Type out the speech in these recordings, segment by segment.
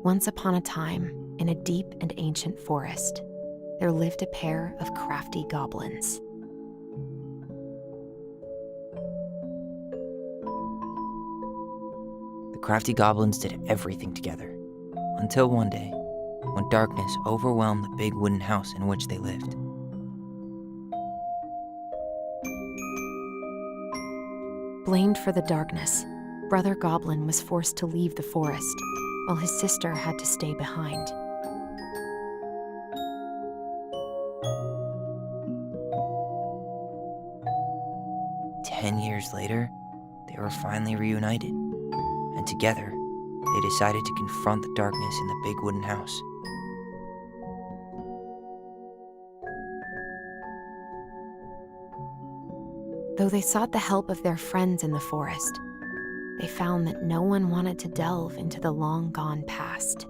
Once upon a time, in a deep and ancient forest, there lived a pair of crafty goblins. The crafty goblins did everything together, until one day, when darkness overwhelmed the big wooden house in which they lived. Blamed for the darkness, Brother Goblin was forced to leave the forest, while his sister had to stay behind. "10 years later, they were finally reunited, and together, they decided to confront the darkness in the big wooden house. Though they sought the help of their friends in the forest, they found that no one wanted to delve into the long-gone past.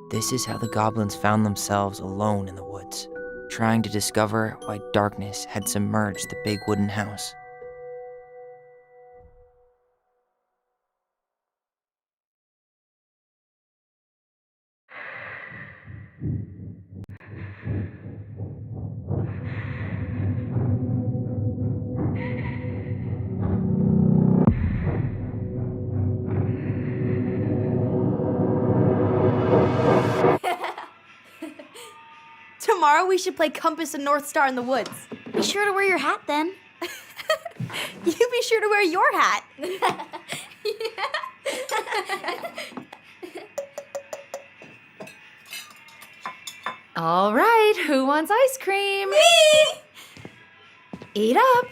This is how the goblins found themselves alone in the woods, trying to discover why darkness had submerged the big wooden house. Tomorrow we should play Compass and North Star in the woods. Be sure to wear your hat then. You be sure to wear your hat. All right, who wants ice cream? Me! Eat up.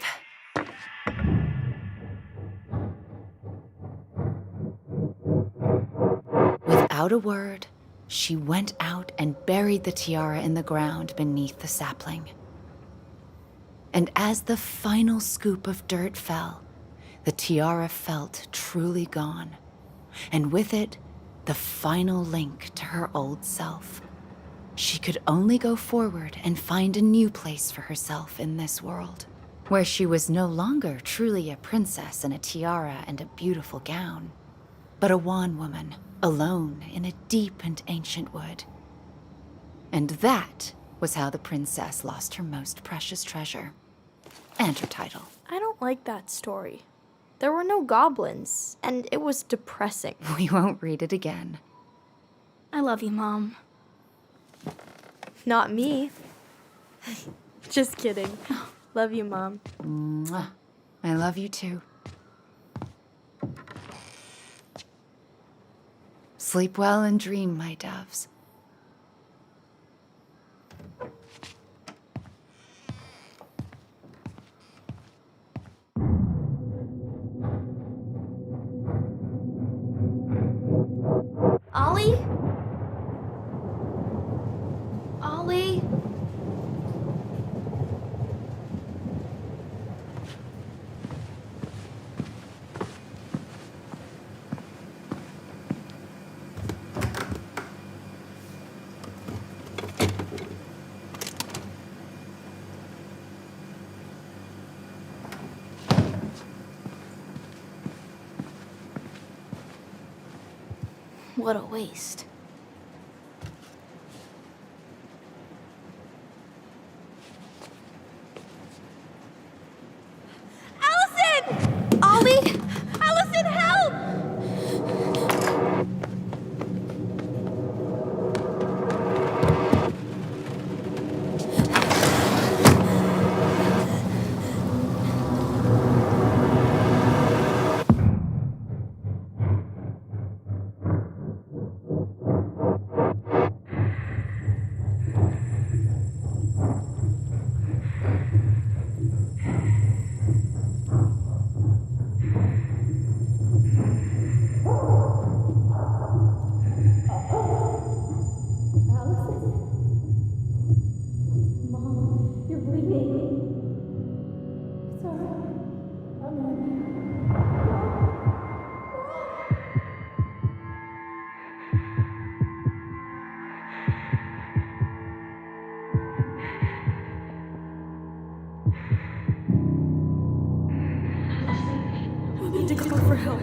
Without a word, she went out and buried the tiara in the ground beneath the sapling. And as the final scoop of dirt fell, the tiara felt truly gone, and with it, the final link to her old self. She could only go forward and find a new place for herself in this world, where she was no longer truly a princess in a tiara and a beautiful gown, but a wan woman, alone in a deep and ancient wood. And that was how the princess lost her most precious treasure, and her title. I don't like that story. There were no goblins, and it was depressing. We won't read it again. I love you, Mom. Not me. Just kidding. Love you, Mom. Mwah. I love you too. Sleep well and dream, my doves. Ollie? Ollie? What a waste. Alyson! Ollie! Alyson, help! for help.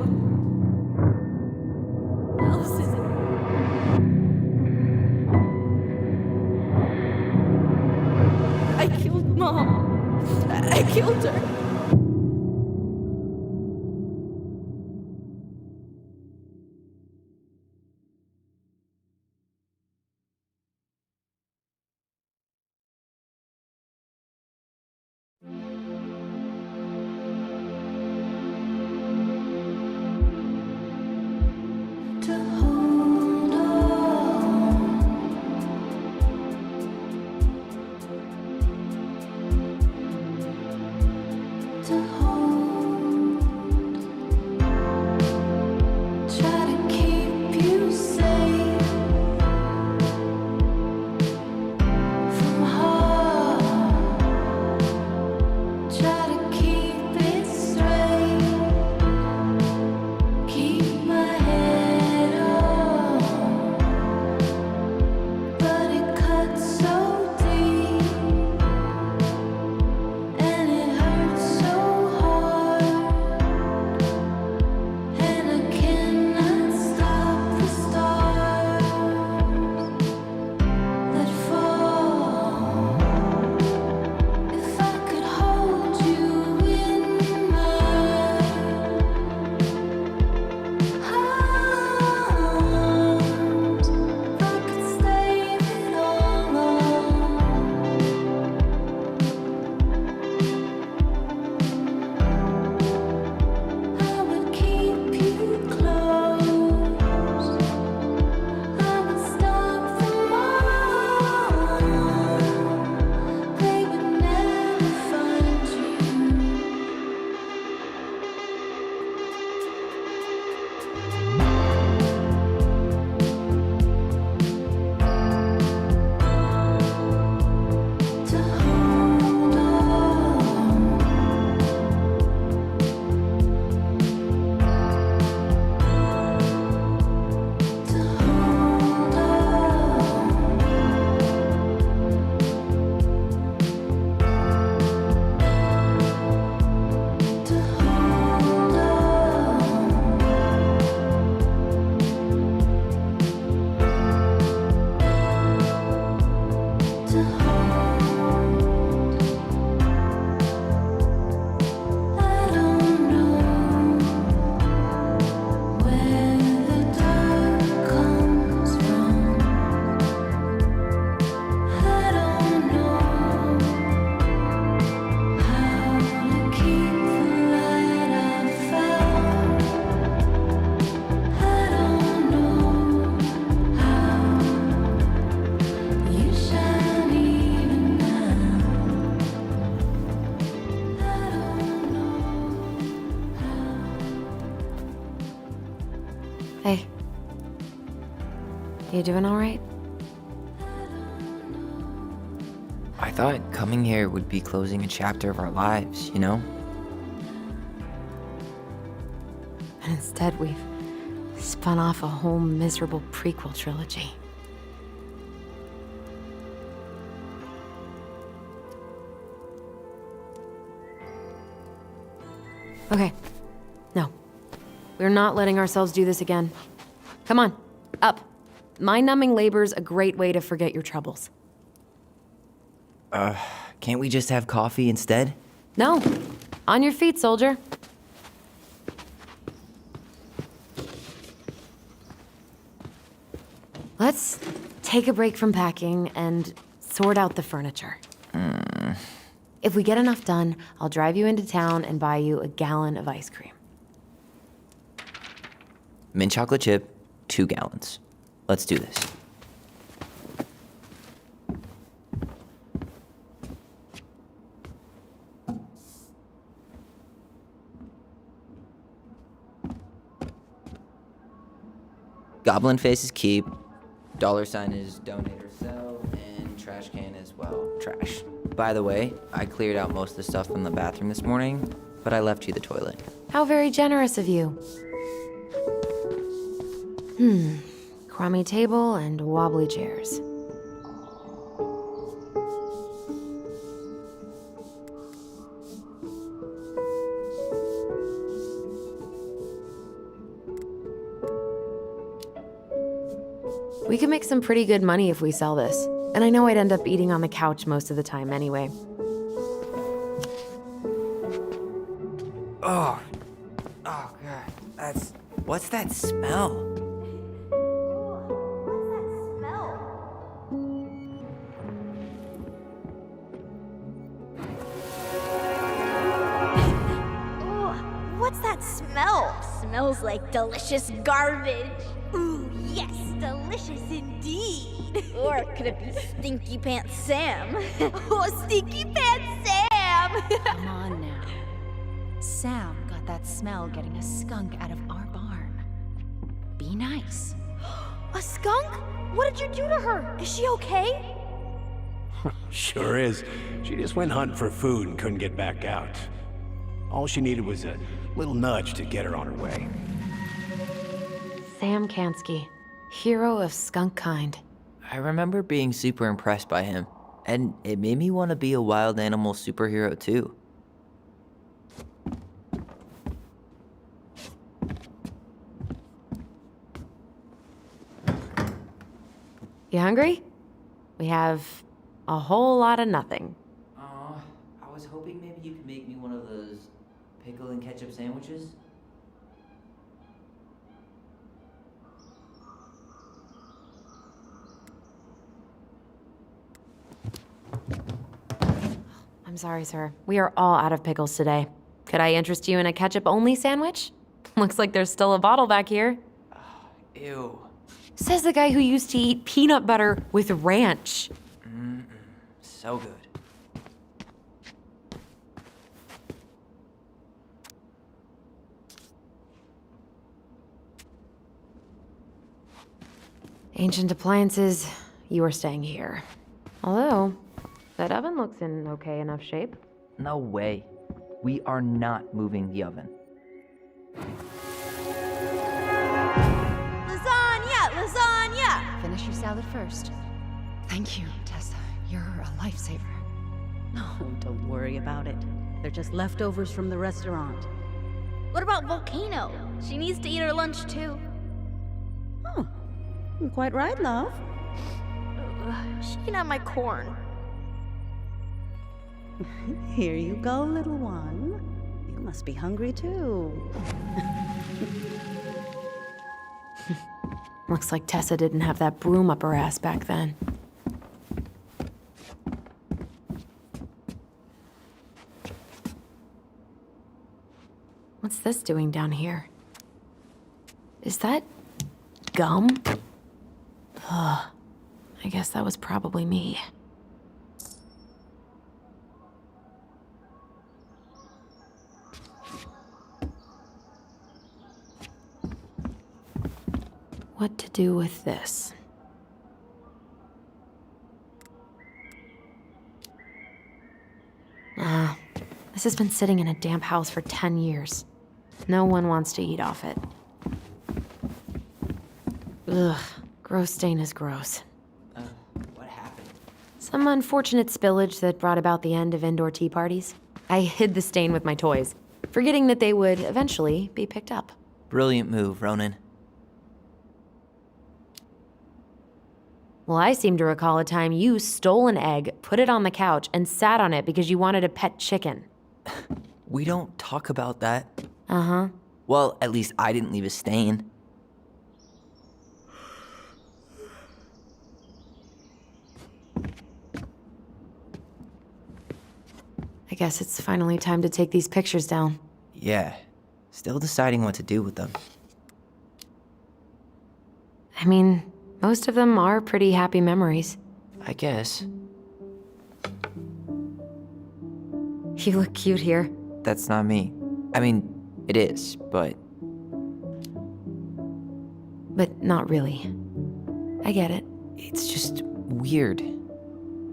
Alyson. I killed Mom. I killed her. Hey. You doing all right? I thought coming here would be closing a chapter of our lives, you know? And instead, we've spun off a whole miserable prequel trilogy. Okay. No. We're not letting ourselves do this again. Come on. Up. Mind-numbing labor's a great way to forget your troubles. Can't we just have coffee instead? No. On your feet, soldier. Let's take a break from packing and sort out the furniture. If we get enough done, I'll drive you into town and buy you a gallon of ice cream. Mint chocolate chip, 2 gallons. Let's do this. Goblin face is keep, $sign is donate or sell, and trash can as well, trash. By the way, I cleared out most of the stuff from the bathroom this morning, but I left you the toilet. How very generous of you. Crummy table and wobbly chairs. We could make some pretty good money if we sell this. And I know I'd end up eating on the couch most of the time anyway. Oh, God, what's that smell? What's that smell? Smells like delicious garbage. Ooh, yes, delicious indeed. Or could it be Stinky Pants Sam? Oh, Stinky Pants Sam! Come on now. Sam got that smell getting a skunk out of our barn. Be nice. A skunk? What did you do to her? Is she okay? Sure is. She just went hunting for food and couldn't get back out. All she needed was a little nudge to get her on her way. Sam Kansky, hero of skunk kind. I remember being super impressed by him, and it made me want to be a wild animal superhero too. You hungry? We have a whole lot of nothing. I was hoping maybe you could make me one of those pickle and ketchup sandwiches. I'm sorry, sir. We are all out of pickles today. Could I interest you in a ketchup-only sandwich? Looks like there's still a bottle back here. Ew. Says the guy who used to eat peanut butter with ranch. So good. Ancient appliances, you are staying here. Although, that oven looks in okay enough shape. No way. We are not moving the oven. Lasagna! Lasagna! Finish your salad first. Thank you, Tessa. You're a lifesaver. Oh, don't worry about it. They're just leftovers from the restaurant. What about Volcano? She needs to eat her lunch too. Oh, quite right, love. She can have my corn. Here you go, little one. You must be hungry too. Looks like Tessa didn't have that broom up her ass back then. What's this doing down here? Is that gum? Ugh. I guess that was probably me. What to do with this? This has been sitting in a damp house for 10 years. No one wants to eat off it. Ugh, gross stain is gross. What happened? Some unfortunate spillage that brought about the end of indoor tea parties. I hid the stain with my toys, forgetting that they would eventually be picked up. Brilliant move, Ronan. Well, I seem to recall a time you stole an egg, put it on the couch, and sat on it because you wanted a pet chicken. We don't talk about that. Uh-huh. Well, at least I didn't leave a stain. I guess it's finally time to take these pictures down. Yeah. Still deciding what to do with them. I mean, most of them are pretty happy memories. I guess. You look cute here. That's not me. I mean, it is, but But not really. I get it. it's just weird.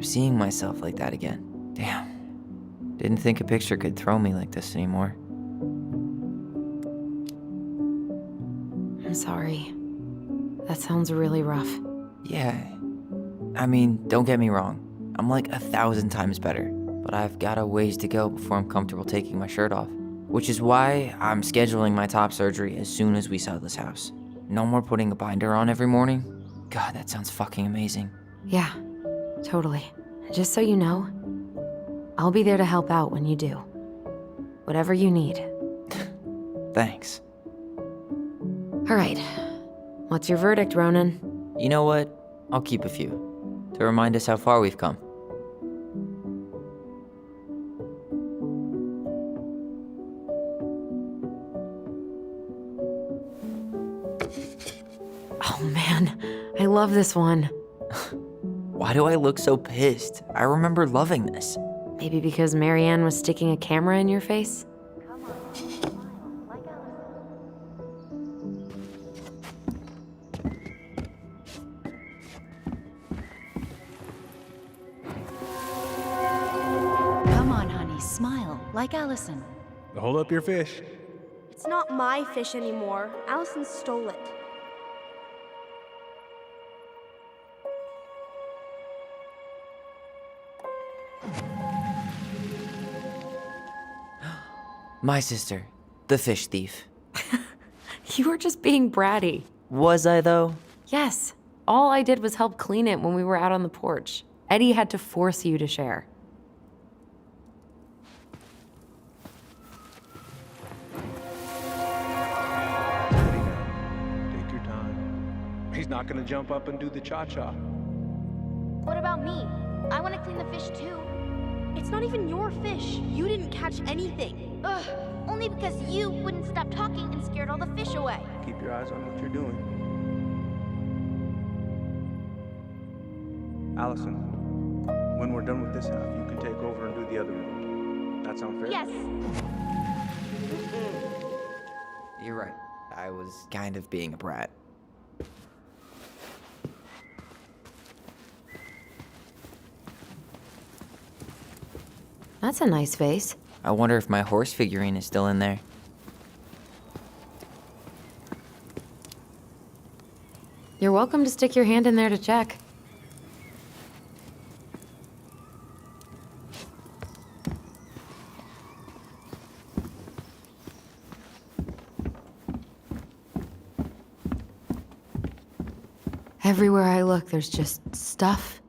Seeing myself like that again. Damn. Didn't think a picture could throw me like this anymore. I'm sorry. That sounds really rough. Yeah. I mean, don't get me wrong. I'm like 1,000 times better. But I've got a ways to go before I'm comfortable taking my shirt off. Which is why I'm scheduling my top surgery as soon as we sell this house. No more putting a binder on every morning. God, that sounds fucking amazing. Yeah, totally. Just so you know, I'll be there to help out when you do. Whatever you need. Thanks. All right. What's your verdict, Ronan? You know what? I'll keep a few. To remind us how far we've come. Oh man, I love this one. Why do I look so pissed? I remember loving this. Maybe because Marianne was sticking a camera in your face? Come on, honey, smile, like Alyson. Hold up your fish. It's not my fish anymore. Alyson stole it. My sister, the fish thief. You were just being bratty. Was I, though? Yes. All I did was help clean it when we were out on the porch. Eddie had to force you to share. Take your time. He's not gonna jump up and do the cha-cha. What about me? I want to clean the fish too. It's not even your fish. You didn't catch anything. Ugh, only because you wouldn't stop talking and scared all the fish away. Keep your eyes on what you're doing. Alyson, when we're done with this half, you can take over and do the other one. That sound fair? Yes. You're right. I was kind of being a brat. That's a nice face. I wonder if my horse figurine is still in there. You're welcome to stick your hand in there to check. Everywhere I look, there's just stuff,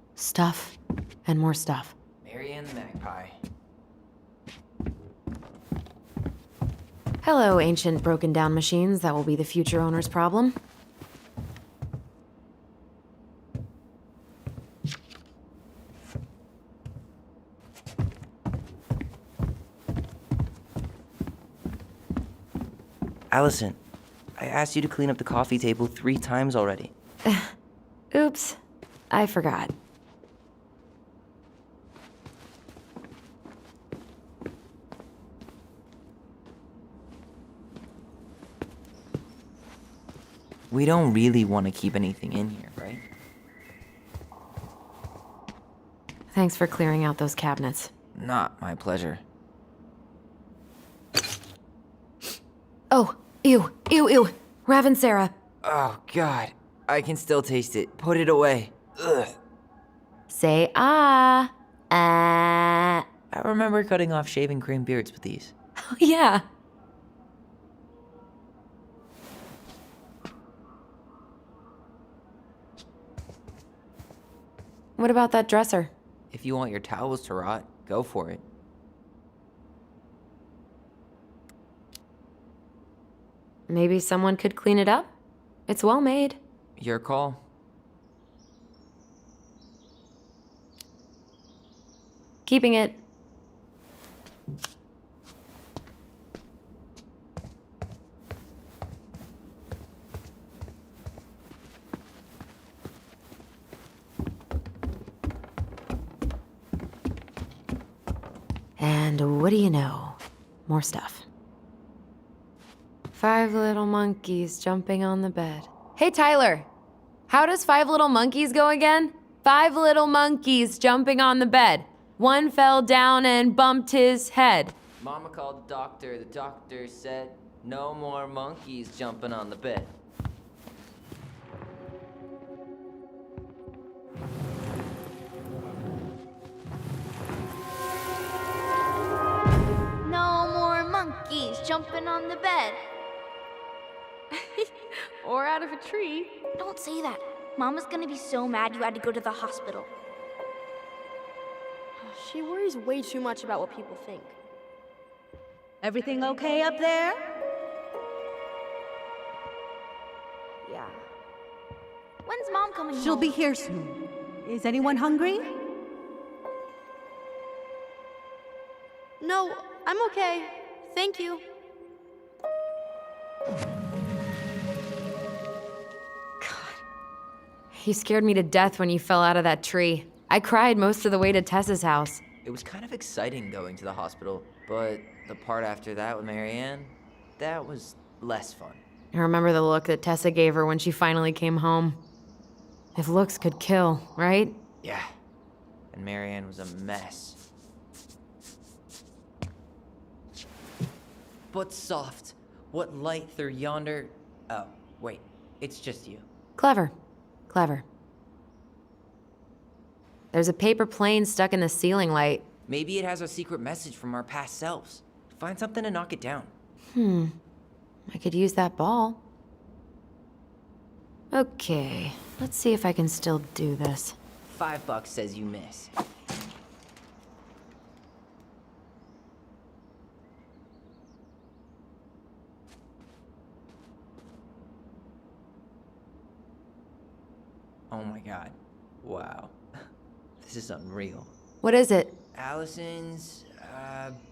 and more stuff. Marianne the magpie. Hello, ancient broken down machines that will be the future owner's problem. Alyson, I asked you to clean up the coffee table 3 times already. Oops, I forgot. We don't really want to keep anything in here, right? Thanks for clearing out those cabinets. Not my pleasure. Oh, ew. Raven Sarah. Oh, God. I can still taste it. Put it away. Ugh. Say ah. Ah. I remember cutting off shaving cream beards with these. Oh, yeah. What about that dresser? If you want your towels to rot, go for it. Maybe someone could clean it up? It's well made. Your call. Keeping it. And what do you know? More stuff. 5 little monkeys jumping on the bed. Hey, Tyler! How does 5 little monkeys go again? 5 little monkeys jumping on the bed. One fell down and bumped his head. Mama called the doctor. The doctor said, no more monkeys jumping on the bed. No more monkeys jumping on the bed. Or out of a tree. Don't say that. Mama's gonna be so mad you had to go to the hospital. She worries way too much about what people think. Everything okay up there? Yeah. When's Mom coming home? She'll be here soon. Is anyone hungry? No, I'm okay. Thank you. You scared me to death when you fell out of that tree. I cried most of the way to Tessa's house. It was kind of exciting going to the hospital, but the part after that with Marianne, that was less fun. I remember the look that Tessa gave her when she finally came home. If looks could kill, right? Yeah. And Marianne was a mess. But soft. What light through yonder... Oh, wait. It's just you. Clever. Clever. There's a paper plane stuck in the ceiling light. Maybe it has a secret message from our past selves. Find something to knock it down. I could use that ball. Okay, let's see if I can still do this. $5 says you miss. Oh my god. Wow. This is unreal. What is it? Alyson's,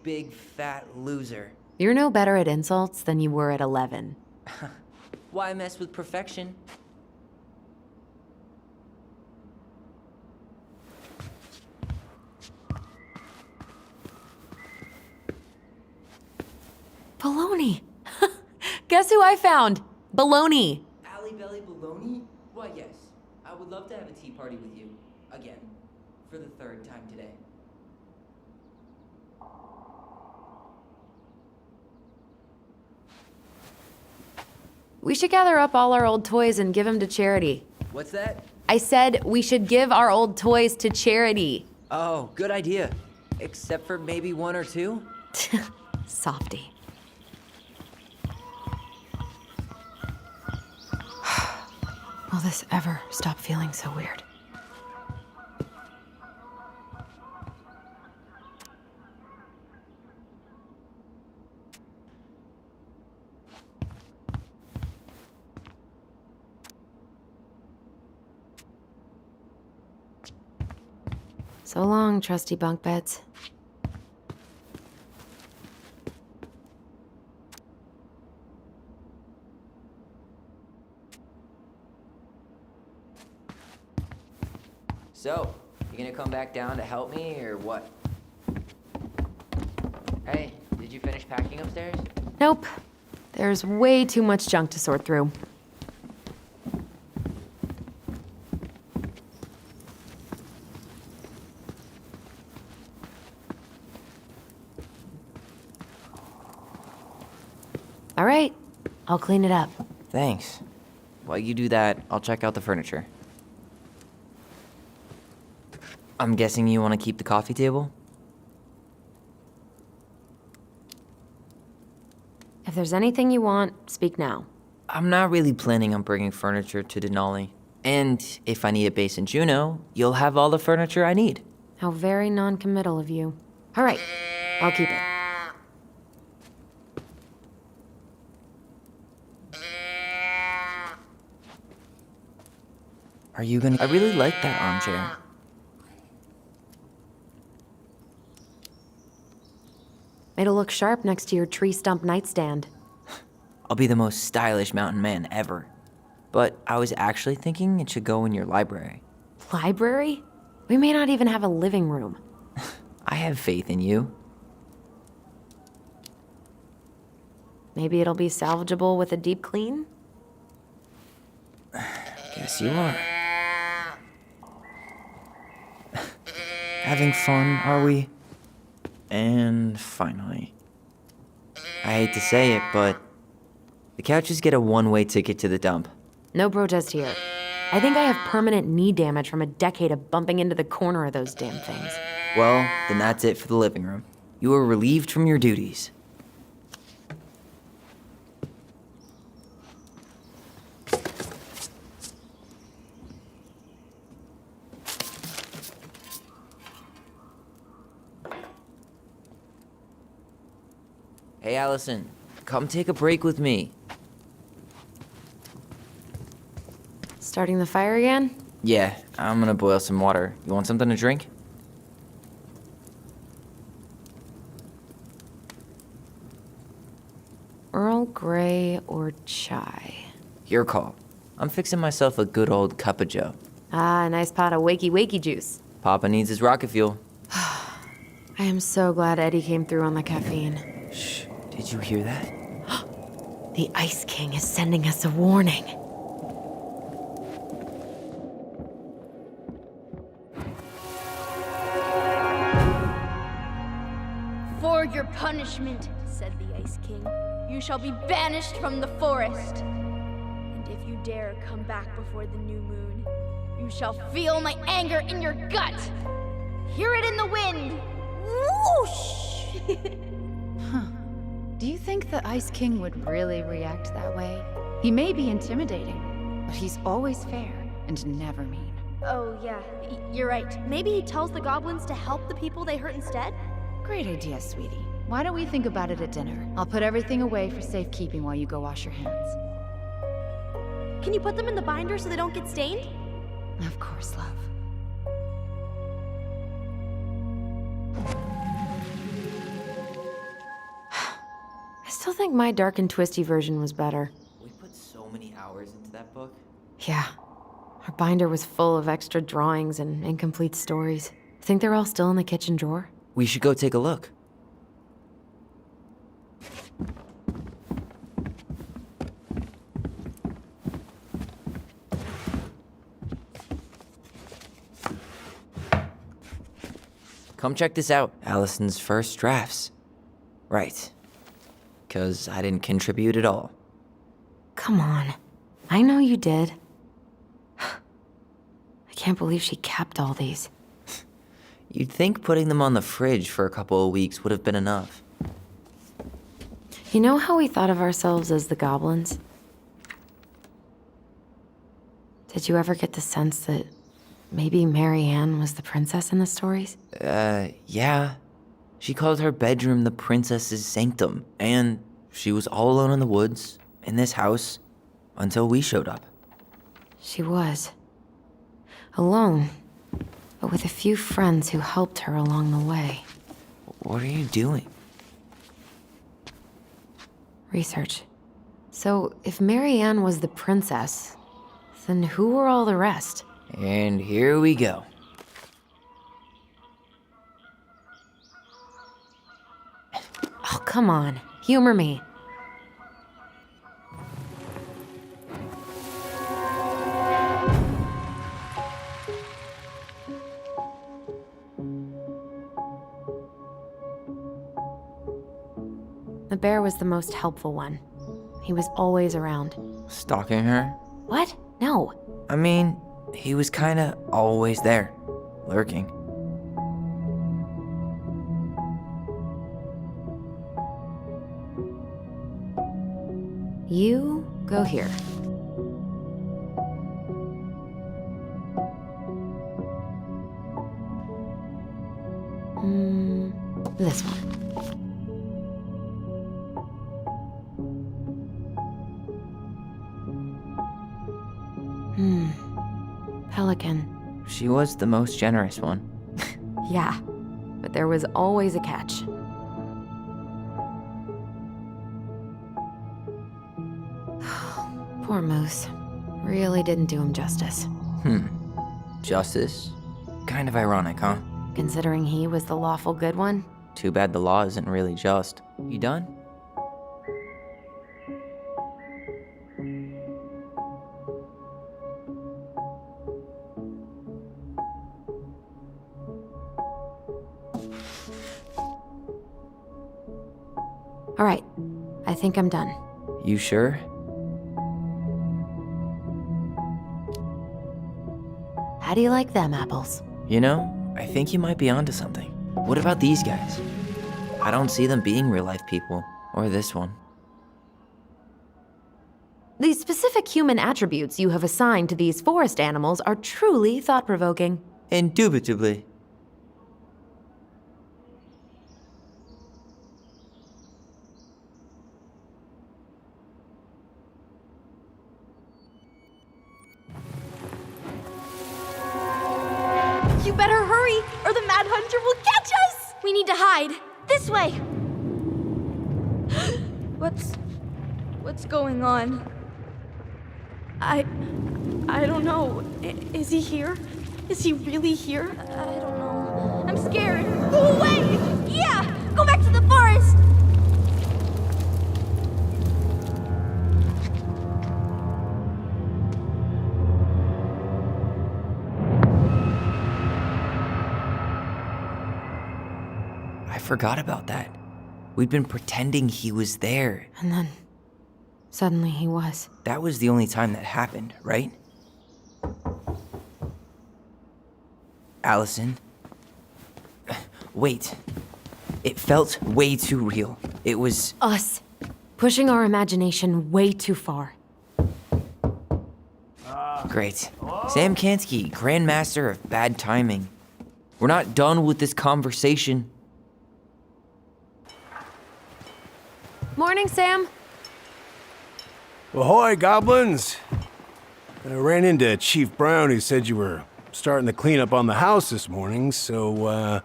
big fat loser. You're no better at insults than you were at 11. Why mess with perfection? Baloney! Guess who I found? Baloney! Alley Belly Baloney? Why, yes. I would love to have a tea party with you. Again. For the third time today. We should gather up all our old toys and give them to charity. What's that? I said we should give our old toys to charity. Oh, good idea. Except for maybe one or two? Softy. Will this ever stop feeling so weird? So long, trusty bunk beds. So, you gonna come back down to help me, or what? Hey, did you finish packing upstairs? Nope. There's way too much junk to sort through. All right, I'll clean it up. Thanks. While you do that, I'll check out the furniture. I'm guessing you want to keep the coffee table? If there's anything you want, speak now. I'm not really planning on bringing furniture to Denali. And if I need a base in Juneau, you'll have all the furniture I need. How very non-committal of you. All right, I'll keep it. Are you gonna... I really like that armchair. It'll look sharp next to your tree stump nightstand. I'll be the most stylish mountain man ever. But I was actually thinking it should go in your library. Library? We may not even have a living room. I have faith in you. Maybe it'll be salvageable with a deep clean? Guess you are. Having fun, are we? And finally. I hate to say it, but the couches get a one-way ticket to the dump. No protest here. I think I have permanent knee damage from a decade of bumping into the corner of those damn things. Well, then that's it for the living room. You are relieved from your duties. Hey, Alyson, come take a break with me. Starting the fire again? Yeah, I'm gonna boil some water. You want something to drink? Earl Grey or chai? Your call. I'm fixing myself a good old cup of joe. Ah, a nice pot of wakey juice. Papa needs his rocket fuel. I am so glad Eddie came through on the caffeine. Shh, did you hear that? The Ice King is sending us a warning. For your punishment, said the Ice King, you shall be banished from the forest. And if you dare come back before the new moon, you shall feel my anger in your gut. Hear it in the wind. Whoosh! Do you think the Ice King would really react that way? He may be intimidating, but he's always fair and never mean. Oh, yeah, you're right. Maybe he tells the goblins to help the people they hurt instead? Great idea, sweetie. Why don't we think about it at dinner? I'll put everything away for safekeeping while you go wash your hands. Can you put them in the binder so they don't get stained? Of course, love. I still think my dark and twisty version was better. We put so many hours into that book. Yeah. Our binder was full of extra drawings and incomplete stories. Think they're all still in the kitchen drawer? We should go take a look. Come check this out. Alyson's first drafts. Right. 'Cause I didn't contribute at all. Come on. I know you did. I can't believe she kept all these. You'd think putting them on the fridge for a couple of weeks would have been enough. You know how we thought of ourselves as the goblins? Did you ever get the sense that maybe Mary Ann was the princess in the stories? Yeah. She called her bedroom the princess's sanctum, and she was all alone in the woods, in this house, until we showed up. She was. Alone, but with a few friends who helped her along the way. What are you doing? Research. So, if Mary Ann was the princess, then who were all the rest? And here we go. Oh, come on. Humor me. The bear was the most helpful one. He was always around. Stalking her? What? No. I mean, he was kinda always there, lurking. You go here. This one. Pelican. She was the most generous one. Yeah, but there was always a catch. Poor Moose. Really didn't do him justice. Justice? Kind of ironic, huh? Considering he was the lawful good one. Too bad the law isn't really just. You done? All right, I think I'm done. You sure? How do you like them apples? You know, I think you might be onto something. What about these guys? I don't see them being real-life people. Or this one. The specific human attributes you have assigned to these forest animals are truly thought-provoking. Indubitably. You better hurry, or the Mad Hunter will catch us! We need to hide. This way! What's going on? I don't know. Is he here? Is he really here? I don't know. I'm scared. Go away! Yeah! Go back to the forest! I forgot about that. We'd been pretending he was there. And then, suddenly he was. That was the only time that happened, right? Alyson? Wait. It felt way too real. It was... Us. Pushing our imagination way too far. Great. Sam Kansky, Grandmaster of Bad Timing. We're not done with this conversation. Morning, Sam. Ahoy, goblins! I ran into Chief Brown, who said you were starting to clean up on the house this morning, so,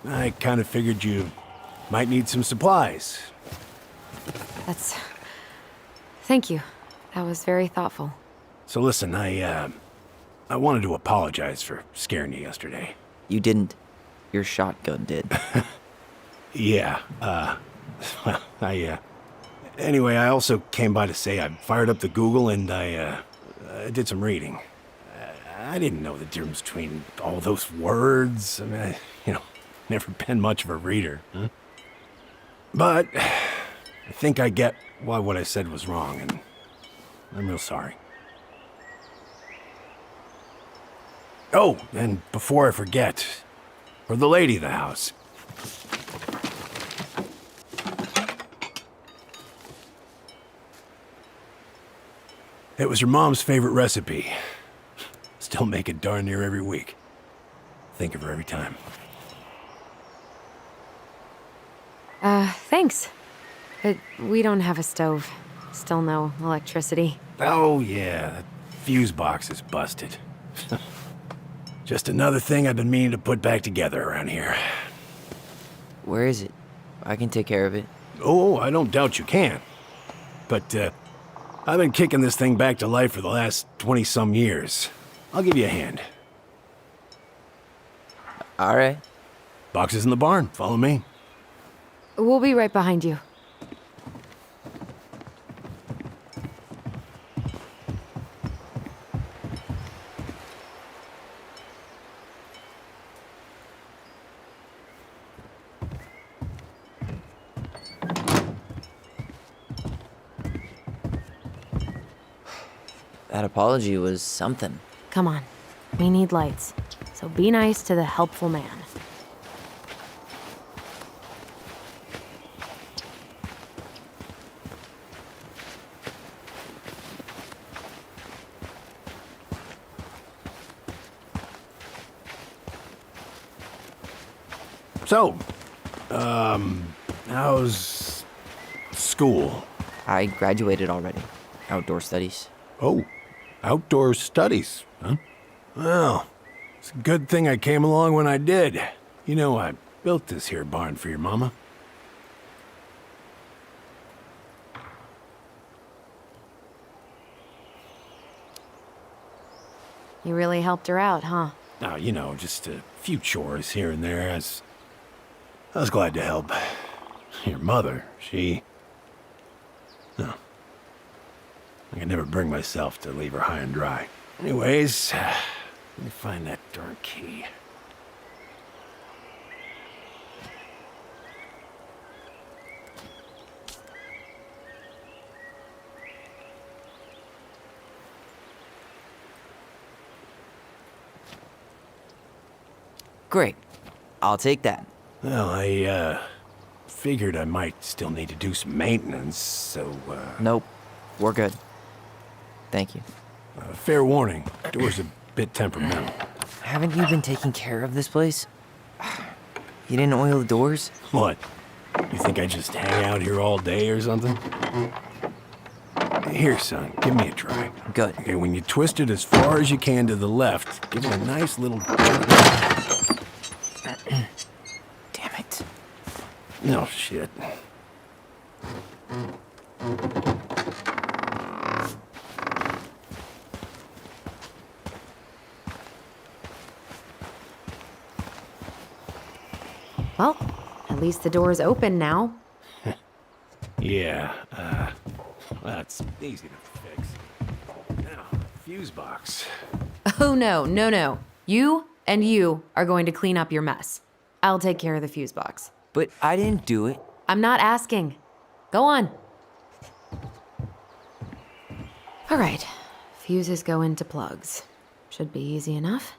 I kind of figured you might need some supplies. Thank you. That was very thoughtful. So listen, I wanted to apologize for scaring you yesterday. You didn't. Your shotgun did. Yeah, well, anyway, I also came by to say I fired up the Google and I did some reading. I didn't know the difference between all those words. I mean, never been much of a reader. Huh? But I think I get why what I said was wrong, and I'm real sorry. Oh, and before I forget, for the lady of the house. It was your mom's favorite recipe. Still make it darn near every week. Think of her every time. Thanks. But we don't have a stove. Still no electricity. Oh, yeah, that fuse box is busted. Just another thing I've been meaning to put back together around here. Where is it? I can take care of it. Oh, I don't doubt you can. But, I've been kicking this thing back to life for the last 20-some years. I'll give you a hand. All right. Box is in the barn. Follow me. We'll be right behind you. That apology was something. Come on. We need lights. So be nice to the helpful man. So, how's school? I graduated already. Outdoor studies. Oh, outdoor studies, huh? Well, it's a good thing I came along when I did. You know, I built this here barn for your mama. You really helped her out, huh? Now, just a few chores here and there. I was glad to help. Your mother, no. I could never bring myself to leave her high and dry. Anyways, let me find that darn key. Great. I'll take that. Well, I, figured I might still need to do some maintenance, so, Nope. We're good. Thank you. Fair warning, door's a bit temperamental. Haven't you been taking care of this place? You didn't oil the doors? What? You think I just hang out here all day or something? Here, son, give me a try. Good. Okay, when you twist it as far as you can to the left, give it a nice little... Damn it. No shit. Well, at least the door's open now. Yeah, that's easy to fix. Now, fuse box. Oh, no. You and you are going to clean up your mess. I'll take care of the fuse box. But I didn't do it. I'm not asking. Go on. All right. Fuses go into plugs. Should be easy enough.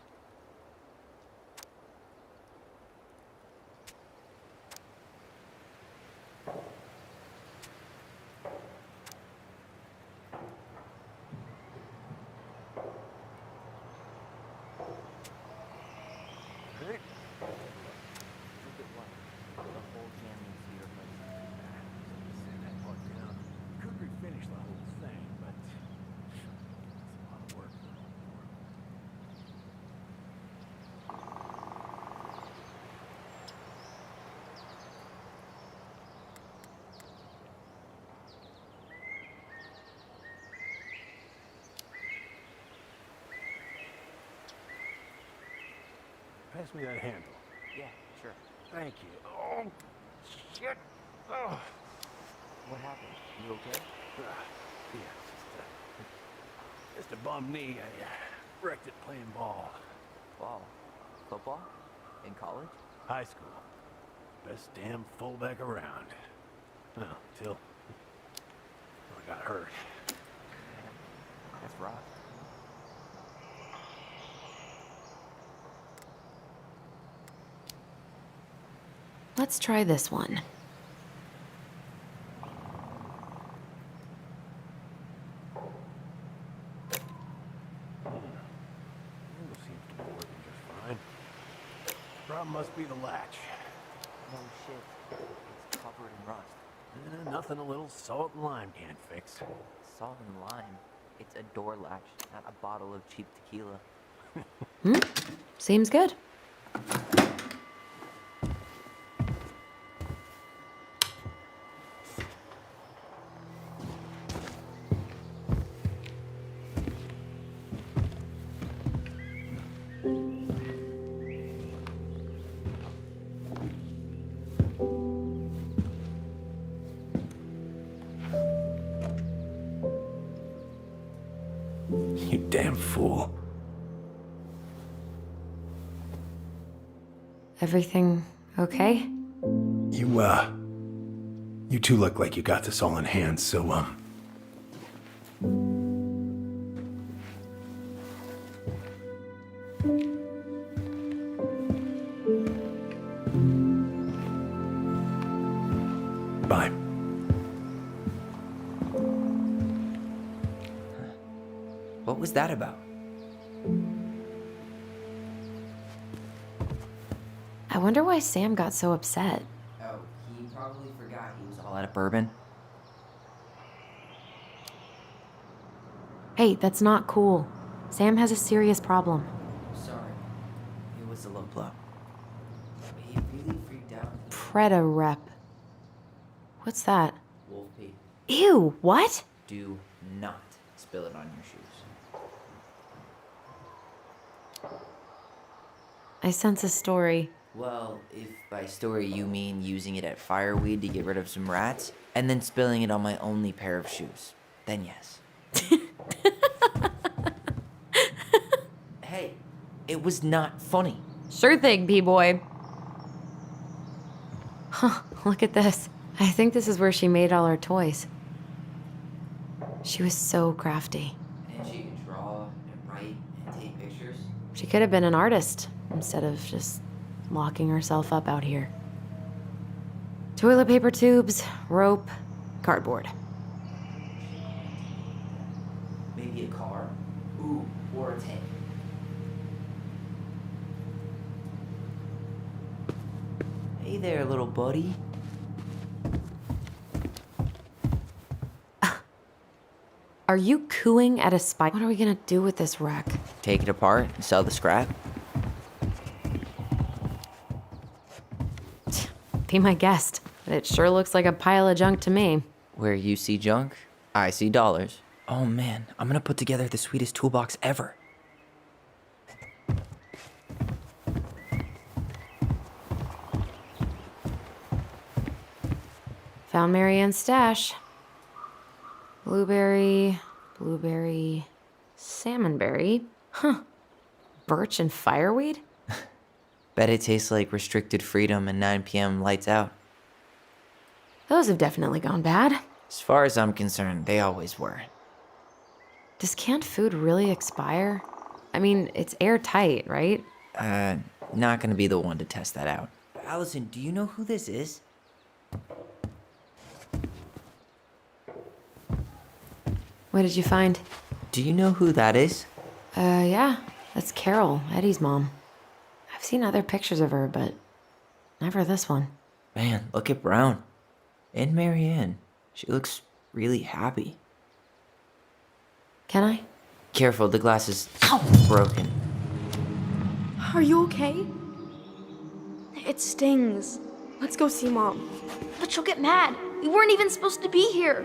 Could refinish the whole thing, but it's a lot of work. Pass me that handle. Yeah, sure. Thank you. Oh, shit. Oh. What happened? You okay? Yeah, just a bum knee. I wrecked it playing ball. Ball. Football? In college? High school. Best damn fullback around. Well, till I got hurt. That's rough. Let's try this one. Seems to be working just fine. Problem must be the latch. No shit. It's covered in rust. Nothing a little salt and lime can't fix. Salt and lime. It's a door latch, not a bottle of cheap tequila. Seems good. You damn fool. Everything okay? You two look like you got this all in hand, so, bye. What was that about? I wonder why Sam got so upset. Oh, he probably forgot he was all out of bourbon. Hey, that's not cool. Sam has a serious problem. Sorry. It was a low blow. He really freaked out. Preda rep. What's that? Wolf pee. Ew, what? Do not spill it on your shoes. I sense a story. Well, if by story you mean using it at fireweed to get rid of some rats, and then spilling it on my only pair of shoes, then yes. Hey, it was not funny. Sure thing, P-boy. Huh, look at this. I think this is where she made all her toys. She was so crafty. And she could draw and write and take pictures. She could have been an artist instead of just locking herself up out here. Toilet paper tubes, rope, cardboard. Maybe a car. Ooh, or a tank. Hey there, little buddy. Are you cooing at a spike? What are we gonna do with this wreck? Take it apart and sell the scrap? Be my guest. It sure looks like a pile of junk to me. Where you see junk, I see dollars. Oh man, I'm gonna put together the sweetest toolbox ever. Found Marianne's stash. Blueberry, salmonberry. Huh. Birch and fireweed? Bet it tastes like restricted freedom and 9 p.m. lights out. Those have definitely gone bad. As far as I'm concerned, they always were. Does canned food really expire? I mean, it's airtight, right? Not gonna be the one to test that out. Alyson, do you know who this is? What did you find? Do you know who that is? Yeah, that's Carol, Eddie's mom. I've seen other pictures of her, but never this one. Man, look at Brown. And Marianne. She looks really happy. Can I? Careful, the glass is broken. Are you okay? It stings. Let's go see Mom. But she'll get mad. We weren't even supposed to be here.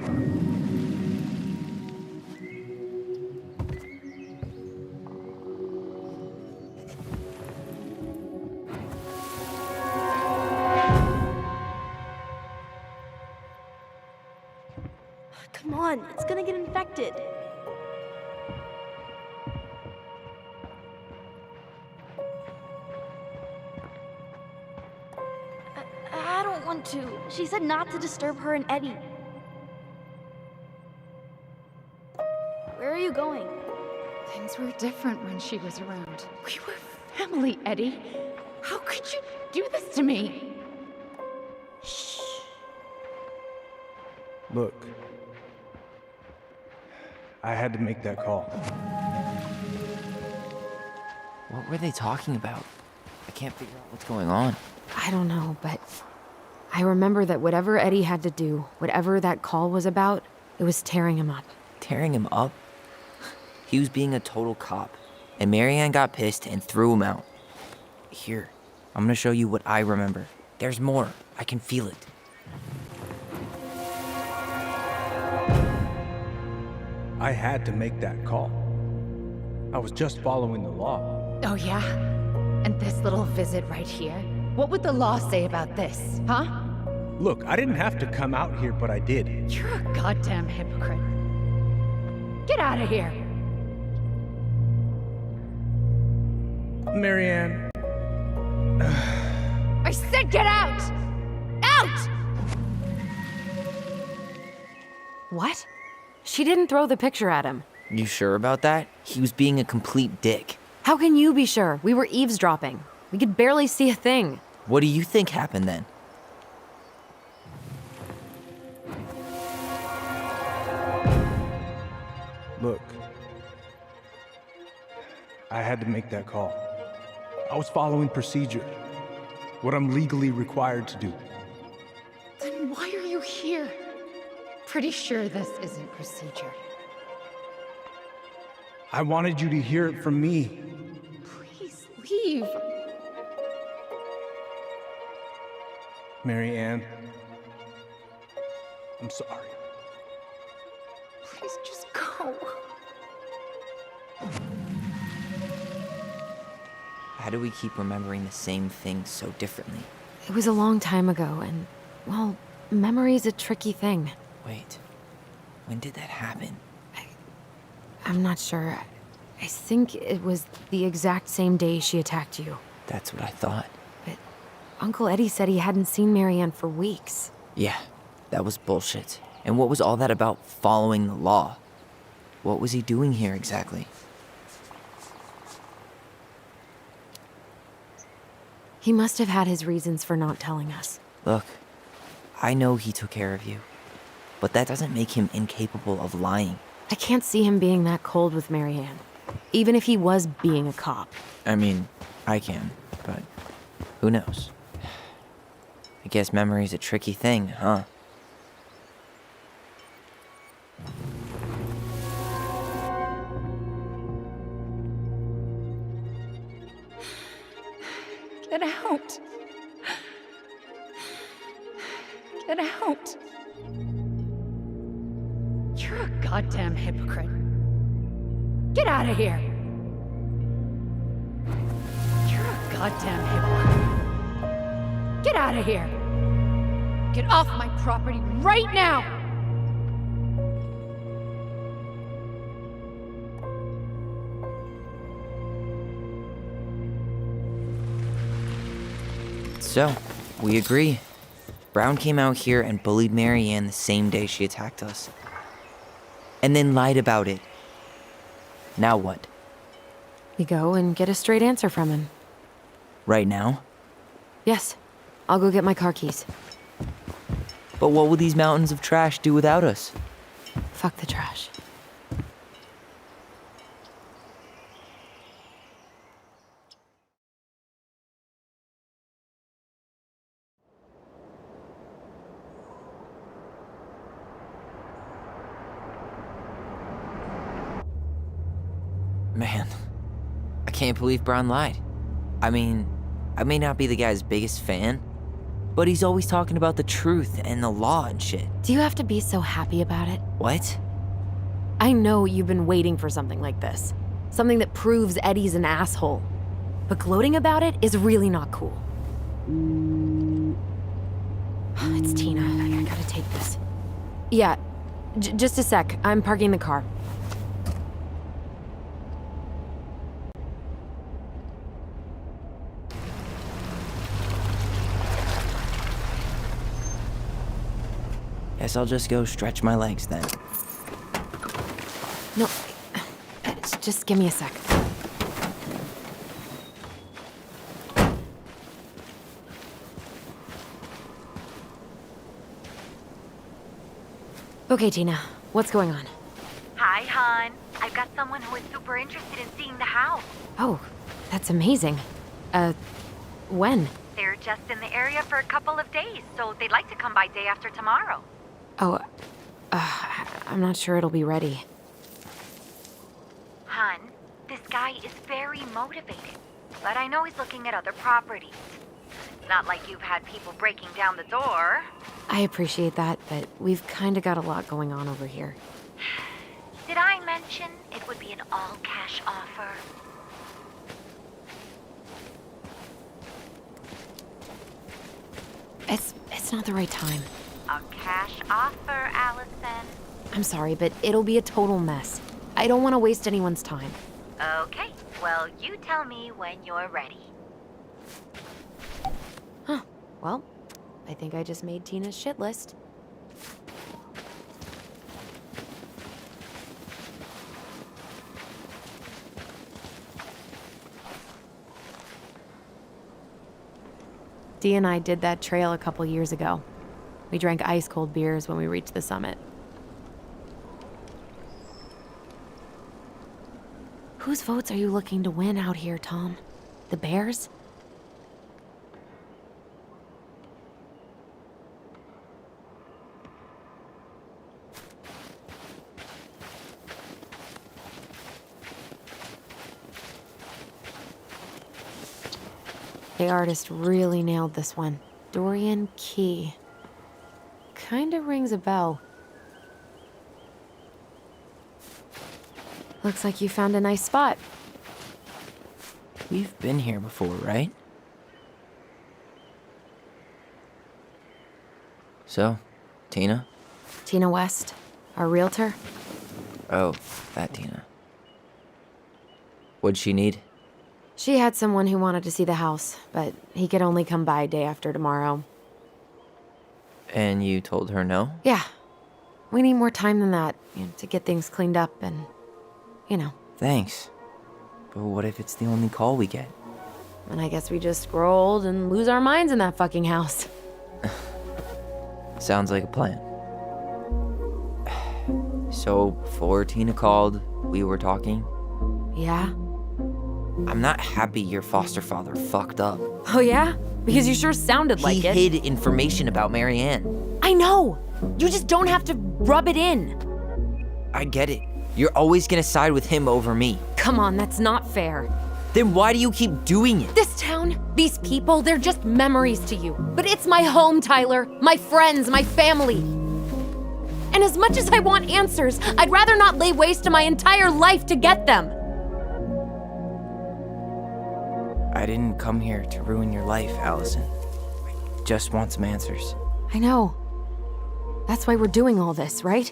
Come on, it's gonna get infected. I don't want to. She said not to disturb her and Eddie. Where are you going? Things were different when she was around. We were family, Eddie. How could you do this to me? Look, I had to make that call. What were they talking about? I can't figure out what's going on. I don't know, but I remember that whatever Eddie had to do, whatever that call was about, it was tearing him up. Tearing him up? He was being a total cop, and Marianne got pissed and threw him out. Here, I'm gonna show you what I remember. There's more. I can feel it. I had to make that call. I was just following the law. Oh, yeah? And this little visit right here? What would the law say about this, huh? Look, I didn't have to come out here, but I did. You're a goddamn hypocrite. Get out of here. Marianne, I said get out! Out! What? She didn't throw the picture at him. You sure about that? He was being a complete dick. How can you be sure? We were eavesdropping. We could barely see a thing. What do you think happened then? look. I had to make that call. I was following procedure. What I'm legally required to do. Then why are you here? Pretty sure this isn't procedure. I wanted you to hear it from me. Please leave. Marianne, I'm sorry. Please just go. How do we keep remembering the same thing so differently? It was a long time ago, and, well, memory's a tricky thing. Wait, when did that happen? I'm not sure. I think it was the exact same day she attacked you. That's what I thought. But Uncle Eddy said he hadn't seen Marianne for weeks. Yeah, that was bullshit. And what was all that about following the law? What was he doing here exactly? He must have had his reasons for not telling us. Look, I know he took care of you, but that doesn't make him incapable of lying. I can't see him being that cold with Marianne, even if he was being a cop. I mean, I can, but who knows? I guess memory's a tricky thing, huh? Get out. Get out. You're a goddamn hypocrite. Get out of here. You're a goddamn hypocrite. Get out of here. Get off my property right now. So, we agree. Brown came out here and bullied Marianne the same day she attacked us. And then lied about it. Now what? We go and get a straight answer from him. Right now? Yes. I'll go get my car keys. But what will these mountains of trash do without us? Fuck the trash. Man, I can't believe Brown lied. I mean, I may not be the guy's biggest fan, but he's always talking about the truth and the law and shit. Do you have to be so happy about it? What? I know you've been waiting for something like this. Something that proves Eddie's an asshole. But gloating about it is really not cool. It's Tina. I gotta take this. Yeah, just a sec. I'm parking the car. Guess I'll just go stretch my legs then. No, just give me a sec. Okay, Tina, what's going on? Hi, hon. I've got someone who is super interested in seeing the house. Oh, that's amazing. When? They're just in the area for a couple of days, so they'd like to come by day after tomorrow. Oh, I'm not sure it'll be ready. Hun, this guy is very motivated, but I know he's looking at other properties. It's not like you've had people breaking down the door. I appreciate that, but we've kind of got a lot going on over here. Did I mention it would be an all-cash offer? It's not the right time. A cash offer, Alyson. I'm sorry, but it'll be a total mess. I don't want to waste anyone's time. Okay, well, you tell me when you're ready. Huh. Well, I think I just made Tina's shit list. Dee and I did that trail a couple years ago. We drank ice-cold beers when we reached the summit. Whose votes are you looking to win out here, Tom? The Bears? The artist really nailed this one. Dorian Key. Kinda rings a bell. Looks like you found a nice spot. We've been here before, right? So, Tina? Tina West, our realtor. Oh, that Tina. What'd she need? She had someone who wanted to see the house, but he could only come by day after tomorrow. And you told her no? Yeah. We need more time than that, to get things cleaned up and, Thanks. But what if it's the only call we get? And I guess we just grow old and lose our minds in that fucking house. Sounds like a plan. So, before Tina called, we were talking. Yeah? I'm not happy your foster father fucked up. Oh yeah? Because you sure sounded like it. He hid information about Marianne. I know! You just don't have to rub it in. I get it. You're always gonna side with him over me. Come on, that's not fair. Then why do you keep doing it? This town, these people, they're just memories to you. But it's my home, Tyler. My friends, my family. And as much as I want answers, I'd rather not lay waste to my entire life to get them. I didn't come here to ruin your life, Alyson. I just want some answers. I know. That's why we're doing all this, right?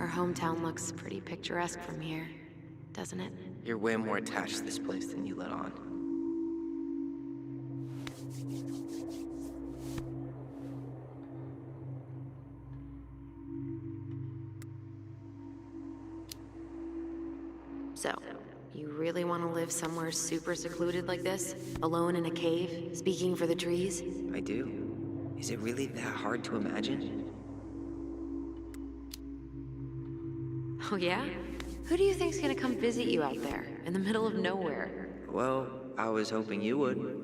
Our hometown looks pretty picturesque from here, doesn't it? You're way more attached to this place than you let on. So, you really want to live somewhere super secluded like this? Alone in a cave, speaking for the trees? I do. Is it really that hard to imagine? Oh yeah? Who do you think's gonna come visit you out there, in the middle of nowhere? Well, I was hoping you would.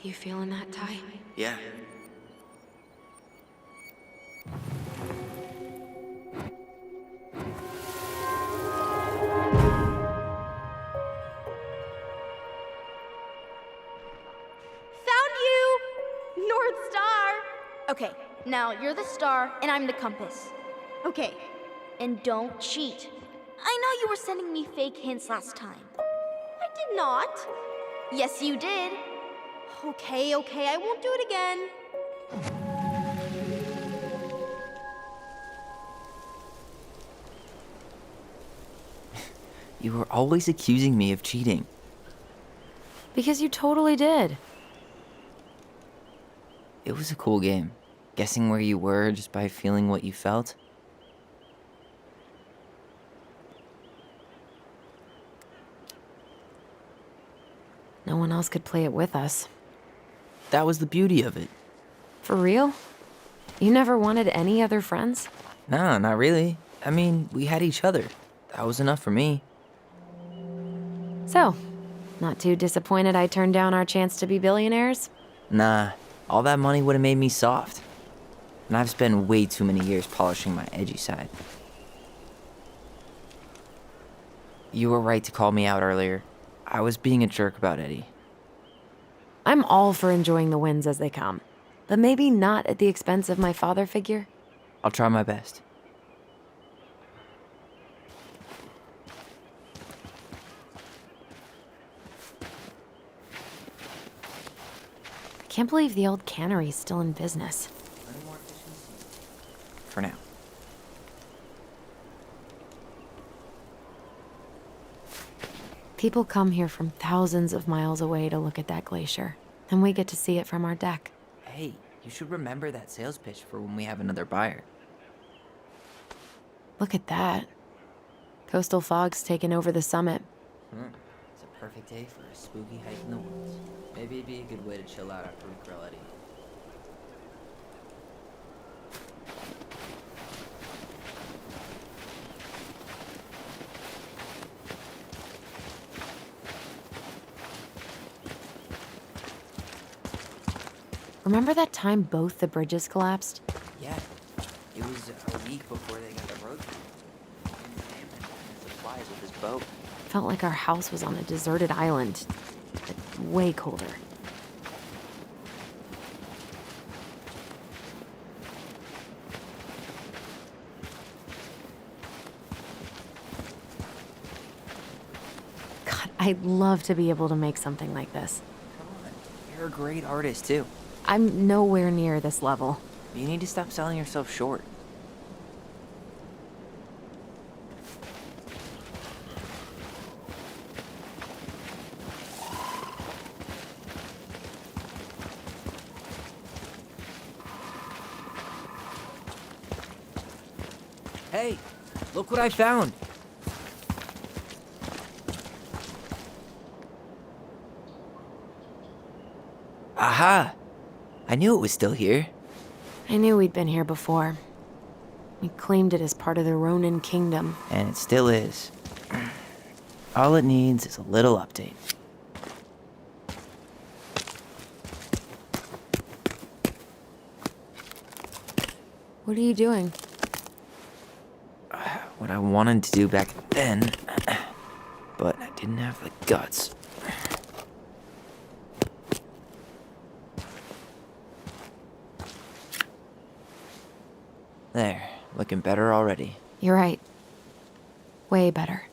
You feeling that, Ty? Yeah. Okay, now you're the star and I'm the compass. Okay, and don't cheat. I know you were sending me fake hints last time. I did not. Yes, you did. Okay, I won't do it again. You were always accusing me of cheating. Because you totally did. It was a cool game. Guessing where you were just by feeling what you felt. No one else could play it with us. That was the beauty of it. For real? You never wanted any other friends? No, not really. I mean, we had each other. That was enough for me. So, not too disappointed I turned down our chance to be billionaires? Nah, all that money would have made me soft. And I've spent way too many years polishing my edgy side. You were right to call me out earlier. I was being a jerk about Eddie. I'm all for enjoying the wins as they come, but maybe not at the expense of my father figure. I'll try my best. I can't believe the old cannery's still in business. For now. People come here from thousands of miles away to look at that glacier, and we get to see it from our deck. Hey, you should remember that sales pitch for when we have another buyer. Look at that. Coastal fog's taken over the summit. It's a perfect day for a spooky hike in the woods. Maybe it'd be a good way to chill out after we grill Eddie. Remember that time both the bridges collapsed? Yeah, it was a week before they got the road and supplies with this boat. Felt like our house was on a deserted island, but way colder. God, I'd love to be able to make something like this. Come on, you're a great artist too. I'm nowhere near this level. You need to stop selling yourself short. Hey, look what I found. Aha! I knew it was still here. I knew we'd been here before. We claimed it as part of the Ronan kingdom. And it still is. All it needs is a little update. What are you doing? What I wanted to do back then, but I didn't have the guts. There, looking better already. You're right. Way better.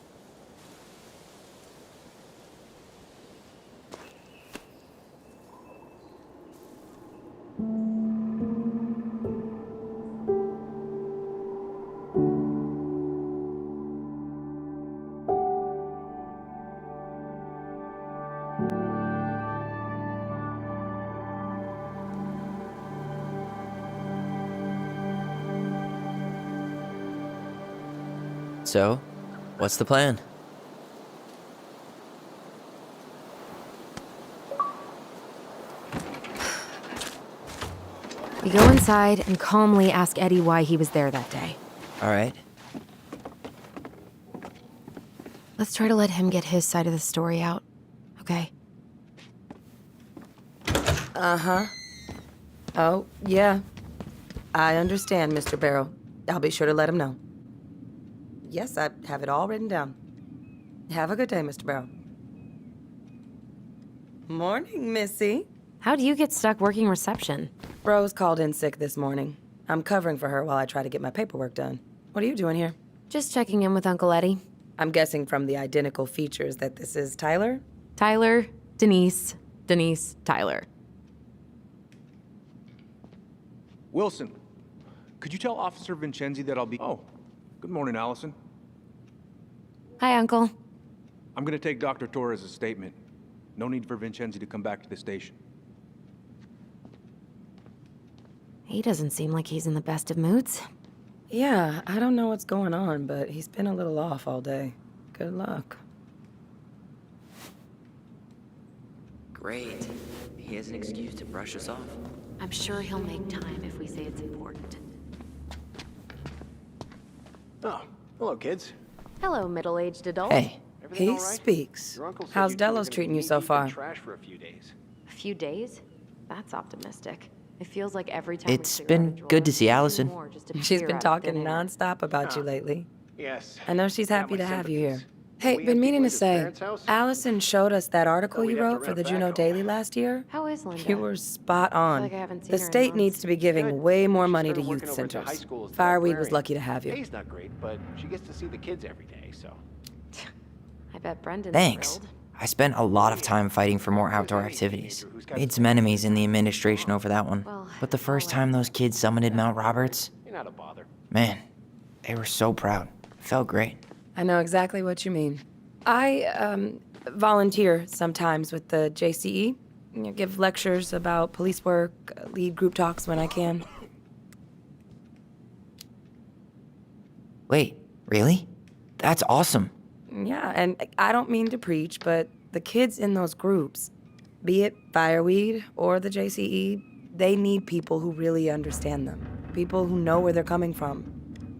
So, what's the plan? We go inside and calmly ask Eddie why he was there that day. All right. Let's try to let him get his side of the story out, okay? Uh-huh. Oh, yeah. I understand, Mr. Barrow. I'll be sure to let him know. Yes, I have it all written down. Have a good day, Mr. Barrow. Morning, Missy. How'd you get stuck working reception? Rose called in sick this morning. I'm covering for her while I try to get my paperwork done. What are you doing here? Just checking in with Uncle Eddy. I'm guessing from the identical features that this is Tyler? Tyler, Denise, Tyler. Wilson, could you tell Officer Vincenzi that I'll be... Oh, good morning, Alyson. Hi, Uncle. I'm gonna take Dr. Torres' statement. No need for Vincenzi to come back to the station. He doesn't seem like he's in the best of moods. Yeah, I don't know what's going on, but he's been a little off all day. Good luck. Great. He has an excuse to brush us off. I'm sure he'll make time if we say it's important. Oh, hello, kids. Hello, middle-aged adult. Hey, He speaks. How's Delos treating you so far? A few days? That's optimistic. It feels like every time it's been good to see Alyson. She's been talking nonstop about you lately. Yes. I know she's happy to have you here. Hey, been meaning to say, Alyson showed us that article you wrote for the Juneau Daily last year. How is Linda? You were spot on. like I haven't seen The her in state months. needs to be giving way more money to youth centers. Fireweed was lucky to have you. Pay's not great, but she gets to see the kids every day, so. I bet Brendan's Thanks. thrilled. I spent a lot of time fighting for more outdoor activities. Made some enemies in the administration over that one. But the first time those kids summited Mount Roberts, You're not a bother. man, they were so proud. It felt great. I know exactly what you mean. I volunteer sometimes with the JCE. You know, give lectures about police work, lead group talks when I can. Wait, really? That's awesome. Yeah, and I don't mean to preach, but the kids in those groups, be it Fireweed or the JCE, they need people who really understand them. People who know where they're coming from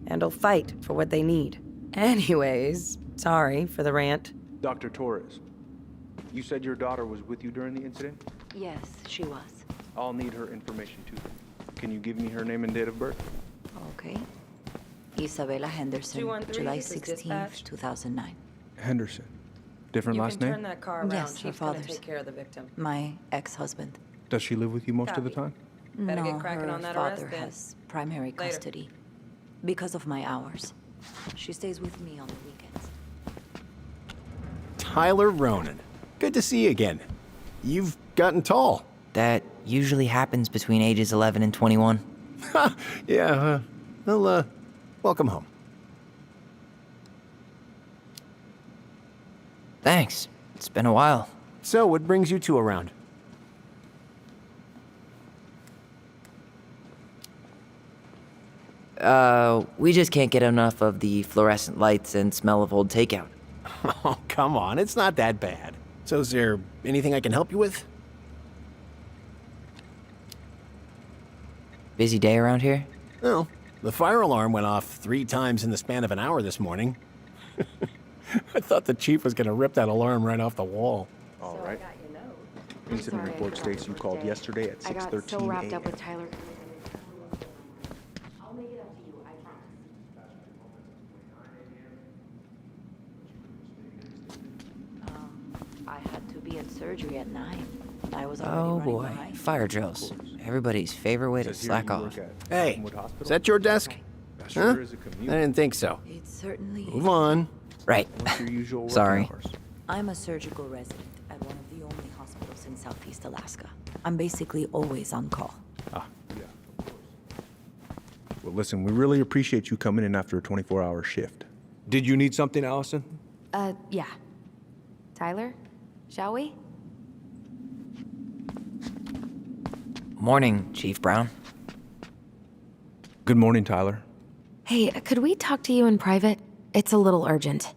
and will fight for what they need. Anyways, sorry for the rant. Dr. Torres, you said your daughter was with you during the incident? Yes, she was. I'll need her information too. Can you give me her name and date of birth? Okay. Isabella Henderson, 213, July this is 16th, dispatch. 2009. Henderson. Different You last can name? turn that car around. Yes, her Chief's gonna father's. take care of the victim. My ex-husband. Does she live with you most of the Copy. time? Better No, get cracking her on that father arrest then. has primary Later. custody. Because of my hours. She stays with me on the weekends. Tyler Ronan. Good to see you again. You've gotten tall. That usually happens between ages 11 and 21. Yeah, well, welcome home. Thanks. It's been a while. So, what brings you two around? We just can't get enough of the fluorescent lights and smell of old takeout. Oh, come on, it's not that bad. So is there anything I can help you with? Busy day around here? Well, the fire alarm went off 3 times in the span of an hour this morning. I thought the chief was gonna rip that alarm right off the wall. All right. Incident report states you called yesterday at 6:13 I got so wrapped up a.m. with Tyler. I had to be at surgery at 9. I was Oh already running boy, behind. fire drills. Everybody's favorite way to Says here slack you off. work at Hey, Cottonwood Hospital? is that your desk? That Huh? sure is a I commute. didn't think so. It certainly Move is. on. Right. What's your usual working Sorry. hours? I'm a surgical resident at one of the only hospitals in Southeast Alaska. I'm basically always on call. Ah, yeah, of course. Well, listen, we really appreciate you coming in after a 24-hour shift. Did you need something, Alyson? Yeah. Tyler, shall we? Morning, Chief Brown. Good morning, Tyler. Hey, could we talk to you in private? It's a little urgent.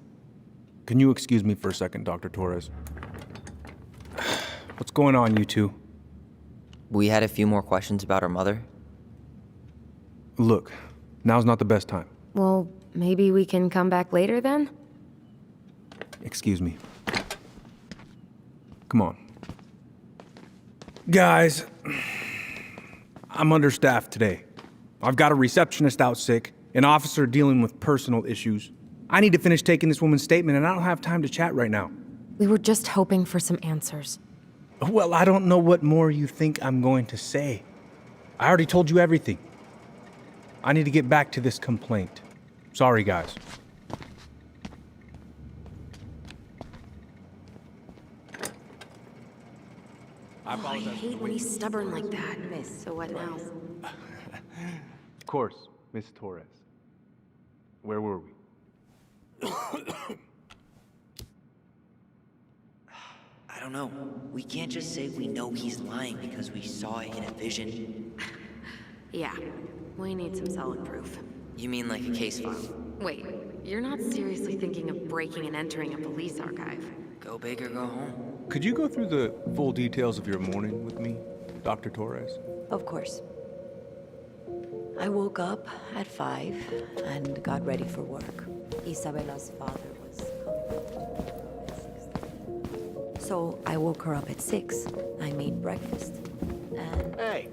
Can you excuse me for a second, Dr. Torres? What's going on, you two? We had a few more questions about our mother. Look, now's not the best time. Well, maybe we can come back later then? Excuse me. Come on. Guys, I'm understaffed today. I've got a receptionist out sick, an officer dealing with personal issues. I need to finish taking this woman's statement, and I don't have time to chat right now. We were just hoping for some answers. Well, I don't know what more you think I'm going to say. I already told you everything. I need to get back to this complaint. Sorry, guys. I hate when he's stubborn like that. So what now? Of course, Miss Torres. Where were we? I don't know. We can't just say we know he's lying because we saw it in a vision. Yeah, we need some solid proof. You mean like a case file? Wait, you're not seriously thinking of breaking and entering a police archive? Go big or go home. Could you go through the full details of your morning with me, Dr. Torres? Of course. I woke up at 5 and got ready for work. Isabella's father was coming at 6:30. So I woke her up at 6. I made breakfast. And Hey,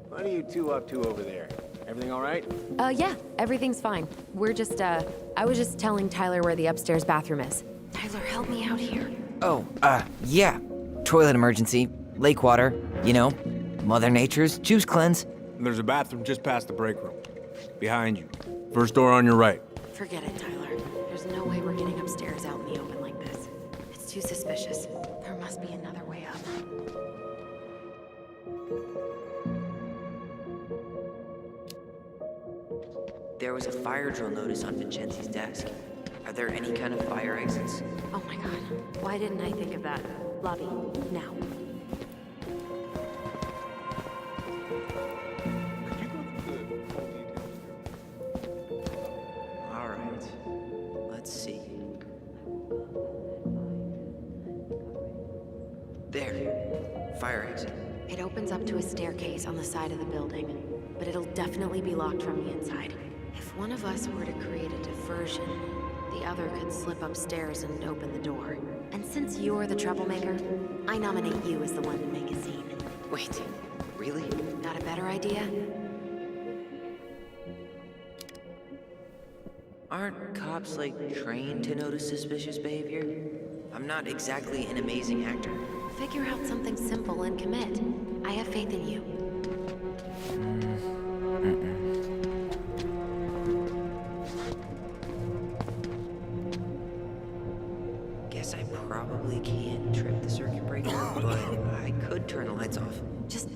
what are you two up to over there? Everything all right? Yeah, everything's fine. We're just, I was just telling Tyler where the upstairs bathroom is. Tyler, help me out here. Oh, yeah. Toilet emergency, lake water, you know, Mother Nature's juice cleanse. There's a bathroom just past the break room. Behind you. First door on your right. Forget it, Tyler. There's no way we're getting upstairs out in the open like this. It's too suspicious. There must be another way up. There was a fire drill notice on Vincenzi's desk. Are there any kind of fire exits? Oh my god. Why didn't I think of that? Lobby, now. All right. Let's see. There. Fire exit. It opens up to a staircase on the side of the building, but it'll definitely be locked from the inside. If one of us were to create a diversion, the other could slip upstairs and open the door. And since you're the troublemaker, I nominate you as the one to make a scene. Wait, really? Got a better idea? Aren't cops, like, trained to notice suspicious behavior? I'm not exactly an amazing actor. Figure out something simple and commit. I have faith in you. Guess I probably can't trip the circuit breaker, but I could turn the lights off. Just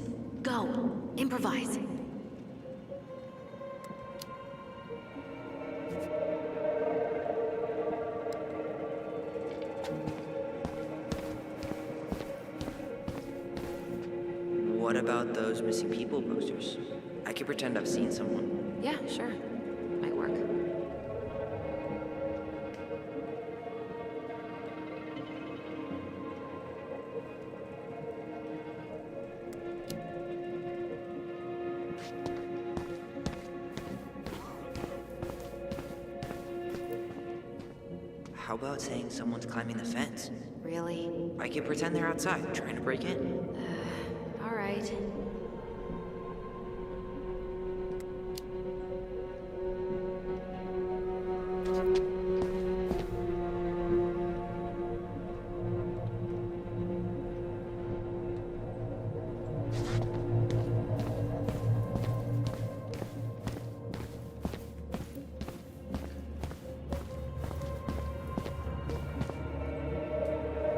go. Improvise. What about those missing people posters? I could pretend I've seen someone. Yeah, sure. Might work. How about saying someone's climbing the fence? Really? I could pretend they're outside, trying to break in. All right.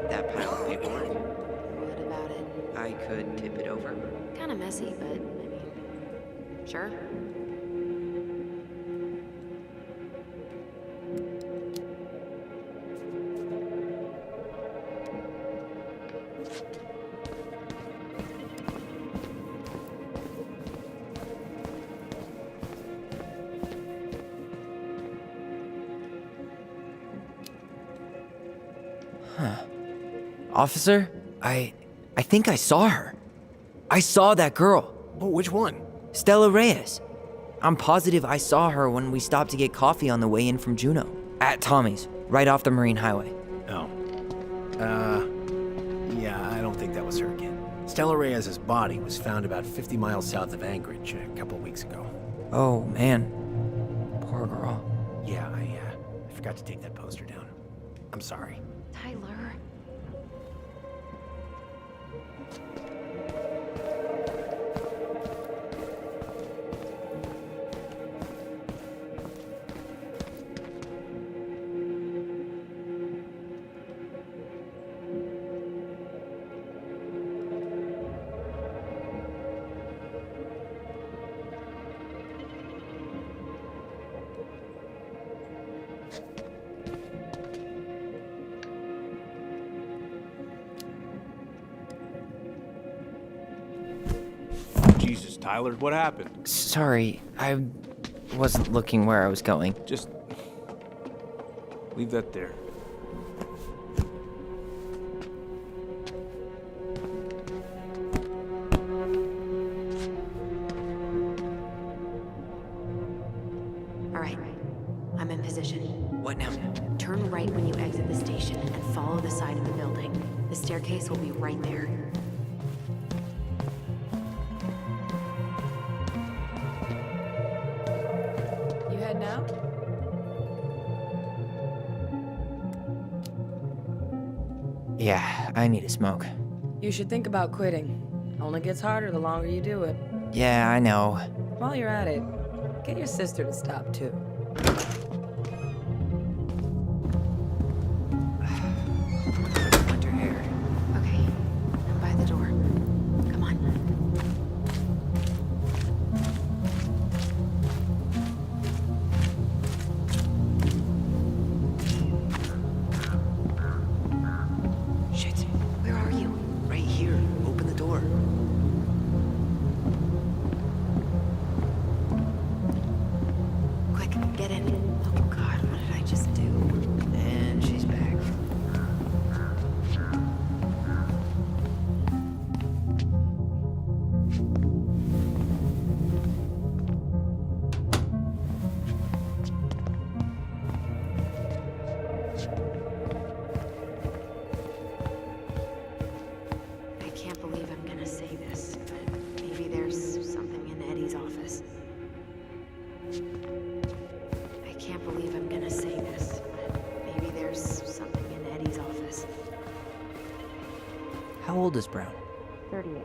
That pile of paperwork, What about it? I could tip it over. Kind of messy, but I mean, sure. Officer, I think I saw her. I saw that girl. Oh, which one? Stella Reyes. I'm positive I saw her when we stopped to get coffee on the way in from Juneau. At Tommy's, right off the Marine Highway. Oh. Yeah, I don't think that was her again. Stella Reyes' body was found about 50 miles south of Anchorage a couple weeks ago. Oh, man. Poor girl. Yeah, I forgot to take that poster down. I'm sorry. Tyler. Jesus, Tyler, what happened? Sorry, I wasn't looking where I was going. Just leave that there. All right. I'm in position. What now? Turn right when you exit the station and follow the side of the building. The staircase will be right there. You head now? Yeah, I need a smoke. You should think about quitting. Only gets harder the longer you do it. Yeah, I know. While you're at it, get your sister to stop too. Winter hair. Okay. I'm by the door. Come on. Shit. Where are you? Right here. Open the door. Quick, get in. Oh God, what did I just do? And she's back. I can't believe I'm gonna say this, but maybe there's something in Eddie's office. I can't believe I'm gonna say this, but maybe there's something in Eddie's office. How old is Brown? 38.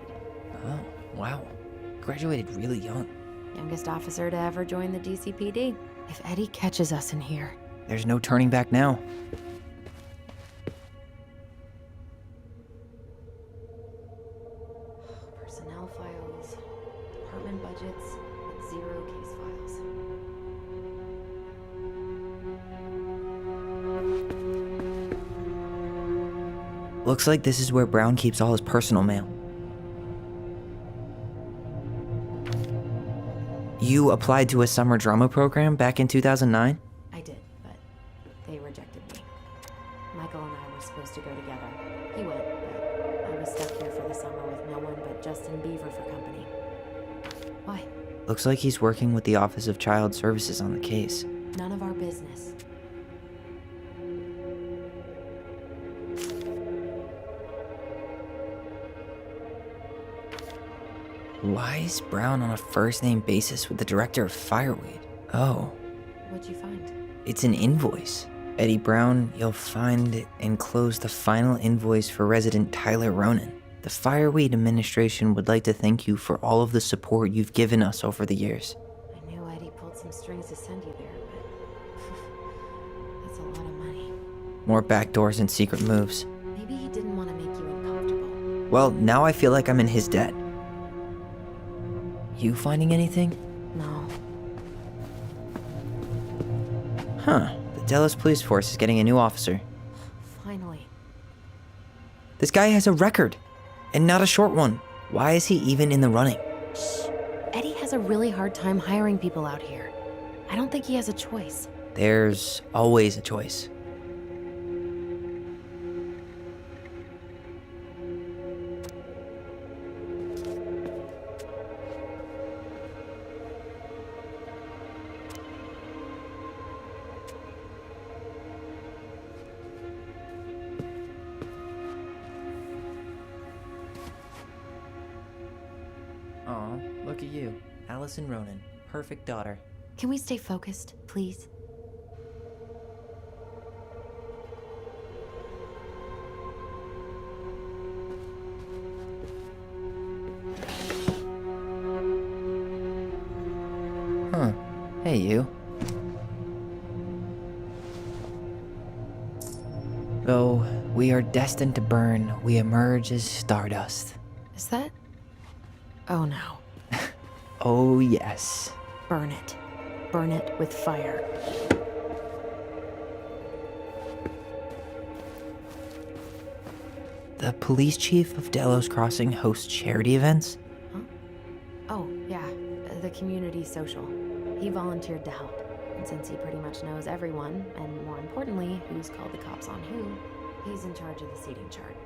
Oh, wow. Graduated really young. Youngest officer to ever join the DCPD. If Eddie catches us in here. There's no turning back now. Personnel files, department budgets, but 0 case files. Looks like this is where Brown keeps all his personal mail. You applied to a summer drama program back in 2009? I did, but they rejected me. Michael and I were supposed to go together. He went, but I was stuck here for the summer with no one but Justin Beaver for company. Why? Looks like he's working with the Office of Child Services on the case. None of our business. Why is Brown on a first-name basis with the director of Fireweed? Oh, What'd you find? it's an invoice. Eddie Brown, you'll find enclosed the final invoice for resident Tyler Ronan. The Fireweed administration would like to thank you for all of the support you've given us over the years. I knew Eddie pulled some strings to send you there, but that's a lot of money. More backdoors and secret moves. Maybe he didn't want to make you uncomfortable. Well, now I feel like I'm in his debt. You finding anything? No. Huh. The Delos police force is getting a new officer. Finally. This guy has a record, and not a short one. Why is he even in the running? Shh. Eddie has a really hard time hiring people out here. I don't think he has a choice. There's always a choice. Aw, look at you. Alyson Ronan. Perfect daughter. Can we stay focused, please? Huh. Hey, you. Though we are destined to burn, we emerge as stardust. Is that? Oh no. Oh, yes. Burn it. Burn it with fire. The police chief of Delos Crossing hosts charity events? Huh? Oh, yeah. The community social. He volunteered to help. And since he pretty much knows everyone, and more importantly, who's called the cops on who, he's in charge of the seating chart.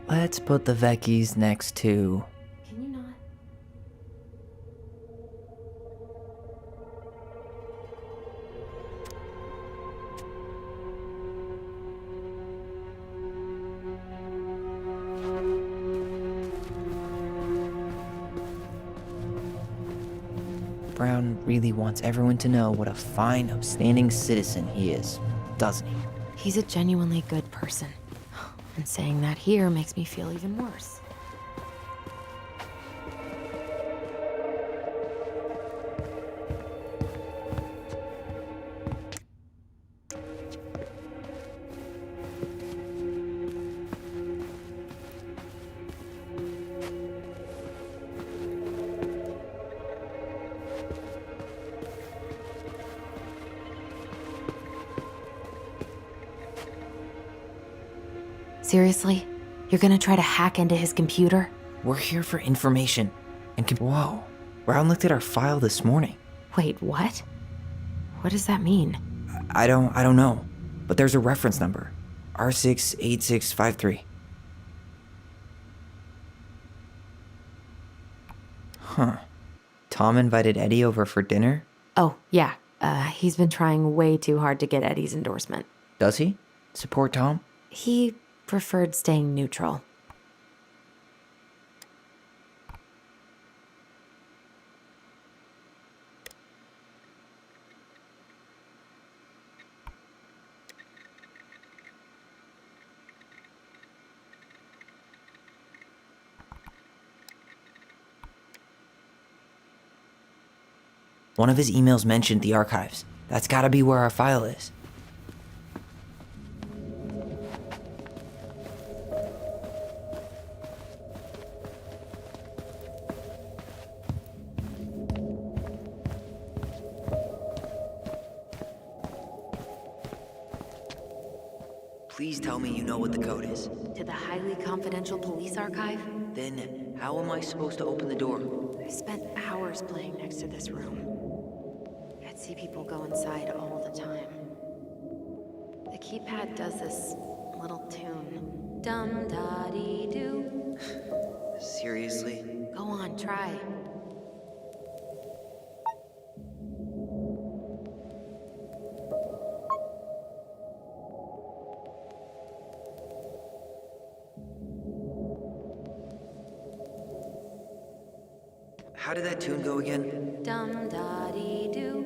Let's put the Vecchies next to... Can you not? Brown really wants everyone to know what a fine, upstanding citizen he is, doesn't he? He's a genuinely good person. And saying that here makes me feel even worse. Seriously? You're gonna try to hack into his computer? We're here for information. And whoa, Brown looked at our file this morning. Wait, what? What does that mean? I don't know. But there's a reference number. R68653. Huh. Tom invited Eddie over for dinner? Oh, yeah. He's been trying way too hard to get Eddie's endorsement. Does he? Support Tom? He preferred staying neutral. One of his emails mentioned the archives. That's gotta be where our file is. Please tell me you know what the code is. To the highly confidential police archive? Then, how am I supposed to open the door? I spent hours playing next to this room. I'd see people go inside all the time. The keypad does this little tune. Dum-da-dee-doo. Seriously? Go on, try. How did that tune go again? Dum da dee doo.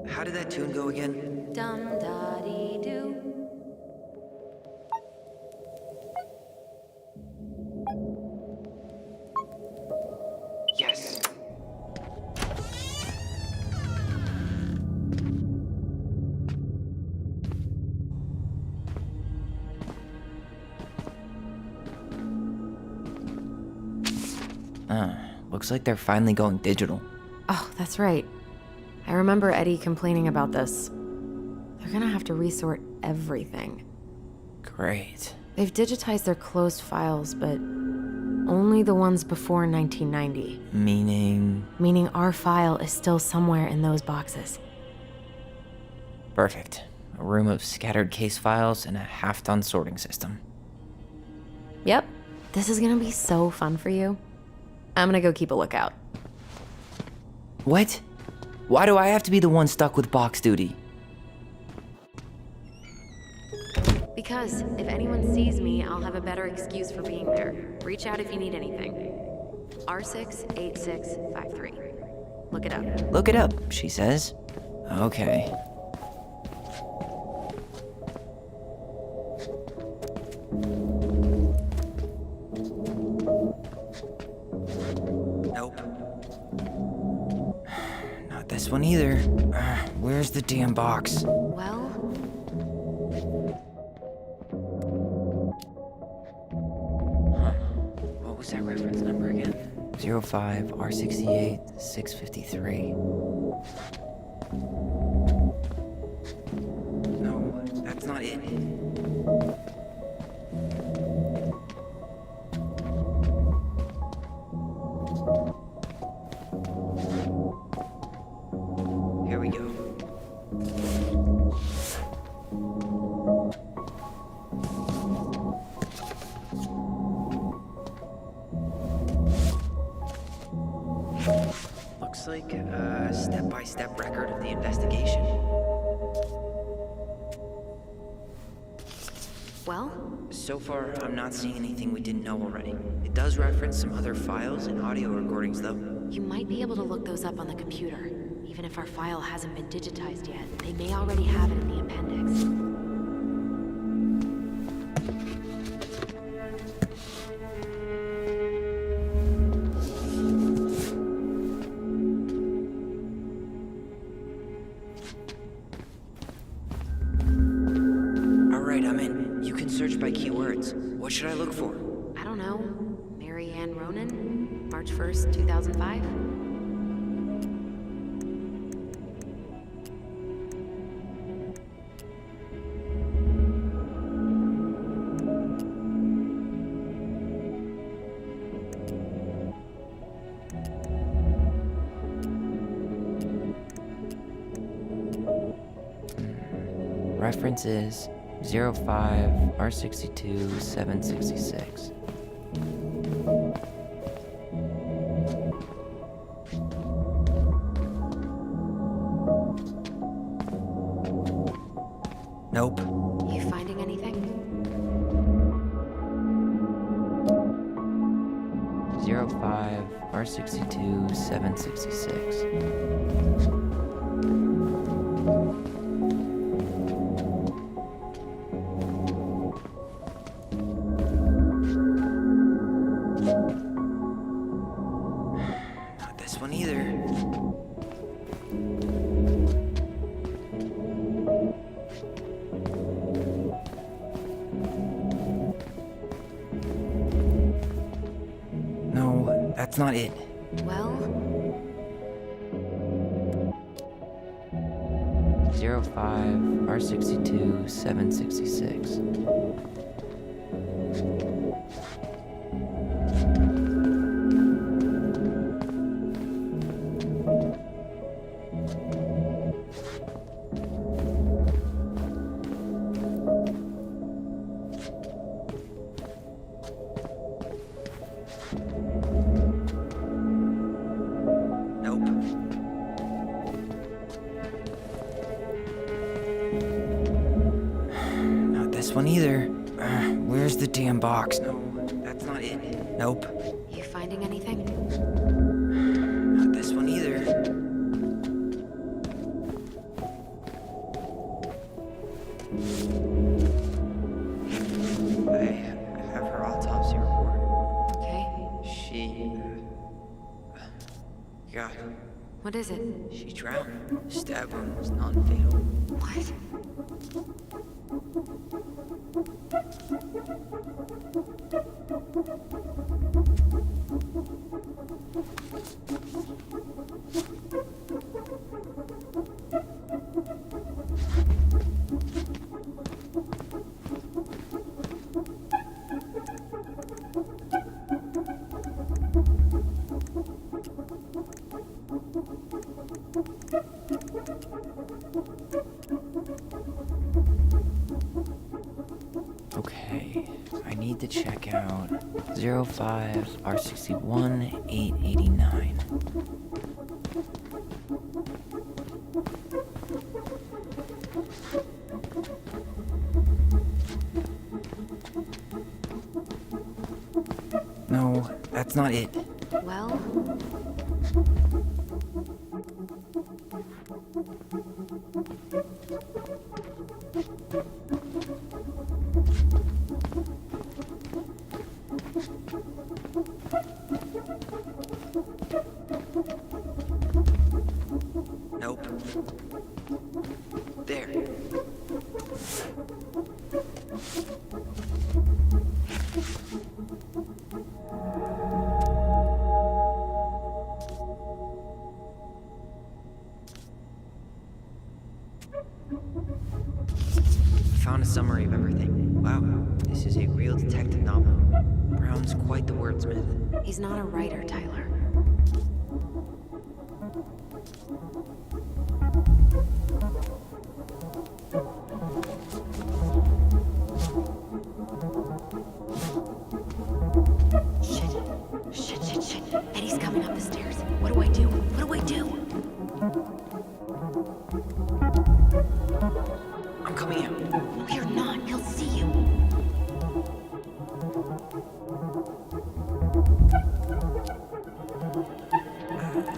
How did that tune go again? Dum da dee doo. Yes. Looks like they're finally going digital. Oh, that's right. I remember Eddie complaining about this. They're gonna have to resort everything. Great. They've digitized their closed files, but only the ones before 1990. Meaning our file is still somewhere in those boxes. Perfect. A room of scattered case files and a half-done sorting system. Yep. This is gonna be so fun for you. I'm gonna go keep a lookout. What? Why do I have to be the one stuck with box duty? Because if anyone sees me, I'll have a better excuse for being there. Reach out if you need anything. R68653. Look it up. Look it up, she says. Okay. Nope. Not this one either. Where's the damn box? Well, What was that reference number again? 05 R68 653. No, that's not it. Here we go. Looks like a step-by-step record of the investigation. well, So far, I'm not seeing anything we didn't know already. It does reference some other files and audio recordings, though. you might be able to look those up on the computer. Even if our file hasn't been digitized yet, they may already have it in the appendix. Alright, I'm in. You can search by keywords. What should I look for? I don't know. Mary Ann Ronan? March 1st, 2005? Reference is 05 R62 766. Nope. You finding anything? 05 R62 766. Not this one either. No, that's not it. Well, 05 R62 766. Nope. this one either. Where's the damn box? No, that's not it. Nope. You finding anything? Not this one either. I have her autopsy report. Okay. She... God, What is it? she drowned. Stab wound was non-fatal. What? Okay, I need to check out 05 R61 889. No, that's not it. Well, Nope. There. Found a summary of everything. Wow, this is a real detective novel. Brown's quite the wordsmith. he's not a writer, Tyler. Shit. Eddie's coming up the stairs. What do I do? I'm coming out. No, you're not. He'll see you.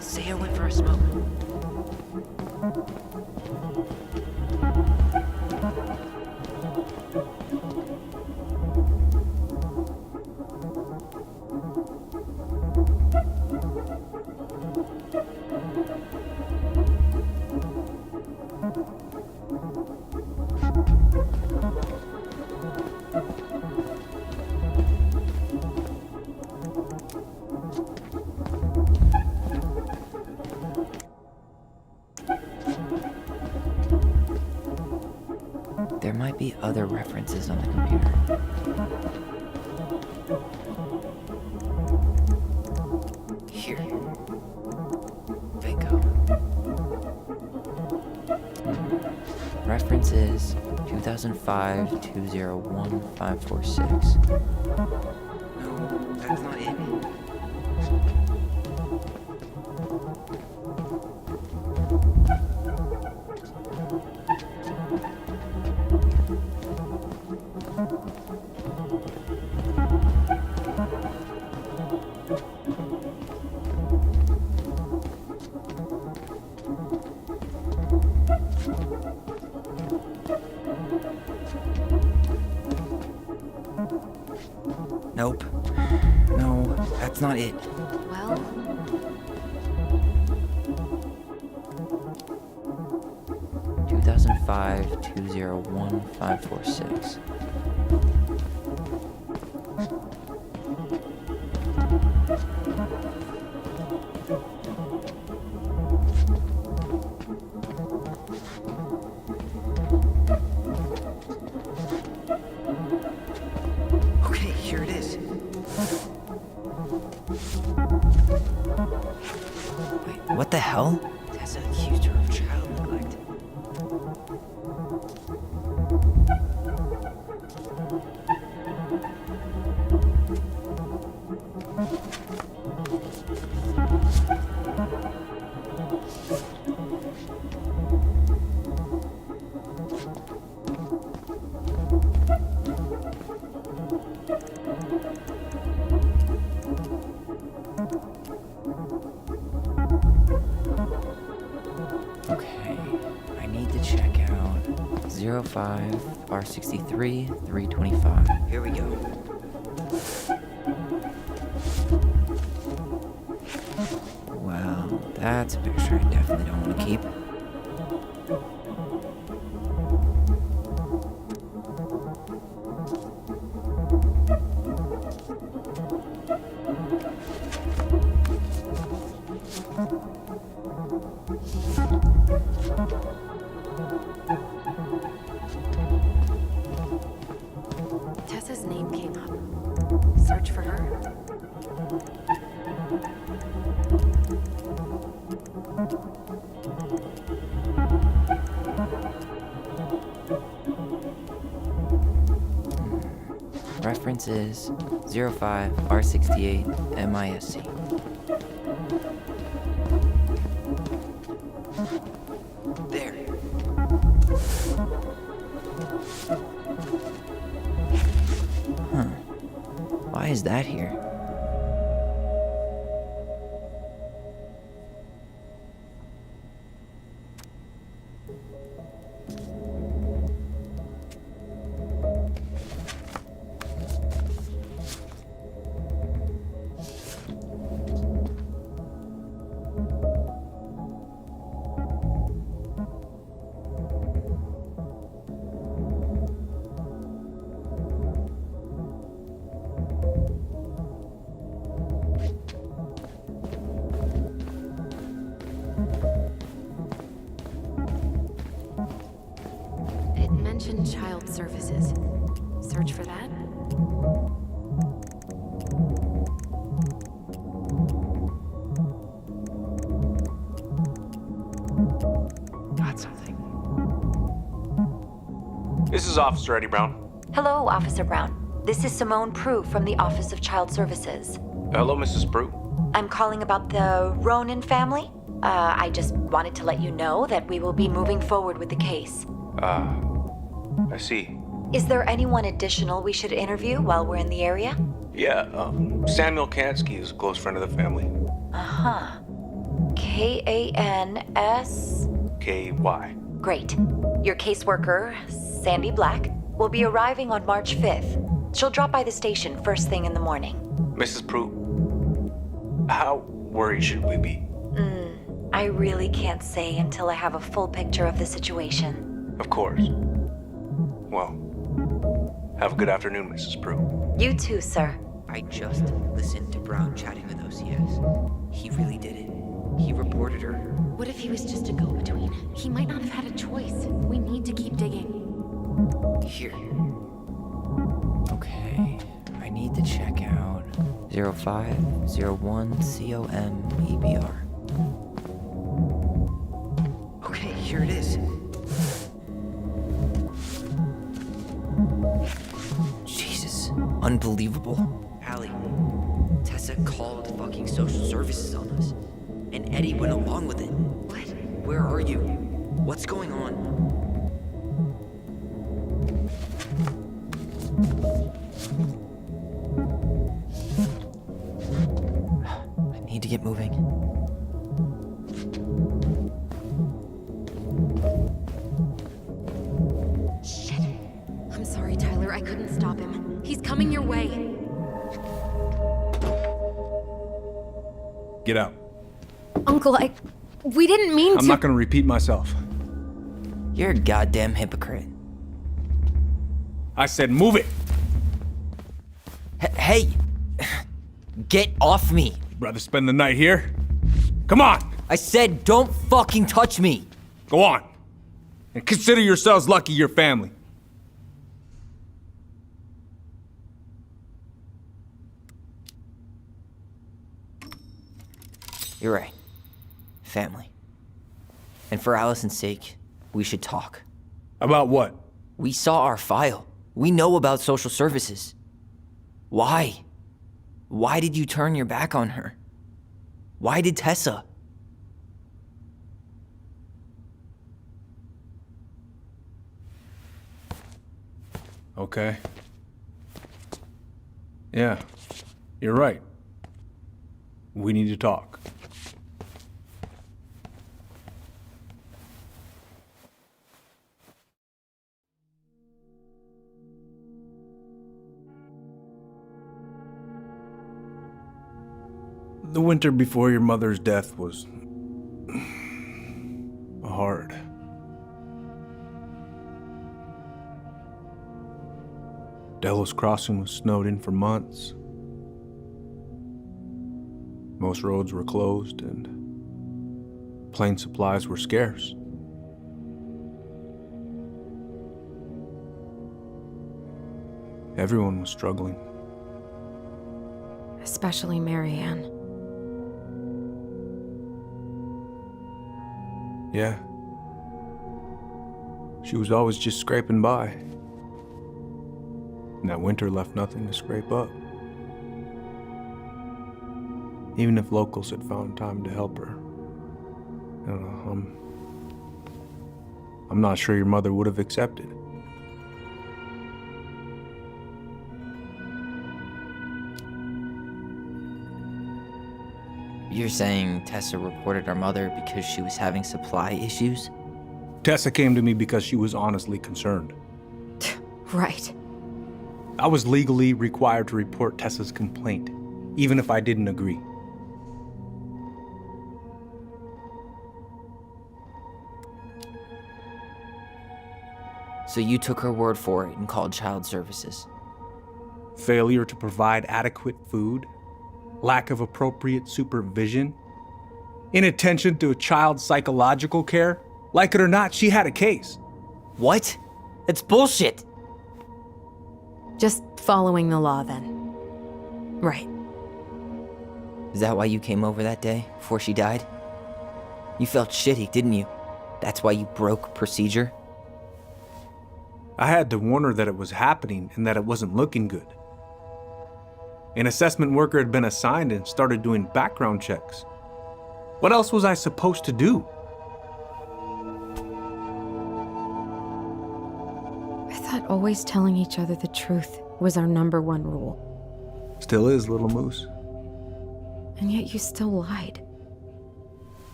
Say I went for a smoke. There might be other references on the computer. Here. Bingo. References 2005 201 546. No, that's not it. Nope. No, that's not it. Well, 2005 201 546. Okay, here it is. Wait, what the hell? Tessa accused her of child neglect. 05 R63 325. Here we go. Well, that's a picture I definitely don't want to keep. Tessa's name came up. Search for her. Reference is 05 R68 MISC. There. Huh. Why is that here? It mentioned child services. Search for that. Got something. This is Officer Eddie Brown. Hello, Officer Brown. This is Simone Prue from the Office of Child Services. Hello, Mrs. Prue. I'm calling about the Ronan family. I just wanted to let you know that we will be moving forward with the case. I see. Is there anyone additional we should interview while we're in the area? Yeah, Samuel Kansky is a close friend of the family. Uh-huh. K-A-N-S... K-Y. Great. Your caseworker, Sandy Black, will be arriving on March 5th. She'll drop by the station first thing in the morning. Mrs. Prue, how worried should we be? I really can't say until I have a full picture of the situation. Of course. Well, have a good afternoon, Mrs. Prue. You too, sir. I just listened to Brown chatting with OCS. He really did it. He reported her. What if he was just a go-between? He might not have had a choice. We need to keep digging. Here. Okay, I need to check out 0501 COM-EBR. Okay, here it is. Jesus, unbelievable. Allie, Tessa called fucking social services on us, and Eddie went along with it. What? Where are you? What's going on? I need to get moving. Shit. I'm sorry, Tyler. I couldn't stop him. He's coming your way. Get out. Uncle, we didn't mean to. I'm not gonna repeat myself. You're a goddamn hypocrite. I said move it. Hey! Get off me! Rather spend the night here? Come on! I said don't fucking touch me! Go on. And consider yourselves lucky you're family. You're right. Family. And for Alyson's sake, we should talk. About what? We saw our file. We know about social services. Why? Why did you turn your back on her? Why did Tessa? Okay. Yeah, you're right. We need to talk. The winter before your mother's death was hard. Delos Crossing was snowed in for months. Most roads were closed and plane supplies were scarce. Everyone was struggling. Especially Marianne. Yeah. She was always just scraping by. And that winter left nothing to scrape up. Even if locals had found time to help her. I don't know, I'm not sure your mother would have accepted. You're saying Tessa reported our mother because she was having supply issues? Tessa came to me because she was honestly concerned. Right. I was legally required to report Tessa's complaint, even if I didn't agree. So you took her word for it and called child services? Failure to provide adequate food, lack of appropriate supervision, inattention to a child's psychological care. Like it or not, she had a case. What? That's bullshit! Just following the law then. Right. Is that why you came over that day, before she died? You felt shitty, didn't you? That's why you broke procedure? I had to warn her that it was happening and that it wasn't looking good. An assessment worker had been assigned and started doing background checks. What else was I supposed to do? I thought always telling each other the truth was our #1 rule. Still is, little moose. And yet you still lied.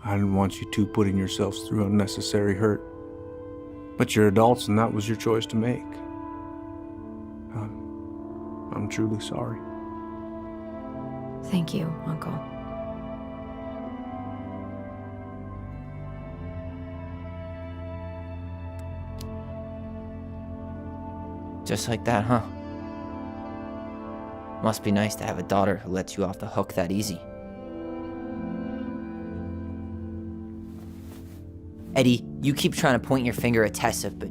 I didn't want you two putting yourselves through unnecessary hurt. But you're adults and that was your choice to make. I'm truly sorry. Thank you, Uncle. Just like that, huh? Must be nice to have a daughter who lets you off the hook that easy. Eddie, you keep trying to point your finger at Tessa, but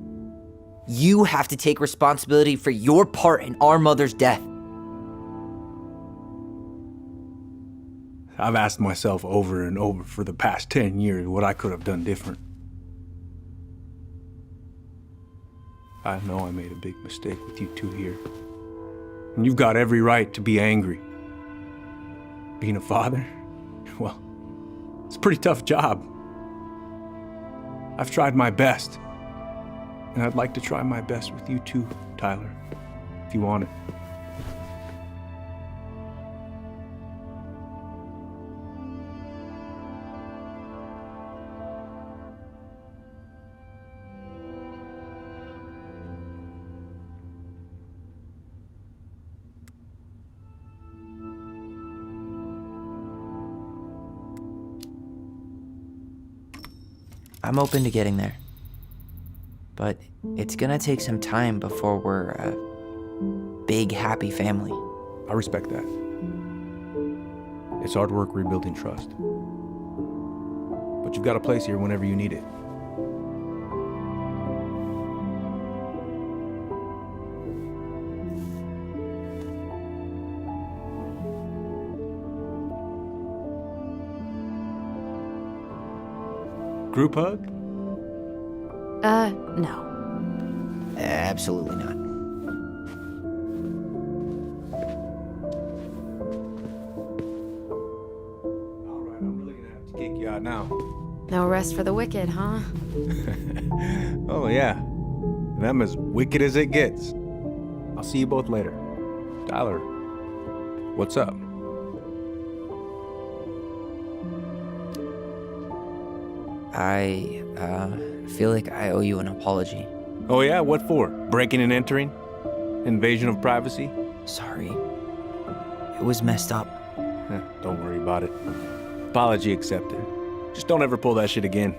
you have to take responsibility for your part in our mother's death. I've asked myself over and over for the past 10 years what I could have done different. I know I made a big mistake with you two here. And you've got every right to be angry. Being a father? Well, it's a pretty tough job. I've tried my best. And I'd like to try my best with you too, Tyler, if you want it. I'm open to getting there. But it's gonna take some time before we're a big, happy family. I respect that. It's hard work rebuilding trust. But you've got a place here whenever you need it. Group hug? No. Absolutely not. All right, I'm really gonna have to kick you out now. No rest for the wicked, huh? Oh, yeah. And I'm as wicked as it gets. I'll see you both later. Tyler, what's up? I feel like I owe you an apology. Oh, yeah? What for? Breaking and entering? Invasion of privacy? Sorry. It was messed up. Don't worry about it. Apology accepted. Just don't ever pull that shit again.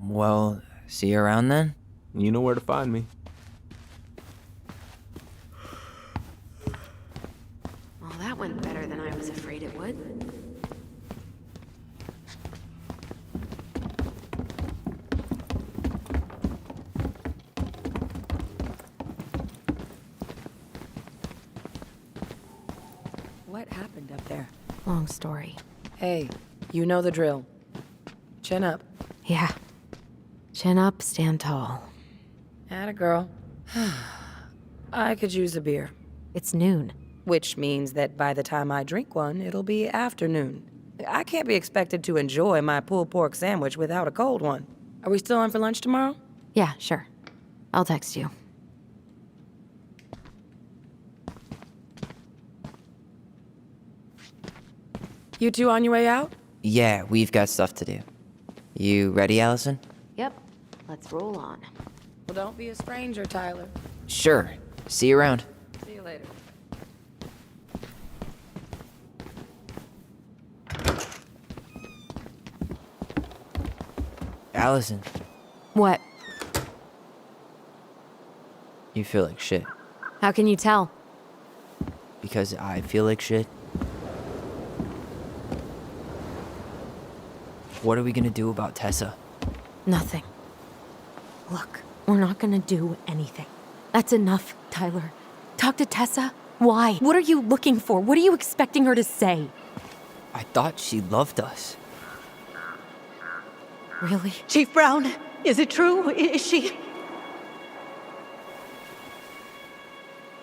Well, see you around then? You know where to find me. Well, that went better than I was afraid it would. What happened up there? Long story. Hey, you know the drill. Chin up. Yeah. Chin up, stand tall. Atta girl. I could use a beer. It's noon. Which means that by the time I drink one, it'll be afternoon. I can't be expected to enjoy my pulled pork sandwich without a cold one. Are we still on for lunch tomorrow? Yeah, sure. I'll text you. You two on your way out? Yeah, we've got stuff to do. You ready, Alyson? Yep. Let's roll on. Well, don't be a stranger, Tyler. Sure. See you around. See you later. Alyson, What? you feel like shit. How can you tell? Because I feel like shit. What are we gonna do about Tessa? Nothing. Look, we're not gonna do anything. That's enough, Tyler. Talk to Tessa? Why? What are you looking for? What are you expecting her to say? I thought she loved us. Really? Chief Brown, is it true? Is she...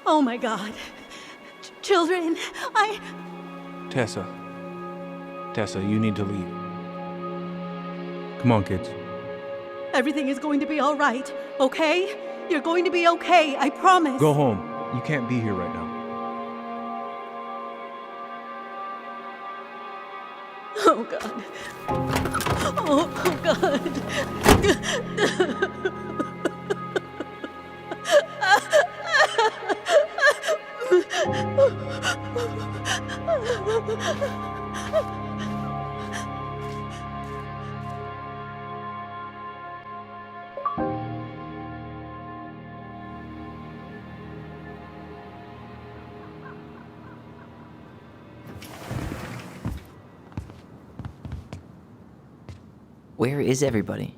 Oh my God. Children, Tessa. Tessa, you need to leave. Come on, kids. Everything is going to be all right, okay? You're going to be okay, I promise. Go home. You can't be here right now. Oh, God. Oh, God. Where is everybody?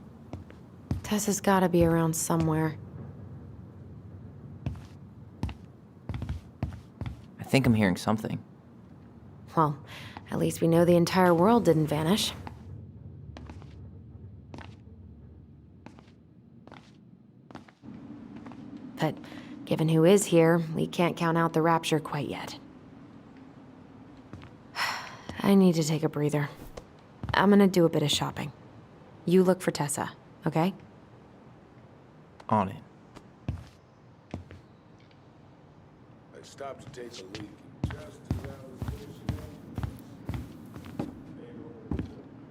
Tessa's gotta be around somewhere. I think I'm hearing something. Well, at least we know the entire world didn't vanish. But given who is here, we can't count out the rapture quite yet. I need to take a breather. I'm gonna do a bit of shopping. You look for Tessa, okay? On it. I stopped to take a leak just as I was finishing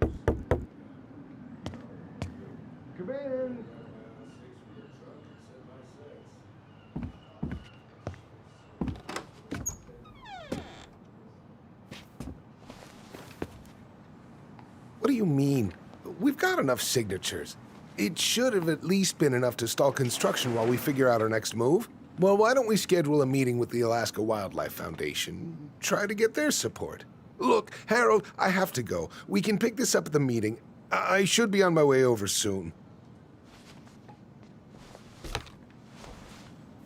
up. Come in. What do you mean? We've got enough signatures. It should have at least been enough to stall construction while we figure out our next move. Well, why don't we schedule a meeting with the Alaska Wildlife Foundation? Try to get their support. Look, Harold, I have to go. We can pick this up at the meeting. I should be on my way over soon.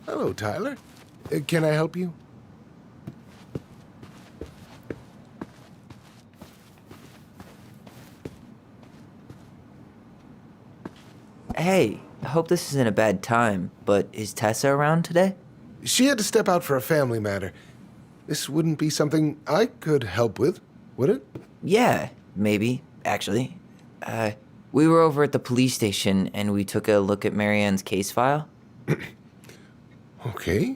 Hello, Tyler. Can I help you? Hey, I hope this isn't a bad time, but is Tessa around today? She had to step out for a family matter. This wouldn't be something I could help with, would it? Yeah, maybe, actually. We were over at the police station and we took a look at Marianne's case file. Okay.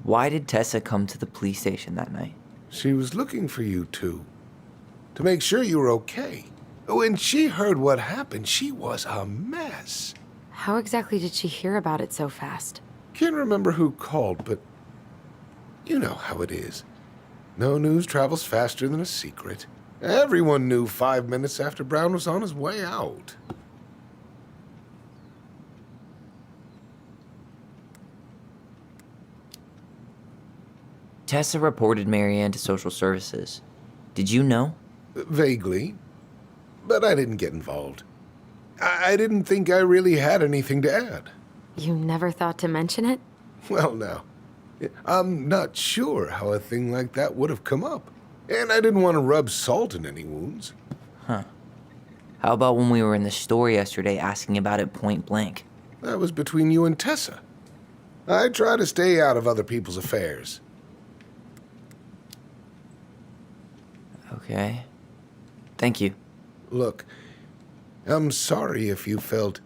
Why did Tessa come to the police station that night? She was looking for you two. To make sure you were okay. When she heard what happened, she was a mess. How exactly did she hear about it so fast? Can't remember who called, but you know how it is. No news travels faster than a secret. Everyone knew 5 minutes after Brown was on his way out. Tessa reported Marianne to social services. Did you know? Vaguely, but I didn't get involved. I didn't think I really had anything to add. You never thought to mention it? Well, now, I'm not sure how a thing like that would have come up. And I didn't want to rub salt in any wounds. Huh. How about when we were in the store yesterday asking about it point blank? That was between you and Tessa. I try to stay out of other people's affairs. Okay. Thank you. Look, I'm sorry if you felt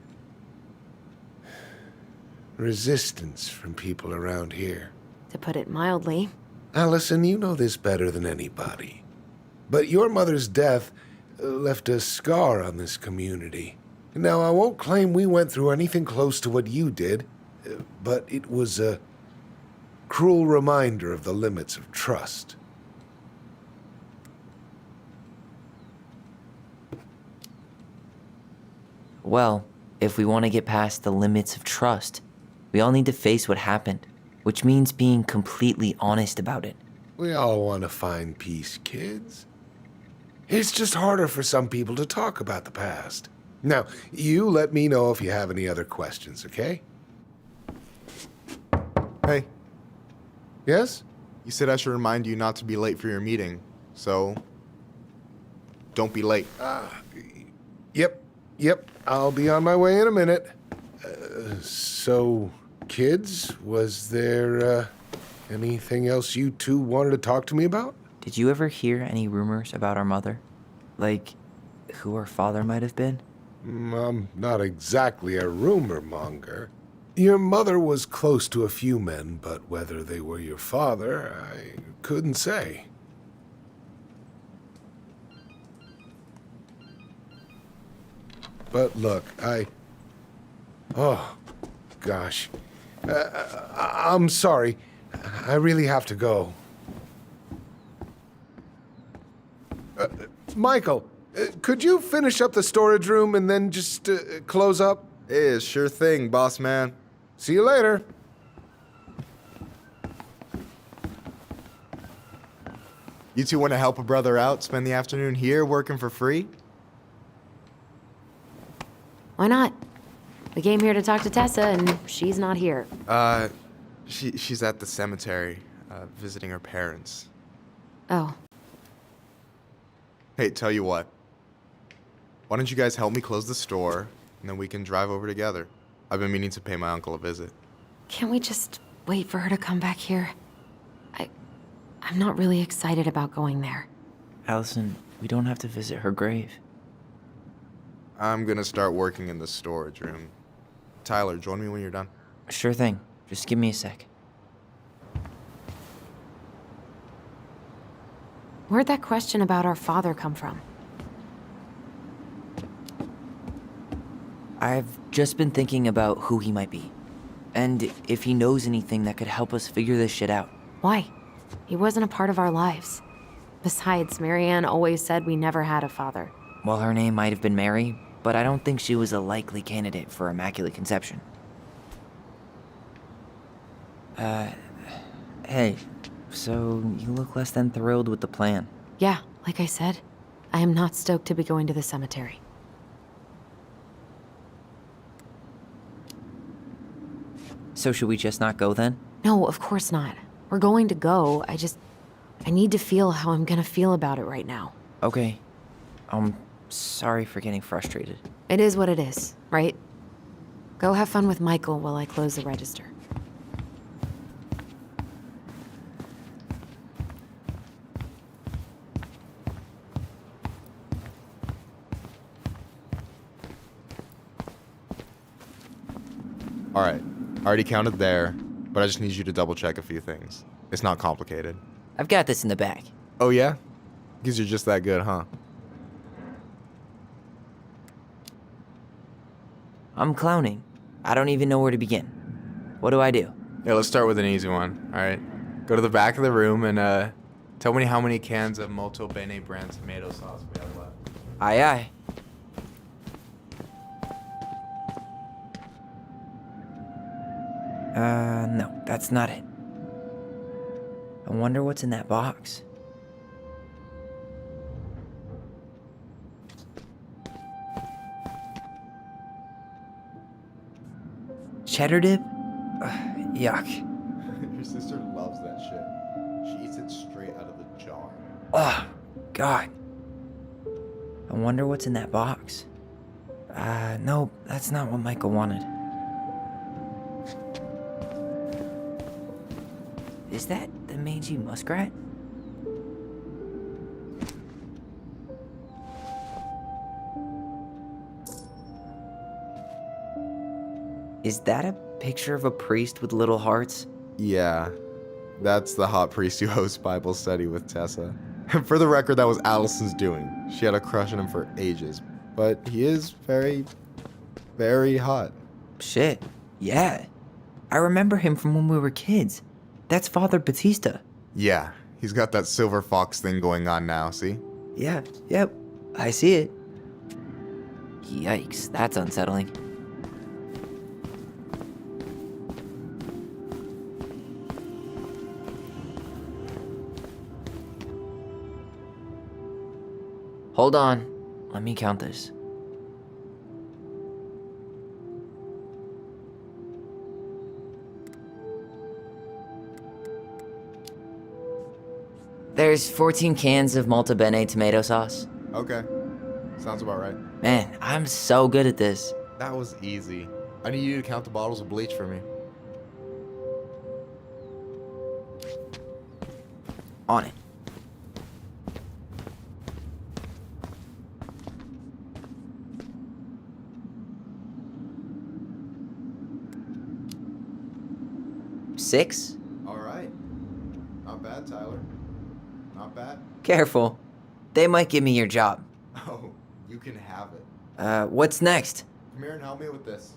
resistance from people around here. To put it mildly. Alyson, you know this better than anybody. But your mother's death left a scar on this community. Now, I won't claim we went through anything close to what you did, but it was a cruel reminder of the limits of trust. Well, if we want to get past the limits of trust, we all need to face what happened, which means being completely honest about it. We all want to find peace, kids. It's just harder for some people to talk about the past. Now, you let me know if you have any other questions, okay? Hey. Yes? You said I should remind you not to be late for your meeting, so don't be late. Yep, I'll be on my way in a minute. So, kids, was there anything else you two wanted to talk to me about? Did you ever hear any rumors about our mother? Like, who our father might have been? I'm not exactly a rumor monger. Your mother was close to a few men, but whether they were your father, I couldn't say. But look, oh, gosh. I'm sorry. I really have to go. Michael, could you finish up the storage room and then just close up? Yeah, sure thing, boss man. See you later. You two want to help a brother out, spend the afternoon here working for free? Why not? We came here to talk to Tessa, and she's not here. She's at the cemetery, visiting her parents. Oh. Hey, tell you what. Why don't you guys help me close the store, and then we can drive over together? I've been meaning to pay my uncle a visit. Can't we just wait for her to come back here? I'm not really excited about going there. Alyson, we don't have to visit her grave. I'm gonna start working in the storage room. Tyler, join me when you're done. Sure thing. Just give me a sec. Where'd that question about our father come from? I've just been thinking about who he might be. And if he knows anything that could help us figure this shit out. Why? He wasn't a part of our lives. Besides, Marianne always said we never had a father. Well, her name might have been Mary, but I don't think she was a likely candidate for Immaculate Conception. Hey, so you look less than thrilled with the plan. Yeah, like I said, I am not stoked to be going to the cemetery. So should we just not go then? No, of course not. We're going to go. I need to feel how I'm gonna feel about it right now. Okay. Sorry for getting frustrated. It is what it is, right? Go have fun with Michael while I close the register. All right, I already counted there, but I just need you to double check a few things. It's not complicated. I've got this in the bag. Oh yeah? Because you're just that good, huh? I'm clowning. I don't even know where to begin. What do I do? Yeah, let's start with an easy one, all right? Go to the back of the room and tell me how many cans of Molto Bene brand tomato sauce we have left. Aye, aye. No, that's not it. I wonder what's in that box. Cheddar dip? Yuck. Your sister loves that shit. She eats it straight out of the jar. Oh, God. I wonder what's in that box. No, that's not what Michael wanted. Is that the mangy muskrat? Is that a picture of a priest with little hearts? Yeah, that's the hot priest who hosts Bible study with Tessa. For the record, that was Alyson's doing. She had a crush on him for ages, but he is very, very hot. Shit, yeah. I remember him from when we were kids. That's Father Batista. Yeah, he's got that silver fox thing going on now, see? Yeah, yep, I see it. Yikes, that's unsettling. Hold on, let me count this. There's 14 cans of Molto Bene tomato sauce. Okay, sounds about right. Man, I'm so good at this. That was easy. I need you to count the bottles of bleach for me. On it. Six? All right. Not bad, Tyler. Not bad. Careful. They might give me your job. Oh, you can have it. What's next? Come here and help me with this.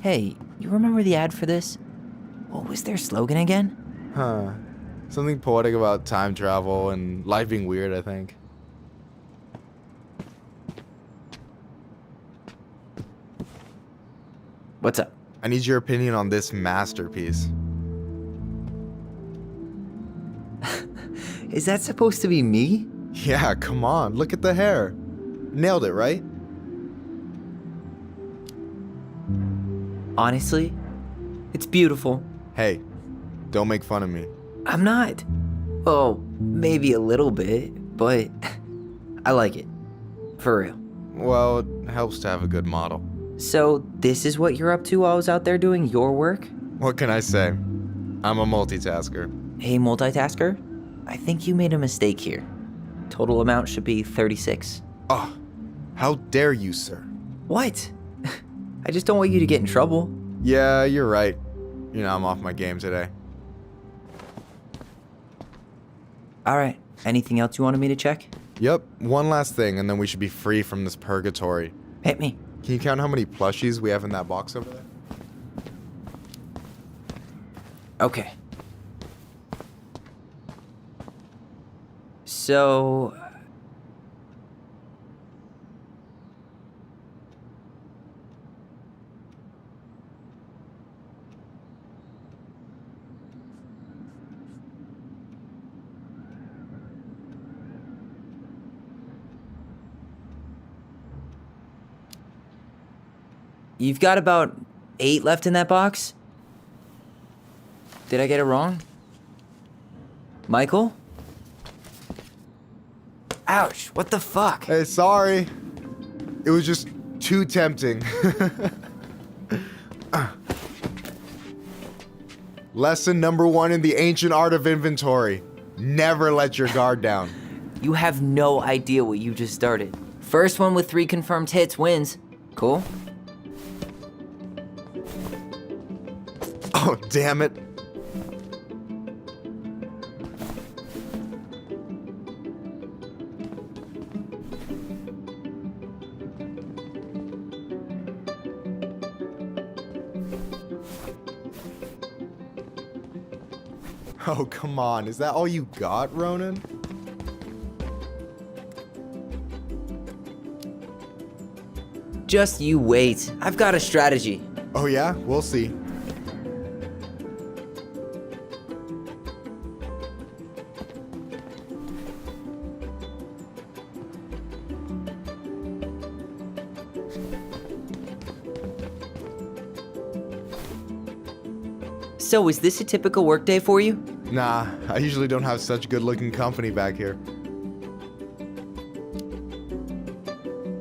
Hey, you remember the ad for this? What was their slogan again? Huh. Something poetic about time travel and life being weird, I think. What's up? I need your opinion on this masterpiece. Is that supposed to be me? Yeah, come on. Look at the hair. Nailed it, right? Honestly, it's beautiful. Hey, don't make fun of me. I'm not. Well, maybe a little bit, but I like it. For real. Well, it helps to have a good model. So, this is what you're up to while I was out there doing your work? What can I say? I'm a multitasker. Hey, multitasker, I think you made a mistake here. Total amount should be 36. Oh, how dare you, sir? What? I just don't want you to get in trouble. Yeah, you're right. You know, I'm off my game today. Alright, anything else you wanted me to check? Yep, one last thing, and then we should be free from this purgatory. Hit me. Can you count how many plushies we have in that box over there? Okay. So... You've got about 8 left in that box? Did I get it wrong? Michael? Ouch, what the fuck? Hey, sorry. It was just too tempting. Lesson number 1 in the ancient art of inventory. Never let your guard down. You have no idea what you just started. First one with 3 confirmed hits wins. Cool? Oh, damn it. Oh, come on. Is that all you got, Ronan? Just you wait. I've got a strategy. Oh, yeah? We'll see. So, is this a typical workday for you? Nah, I usually don't have such good-looking company back here.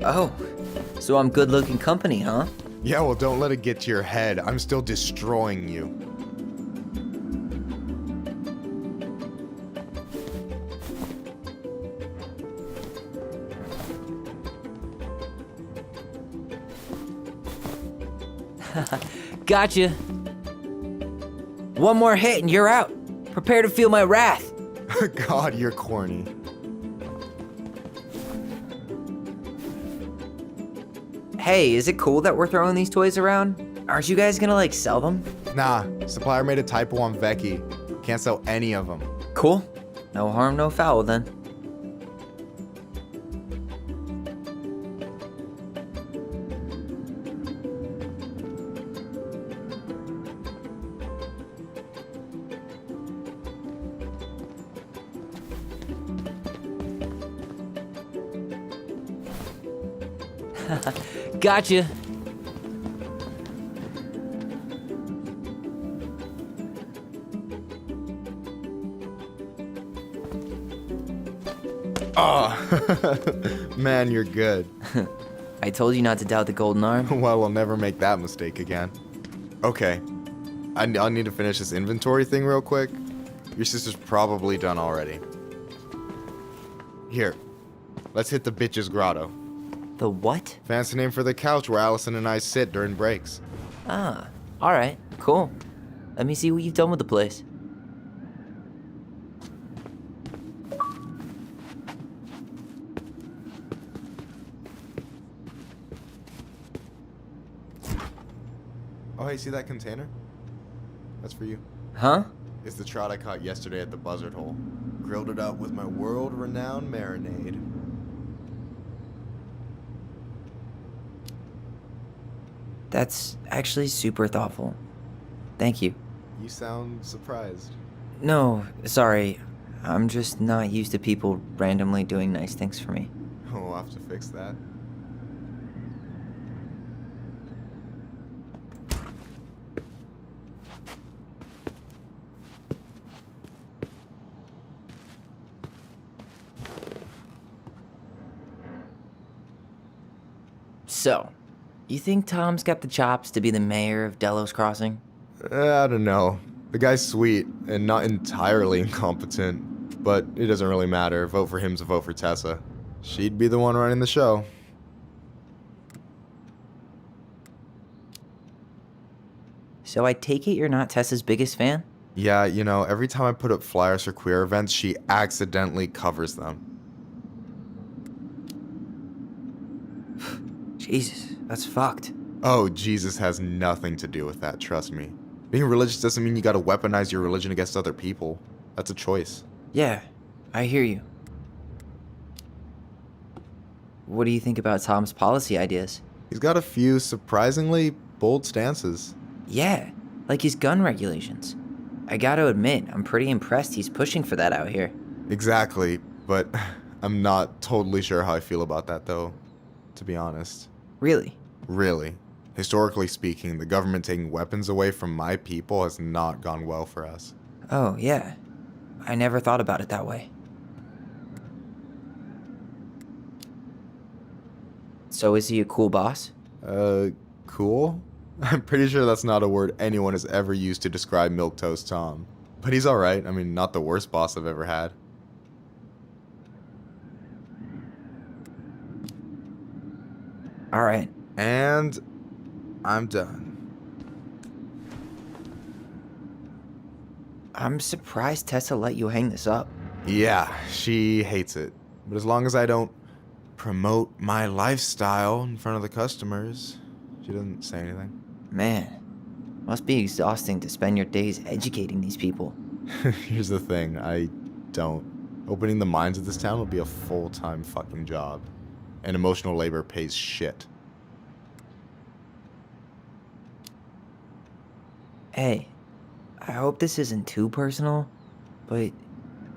Oh, so I'm good-looking company, huh? Yeah, well, don't let it get to your head. I'm still destroying you. Gotcha. One more hit and you're out. Prepare to feel my wrath. God, you're corny. Hey, is it cool that we're throwing these toys around? Aren't you guys gonna, like, sell them? Nah, supplier made a typo on Vecchi. Can't sell any of them. Cool. No harm, no foul then. Gotcha. Oh, man, you're good. I told you not to doubt the golden arm. Well, we'll never make that mistake again. Okay, I'll need to finish this inventory thing real quick. Your sister's probably done already. Here, let's hit the bitch's grotto. The what? Fancy name for the couch where Alyson and I sit during breaks. Ah, alright, cool. Let me see what you've done with the place. Oh, hey, see that container? That's for you. Huh? It's the trout I caught yesterday at the buzzard hole. Grilled it up with my world-renowned marinade. That's actually super thoughtful. Thank you. You sound surprised. No, sorry. I'm just not used to people randomly doing nice things for me. Oh, we'll have to fix that. So, you think Tom's got the chops to be the mayor of Delos Crossing? I don't know. The guy's sweet and not entirely incompetent, but it doesn't really matter. Vote for him's a vote for Tessa. She'd be the one running the show. So I take it you're not Tessa's biggest fan? Yeah, you know, every time I put up flyers for queer events, she accidentally covers them. Jesus, that's fucked. Oh, Jesus has nothing to do with that, trust me. Being religious doesn't mean you gotta weaponize your religion against other people. That's a choice. Yeah, I hear you. What do you think about Tom's policy ideas? He's got a few surprisingly bold stances. Yeah, like his gun regulations. I gotta admit, I'm pretty impressed he's pushing for that out here. Exactly, but I'm not totally sure how I feel about that though, to be honest. Really? Really. Historically speaking, the government taking weapons away from my people has not gone well for us. Oh, yeah. I never thought about it that way. So is he a cool boss? Cool? I'm pretty sure that's not a word anyone has ever used to describe Milquetoast Tom. But he's alright. I mean, not the worst boss I've ever had. Alright. And I'm done. I'm surprised Tessa let you hang this up. Yeah, she hates it. But as long as I don't promote my lifestyle in front of the customers, she doesn't say anything. Man, must be exhausting to spend your days educating these people. Here's the thing, I don't. Opening the mines of this town will be a full-time fucking job. And emotional labor pays shit. Hey, I hope this isn't too personal, but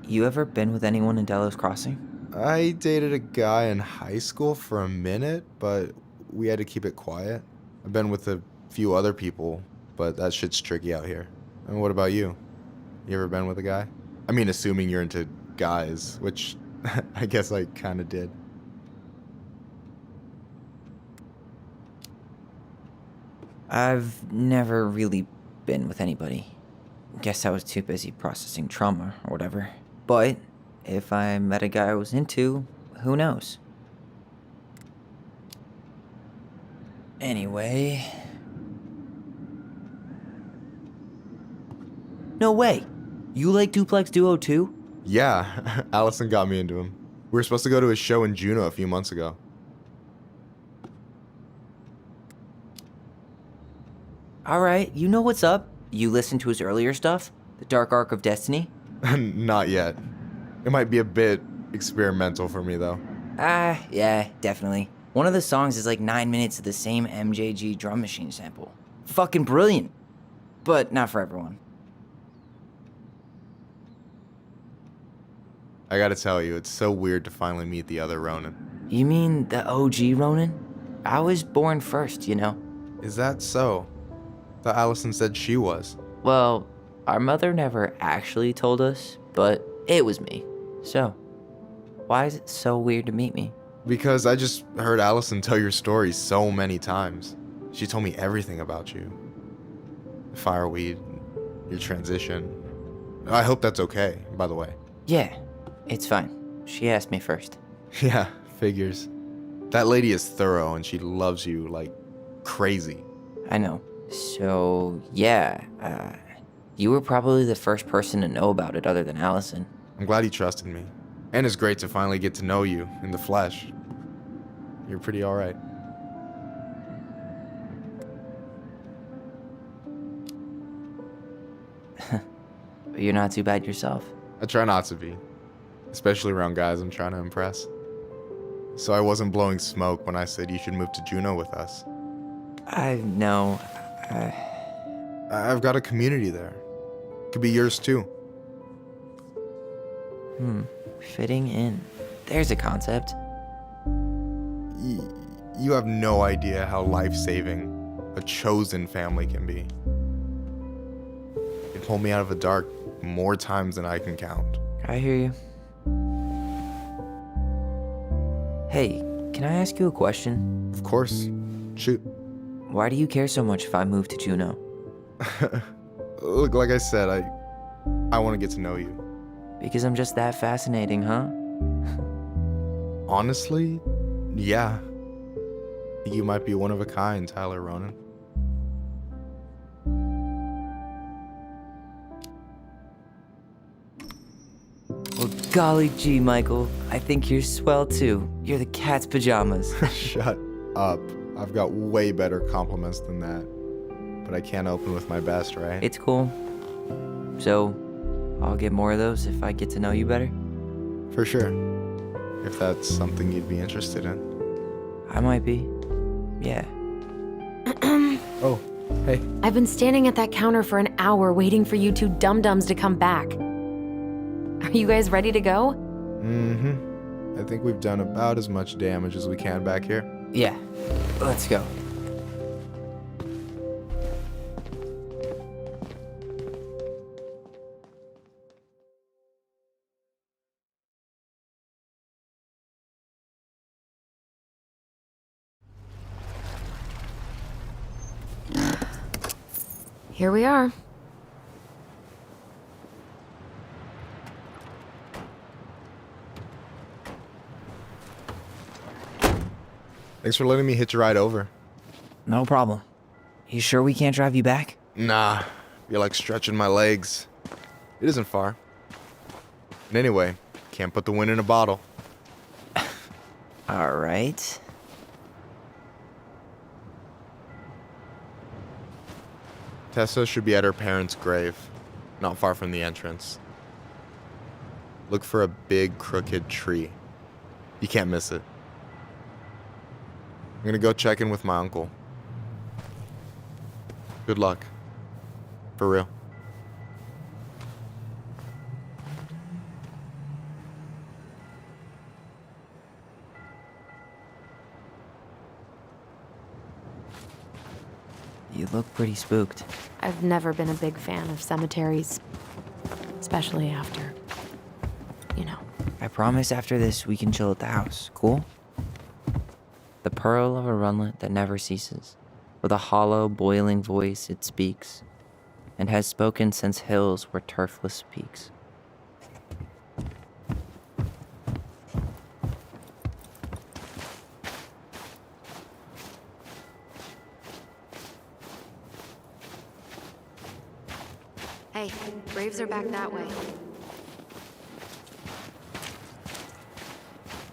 you ever been with anyone in Delos Crossing? I dated a guy in high school for a minute, but we had to keep it quiet. I've been with a few other people, but that shit's tricky out here. And what about you? You ever been with a guy? I mean, assuming you're into guys, which I guess I kind of did. I've never really been with anybody. Guess I was too busy processing trauma or whatever. But if I met a guy I was into, who knows? Anyway... No way! You like Duplex Duo too? Yeah, Alyson got me into him. We were supposed to go to his show in Juneau a few months ago. Alright, you know what's up. You listened to his earlier stuff? The Dark Arc of Destiny? Not yet. It might be a bit experimental for me, though. Yeah, definitely. One of the songs is like 9 minutes of the same MJG drum machine sample. Fucking brilliant. But not for everyone. I gotta tell you, it's so weird to finally meet the other Ronan. You mean the OG Ronan? I was born first, you know. Is that so? Thought Alyson said she was. Well, our mother never actually told us, but it was me. So, why is it so weird to meet me? Because I just heard Alyson tell your story so many times. She told me everything about you. Fireweed, your transition. I hope that's okay, by the way. Yeah, it's fine. She asked me first. Yeah, figures. That lady is thorough and she loves you like crazy. I know. So, yeah, you were probably the first person to know about it other than Alyson. I'm glad he trusted me. And it's great to finally get to know you in the flesh. You're pretty alright. You're not too bad yourself. I try not to be. Especially around guys I'm trying to impress. So I wasn't blowing smoke when I said you should move to Juneau with us. I know. I've got a community there. Could be yours too. Fitting in. There's a concept. You have no idea how life-saving a chosen family can be. It pulled me out of the dark more times than I can count. I hear you. Hey, can I ask you a question? Of course. Shoot. Why do you care so much if I move to Juneau? Look, like I said, I want to get to know you. Because I'm just that fascinating, huh? Honestly, yeah. You might be one of a kind, Tyler Ronan. Well, golly gee, Michael. I think you're swell too. You're the cat's pajamas. Shut up. I've got way better compliments than that. But I can't open with my best, right? It's cool. So, I'll get more of those if I get to know you better? For sure. If that's something you'd be interested in. I might be. Yeah. Oh, hey. I've been standing at that counter for an hour waiting for you two dum-dums to come back. Are you guys ready to go? I think we've done about as much damage as we can back here. Yeah. Let's go. Here we are. Thanks for letting me hitch a ride over. No problem. You sure we can't drive you back? Nah, you're like stretching my legs. It isn't far. And anyway, can't put the wind in a bottle. All right. Tessa should be at her parents' grave. not far from the entrance. Look for a big crooked tree. You can't miss it. I'm gonna go check in with my uncle. Good luck. For real. You look pretty spooked. I've never been a big fan of cemeteries, especially after, you know. I promise after this we can chill at the house, cool? The pearl of a runlet that never ceases. With a hollow, boiling voice it speaks, and has spoken since hills were turfless peaks. Hey, graves are back that way.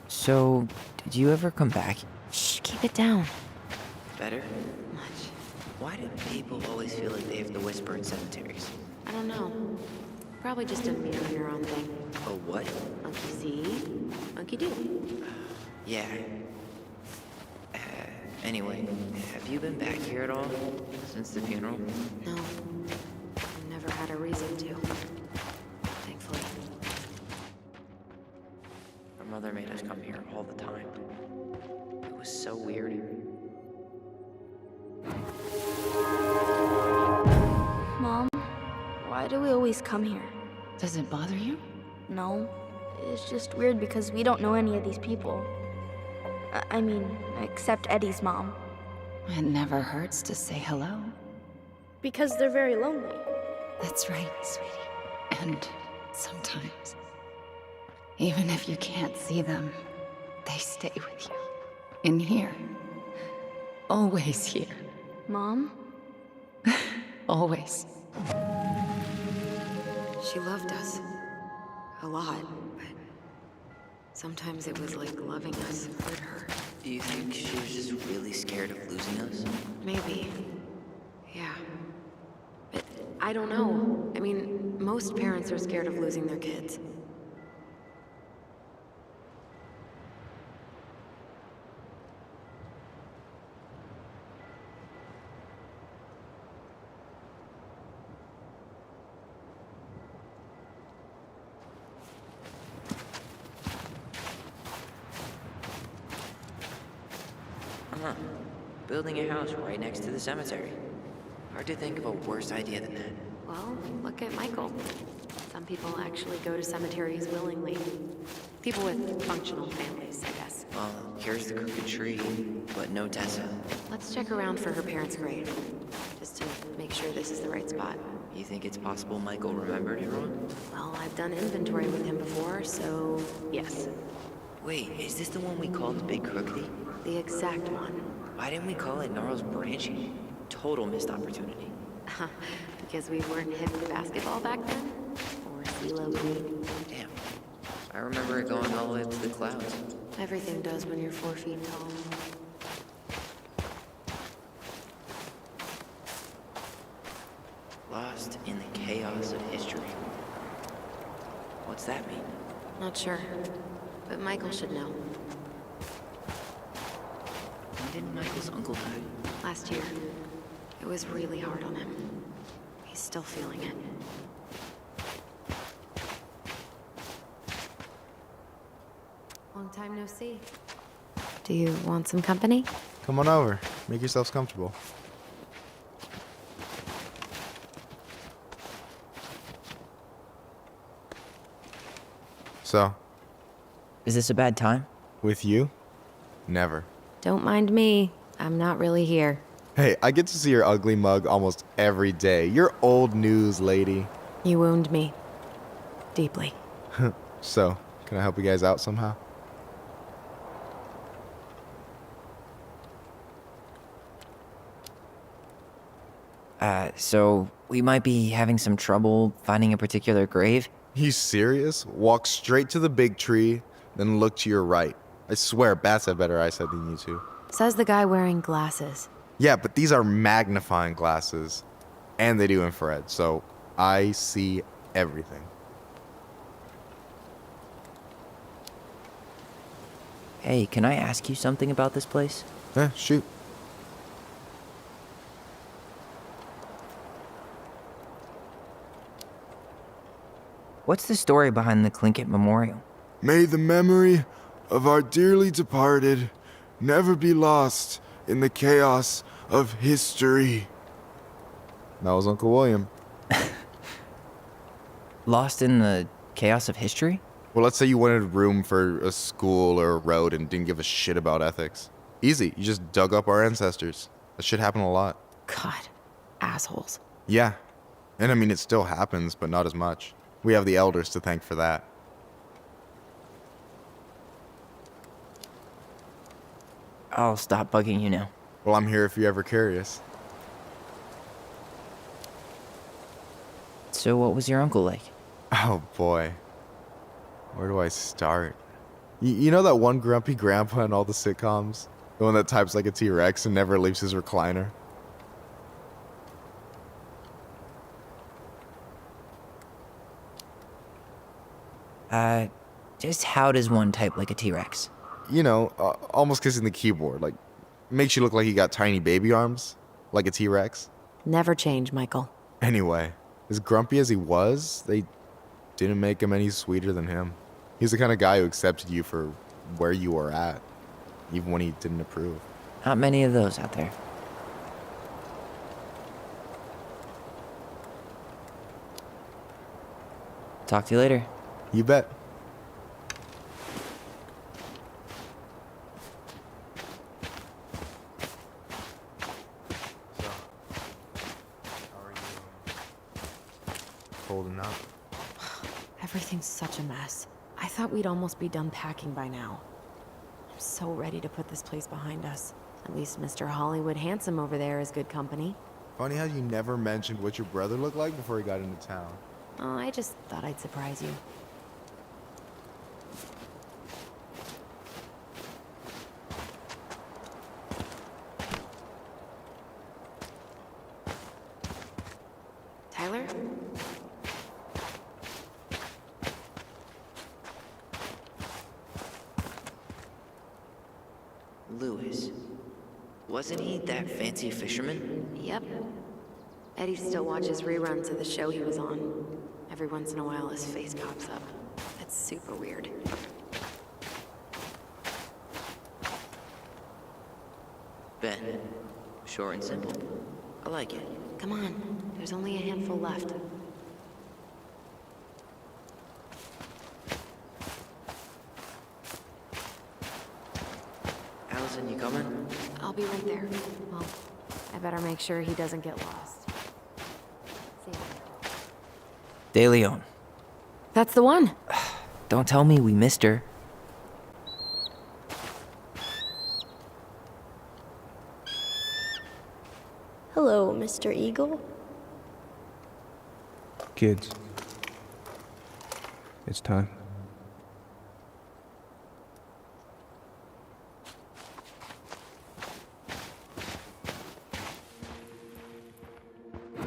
So, did you ever come back? Shh, keep it down. Better? Much. Why do people always feel like they have to whisper in cemeteries? I don't know. Probably just a mirror-neuron thing. A what? Monkey see, monkey do. Yeah. Anyway, have you been back here at all since the funeral? No. I've never had a reason to. Thankfully. Our mother made us come here all the time. It was so weird. Mom, why do we always come here? Does it bother you? No. It's just weird because we don't know any of these people. I mean, except Eddie's mom. It never hurts to say hello. Because they're very lonely. That's right, sweetie. And sometimes, even if you can't see them, they stay with you. In here. Always here. Mom? Always. She loved us. A lot, but sometimes it was like loving us hurt her. Do you think she was just really scared of losing us? Maybe. Yeah. But I don't know. I mean, most parents are scared of losing their kids. Building a house right next to the cemetery. Hard to think of a worse idea than that. Well, look at Michael. Some people actually go to cemeteries willingly. People with functional families, I guess. Well, here's the crooked tree, but no Tessa. Let's check around for her parents' grave, just to make sure this is the right spot. You think it's possible Michael remembered it wrong? Well, I've done inventory with him before, so yes. Wait, is this the one we called Big Crookedy? The exact one. Why didn't we call it Gnarls Branching? Total missed opportunity. Because we weren't hip to basketball back then? Or CeeLo Green? Damn. I remember it going all the way up to the clouds. Everything does when you're 4 feet tall. Lost in the chaos of history. What's that mean? Not sure. But Michael should know. When did Michael's uncle die? Last year. It was really hard on him. He's still feeling it. Long time no see. Do you want some company? Come on over. Make yourselves comfortable. So, Is this a bad time? with you? Never. Don't mind me. I'm not really here. Hey, I get to see your ugly mug almost every day. You're old news, lady. You wound me. Deeply. So, can I help you guys out somehow? So we might be having some trouble finding a particular grave? You serious? Walk straight to the big tree, then look to your right. I swear bats have better eyesight than you two. Says the guy wearing glasses. Yeah, but these are magnifying glasses. And they do infrared, so I see everything. Hey, can I ask you something about this place? Shoot. What's the story behind the Tlingit Memorial? May the memory of our dearly departed never be lost in the chaos of history. That was Uncle William. Lost in the chaos of history? Well, let's say you wanted room for a school or a road and didn't give a shit about ethics. Easy. You just dug up our ancestors. That shit happened a lot. God, assholes. Yeah. And I mean, it still happens, but not as much. We have the elders to thank for that. I'll stop bugging you now. Well, I'm here if you're ever curious. So what was your uncle like? Oh, boy. Where do I start? You know that one grumpy grandpa in all the sitcoms? The one that types like a T-Rex and never leaves his recliner? Just how does one type like a T-Rex? You know, almost kissing the keyboard. Like, makes you look like you got tiny baby arms. Like a T-Rex. Never change, Michael. Anyway, as grumpy as he was, they didn't make him any sweeter than him. He's the kind of guy who accepted you for where you were at, even when he didn't approve. Not many of those out there. Talk to you later. You bet. So, how are you holding up? Everything's such a mess. I thought we'd almost be done packing by now. I'm so ready to put this place behind us. At least Mr. Hollywood Handsome over there is good company. Funny how you never mentioned what your brother looked like before he got into town. Oh, I just thought I'd surprise you. Tyler? Lewis. Wasn't he that fancy fisherman? Yep. Eddie still watches reruns of the show he was on. Every once in a while his face pops up. It's super weird. Ben. Short and simple. I like it. Come on, there's only a handful left. Alyson, you coming? I'll be right there. Well, I better make sure he doesn't get lost. See ya. De Leon. That's the one. Don't tell me we missed her. Hello, Mr. Eagle. Kids, it's time. We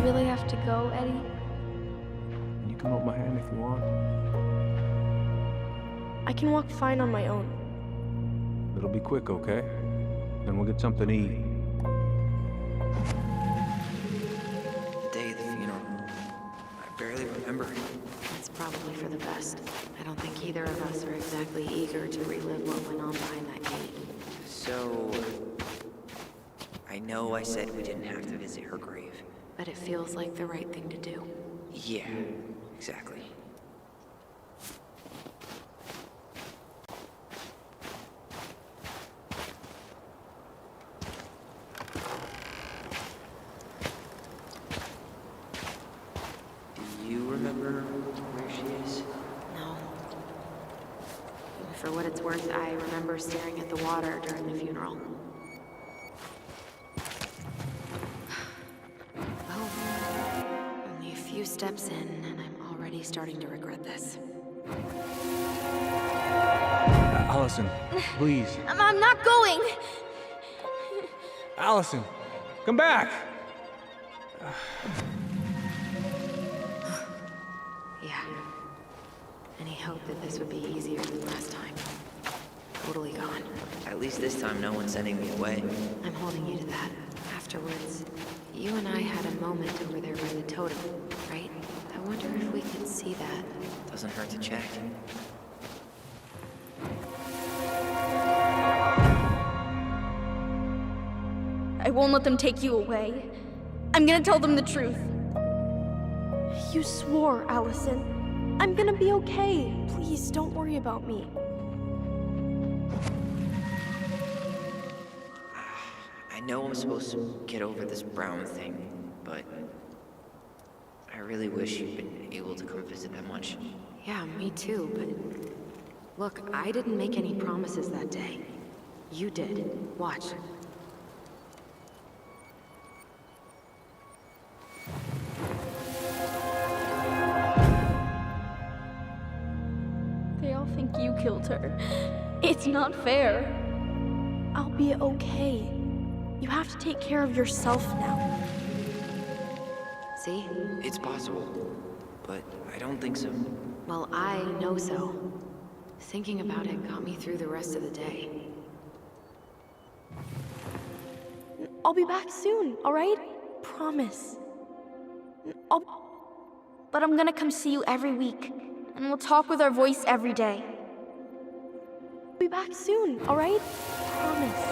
really have to go, Eddie? You can hold my hand if you want. I can walk fine on my own. It'll be quick, okay? Then we'll get something to eat. The day of the funeral. I barely remember it. It's probably for the best. I don't think either of us are exactly eager to relive what went on behind that gate. So... I know I said we didn't have to visit her grave. But it feels like the right thing to do. Yeah, exactly. Do you remember where she is? No. For what it's worth, I remember staring at the water during the funeral. Well, only a few steps in, and I'm already starting to regret this. Alyson, please. I'm not going! Alyson, come back! Yeah. Any hope that this would be easier than last time? Totally gone. At least this time no one's sending me away. I'm holding you to that. Afterwards, you and I had a moment over there by the totem, right? I wonder if we could see that. Doesn't hurt to check. I won't let them take you away. I'm gonna tell them the truth. You swore, Alyson. I'm gonna be okay. Please, don't worry about me. I know I'm supposed to get over this Brown thing, but I really wish you'd been able to come visit that much. Yeah, me too, but... Look, I didn't make any promises that day. You did. Watch. They all think you killed her. It's not fair. I'll be okay. You have to take care of yourself now. See? It's possible, but I don't think so. Well, I know so. Thinking about it got me through the rest of the day. I'll be back soon, all right? Promise. But I'm gonna come see you every week, and we'll talk with our voice every day. I'll be back soon, all right? Promise.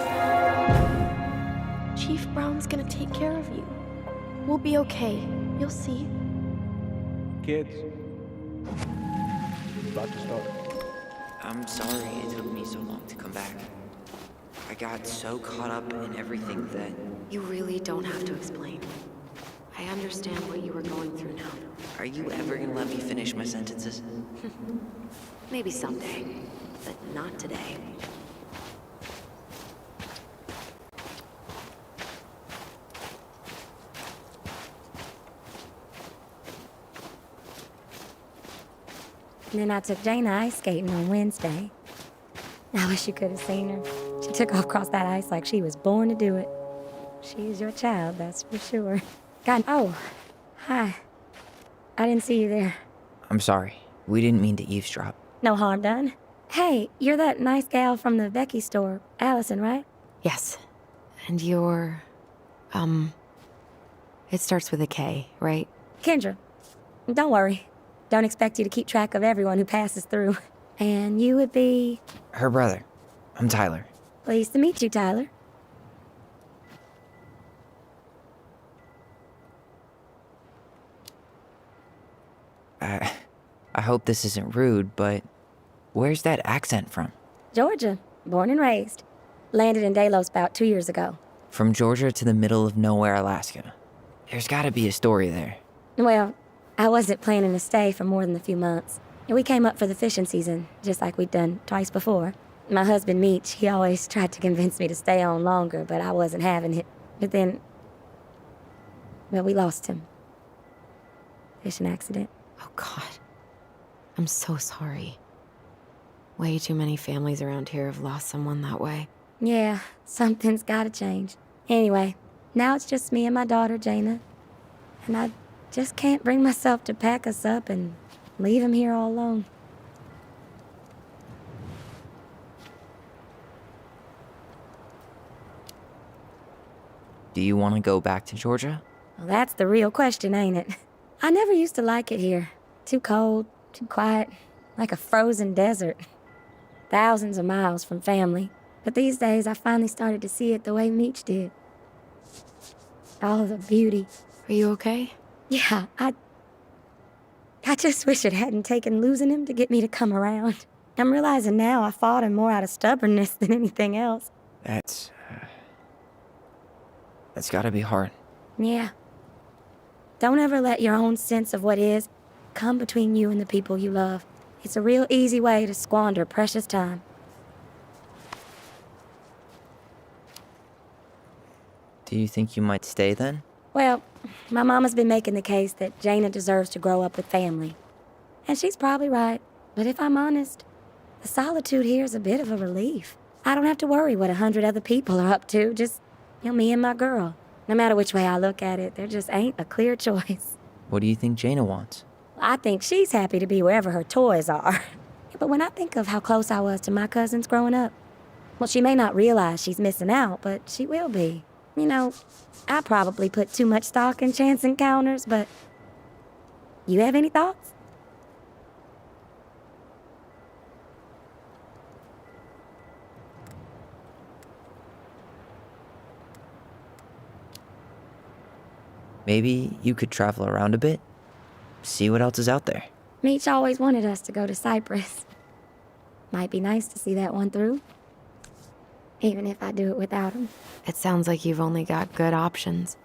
Chief Brown's gonna take care of you. We'll be okay. You'll see. Kids. About to start. I'm sorry it took me so long to come back. I got so caught up in everything that... You really don't have to explain. I understand what you were going through now. Are you ever gonna let me finish my sentences? Maybe someday, but not today. And then I took Jaina ice skating on Wednesday. I wish you could have seen her. She took off across that ice like she was born to do it. She's your child, that's for sure. God, oh, hi. I didn't see you there. I'm sorry. We didn't mean to eavesdrop. No harm done. Hey, you're that nice gal from the Becky store, Alyson, right? Yes. And you're... It starts with a K, right? Kendra. Don't worry. Don't expect you to keep track of everyone who passes through. And you would be... Her brother. I'm Tyler. Pleased to meet you, Tyler. I hope this isn't rude, but where's that accent from? Georgia. Born and raised. Landed in Delos about 2 years ago. From Georgia to the middle of nowhere, Alaska. There's gotta be a story there. Well, I wasn't planning to stay for more than a few months. And we came up for the fishing season, just like we'd done twice before. My husband, Meech, he always tried to convince me to stay on longer, but I wasn't having it. But then... well, we lost him. Fishing accident. Oh, God. I'm so sorry. Way too many families around here have lost someone that way. Yeah, something's gotta change. Anyway, now it's just me and my daughter, Jaina. And I just can't bring myself to pack us up and leave him here all alone. Do you want to go back to Georgia? Well, that's the real question, ain't it? I never used to like it here. Too cold, too quiet, like a frozen desert. Thousands of miles from family. But these days, I finally started to see it the way Meech did. All the beauty. Are you okay? Yeah, I just wish it hadn't taken losing him to get me to come around. I'm realizing now I fought him more out of stubbornness than anything else. That's gotta be hard. Yeah. Don't ever let your own sense of what is come between you and the people you love. It's a real easy way to squander precious time. Do you think you might stay then? Well, my mama's been making the case that Jaina deserves to grow up with family. And she's probably right. But if I'm honest, the solitude here is a bit of a relief. I don't have to worry what 100 other people are up to, just, me and my girl. No matter which way I look at it, there just ain't a clear choice. What do you think Jaina wants? I think she's happy to be wherever her toys are. But when I think of how close I was to my cousins growing up, well, she may not realize she's missing out, but she will be. You know, I probably put too much stock in chance encounters, but you have any thoughts? Maybe you could travel around a bit, see what else is out there. Meech always wanted us to go to Cyprus. Might be nice to see that one through, even if I do it without him. It sounds like you've only got good options.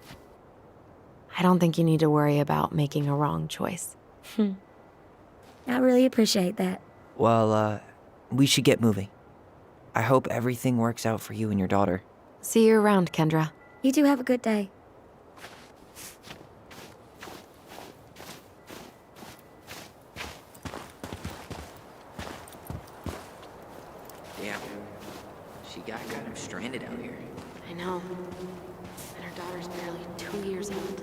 I don't think you need to worry about making a wrong choice. I really appreciate that. Well, we should get moving. I hope everything works out for you and your daughter. See you around, Kendra. You two have a good day. Yeah, she got kind of stranded out here. I know. And her daughter's barely 2 years old.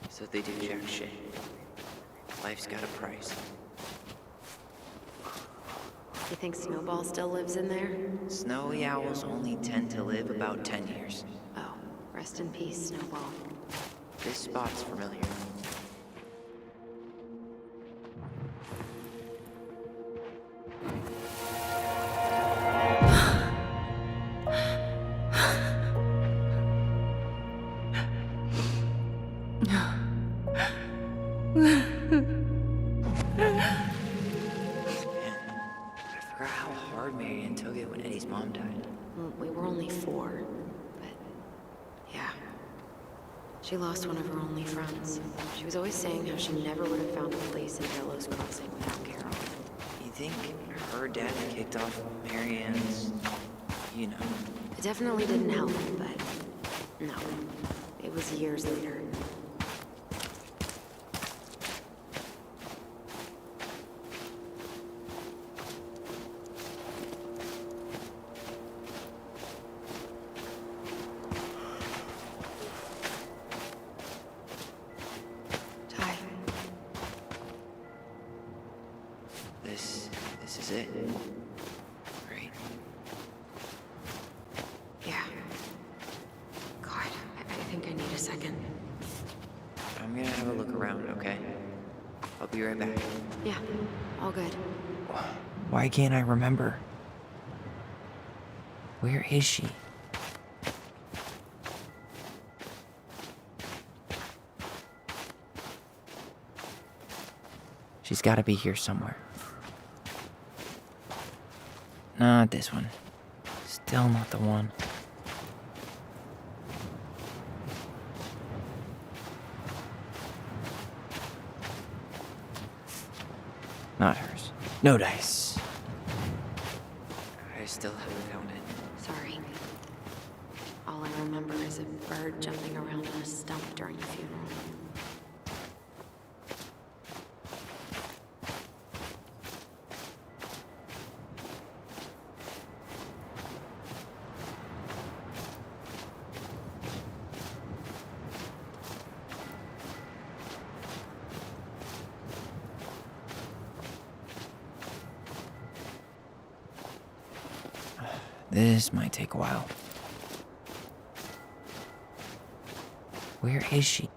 So they do jack shit. Life's got a price. You think Snowball still lives in there? Snowy owls only tend to live about 10 years. Oh, rest in peace, Snowball. This spot's familiar. She lost one of her only friends. She was always saying how she never would have found a place in Delos Crossing without Carol. You think her death kicked off Marianne's, you know? It definitely didn't help, but no. It was years later. This is it. Right? Yeah. God, I think I need a second. I'm gonna have a look around, okay? I'll be right back. Yeah, all good. Why can't I remember? Where is she? She's gotta be here somewhere. Not this one. Still not the one. Not hers. No dice. I still haven't found it. Sorry. All I remember is a bird jumping around on a stump during the funeral. This might take a while. Where is she?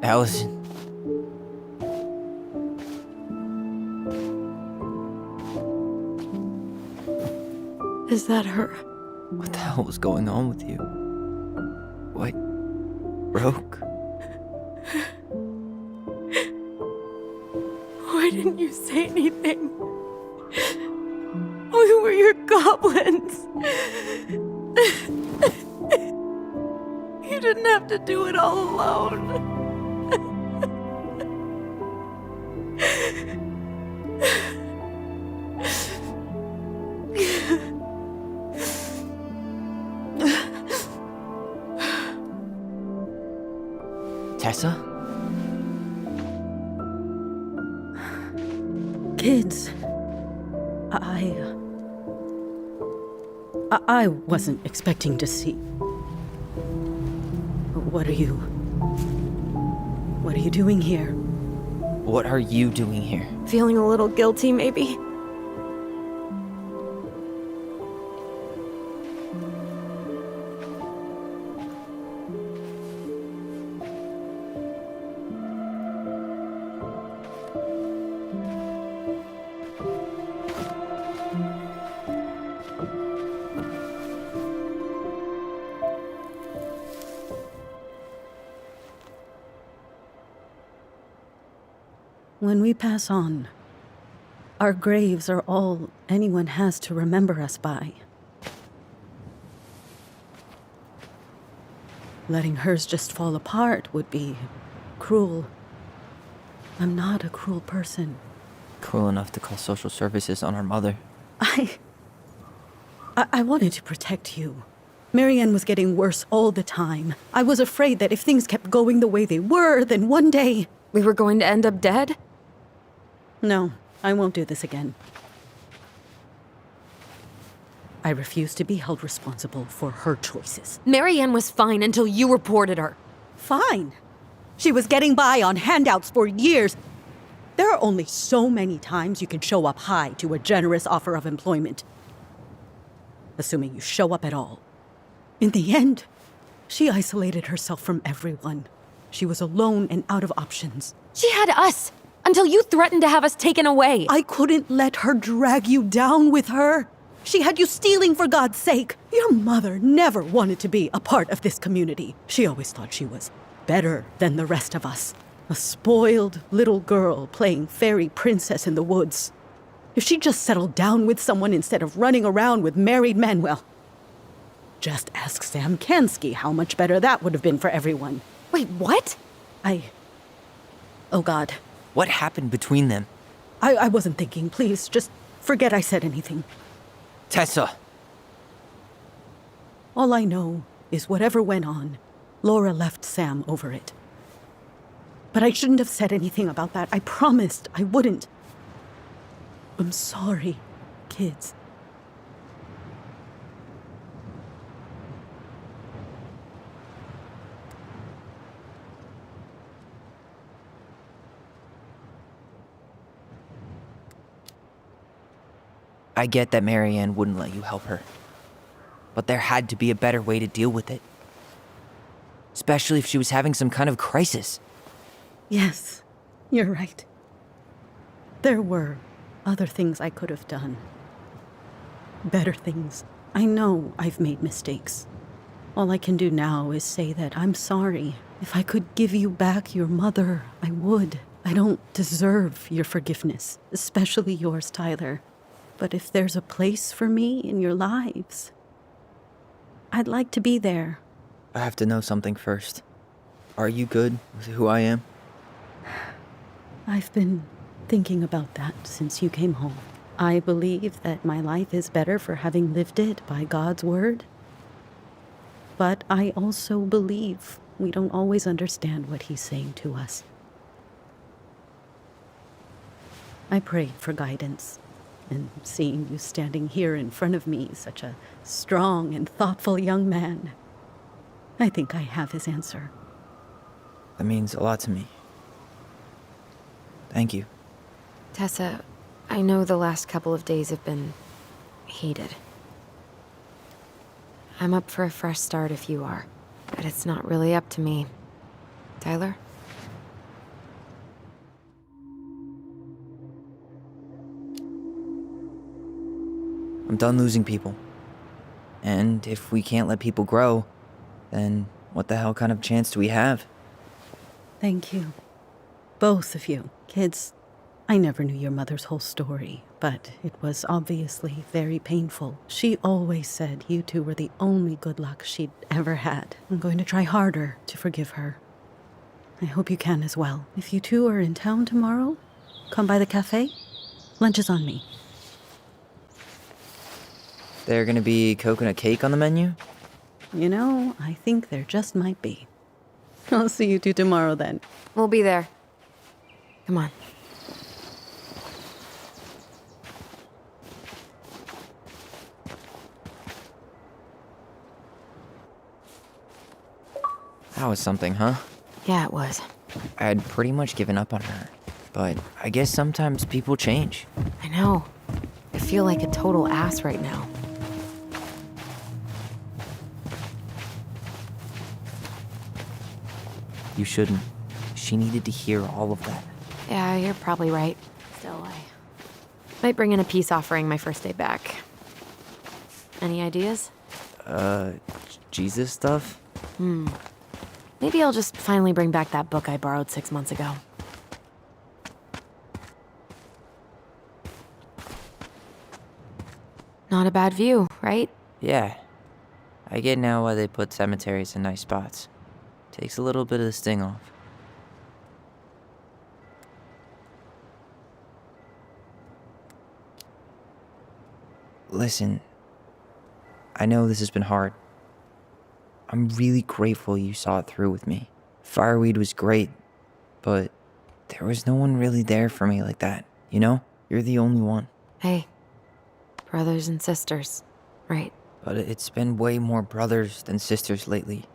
Alyson. Is that her? What the hell was going on with you? What broke? Why didn't you say anything? We were your goblins. You You didn't have to do it all alone. Tessa? Kids, I wasn't expecting to see. What are you doing here? What are you doing here? Feeling a little guilty, maybe? When we pass on, our graves are all anyone has to remember us by. Letting hers just fall apart would be cruel. I'm not a cruel person. Cruel enough to call social services on our mother. I wanted to protect you. Marianne was getting worse all the time. I was afraid that if things kept going the way they were, then one day... We were going to end up dead? No, I won't do this again. I refuse to be held responsible for her choices. Marianne was fine until you reported her. Fine. She was getting by on handouts for years. There are only so many times you can show up high to a generous offer of employment. Assuming you show up at all. In the end, she isolated herself from everyone. She was alone and out of options. She had us! Until you threatened to have us taken away. I couldn't let her drag you down with her. She had you stealing for God's sake. Your mother never wanted to be a part of this community. She always thought she was better than the rest of us. A spoiled little girl playing fairy princess in the woods. If she just settled down with someone instead of running around with married men, well, just ask Sam Kansky how much better that would have been for everyone. Wait, what? Oh God. What happened between them? I wasn't thinking. Please, just forget I said anything. Tessa! All I know is whatever went on, Laura left Sam over it. But I shouldn't have said anything about that. I promised I wouldn't. I'm sorry, kids. I get that Marianne wouldn't let you help her. But there had to be a better way to deal with it. Especially if she was having some kind of crisis. Yes, you're right. There were other things I could have done. Better things. I know I've made mistakes. All I can do now is say that I'm sorry. If I could give you back your mother, I would. I don't deserve your forgiveness, especially yours, Tyler. But if there's a place for me in your lives, I'd like to be there. I have to know something first. Are you good with who I am? I've been thinking about that since you came home. I believe that my life is better for having lived it by God's word. But I also believe we don't always understand what He's saying to us. I pray for guidance. And seeing you standing here in front of me, such a strong and thoughtful young man, I think I have his answer. That means a lot to me. Thank you. Tessa, I know the last couple of days have been heated. I'm up for a fresh start if you are, but it's not really up to me. Tyler? I'm done losing people. And if we can't let people grow, then what the hell kind of chance do we have? Thank you. Both of you. Kids, I never knew your mother's whole story, but it was obviously very painful. She always said you two were the only good luck she'd ever had. I'm going to try harder to forgive her. I hope you can as well. If you two are in town tomorrow, come by the cafe. Lunch is on me. There gonna be coconut cake on the menu? You know, I think there just might be. I'll see you two tomorrow then. We'll be there. Come on. That was something, huh? Yeah, it was. I had pretty much given up on her, but I guess sometimes people change. I know. I feel like a total ass right now. You shouldn't. She needed to hear all of that. Yeah, you're probably right. Still, I might bring in a peace offering my first day back. Any ideas? Jesus stuff? Maybe I'll just finally bring back that book I borrowed 6 months ago. Not a bad view, right? Yeah. I get now why they put cemeteries in nice spots. Takes a little bit of the sting off. Listen, I know this has been hard. I'm really grateful you saw it through with me. Fireweed was great, but there was no one really there for me like that, you know? You're the only one. Hey, brothers and sisters, right? But it's been way more brothers than sisters lately,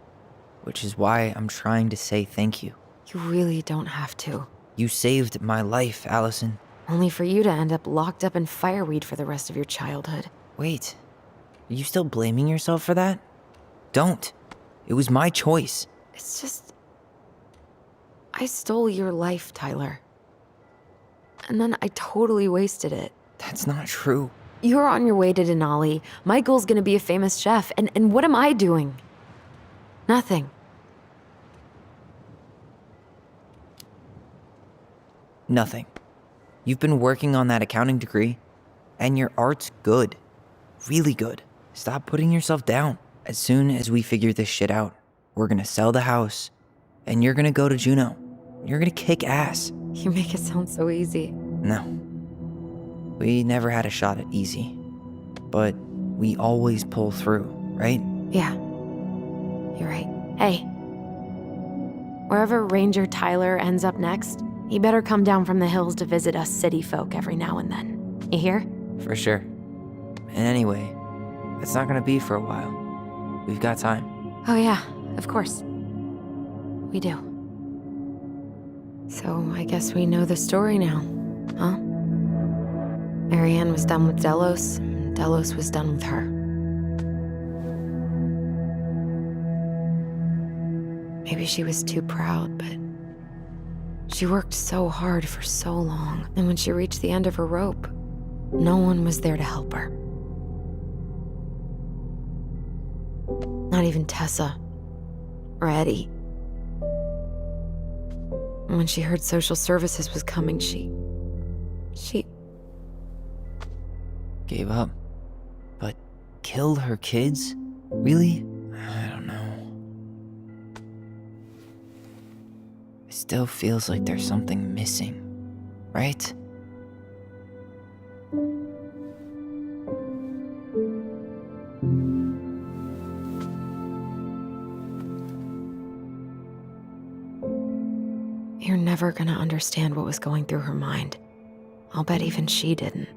which is why I'm trying to say thank you. You really don't have to. You saved my life, Alyson. Only for you to end up locked up in fireweed for the rest of your childhood. Wait, are you still blaming yourself for that? Don't. It was my choice. It's just... I stole your life, Tyler. And then I totally wasted it. That's not true. You're on your way to Denali. Michael's gonna be a famous chef, and what am I doing? Nothing. Nothing. You've been working on that accounting degree, and your art's good. Really good. Stop putting yourself down. As soon as we figure this shit out, we're gonna sell the house, and you're gonna go to Juneau. You're gonna kick ass. You make it sound so easy. No. We never had a shot at easy. But we always pull through, right? Yeah. You're right. Hey. Wherever Ranger Tyler ends up next, he better come down from the hills to visit us city folk every now and then. You hear? For sure. And anyway, it's not gonna be for a while. We've got time. Oh yeah, of course. We do. So I guess we know the story now, huh? Marianne was done with Delos, and Delos was done with her. Maybe she was too proud, but she worked so hard for so long, and when she reached the end of her rope, no one was there to help her. Not even Tessa or Eddie. And when she heard social services was coming, she Gave up. But killed her kids? Really? I don't know. It still feels like there's something missing, right? You're never gonna understand what was going through her mind. I'll bet even she didn't.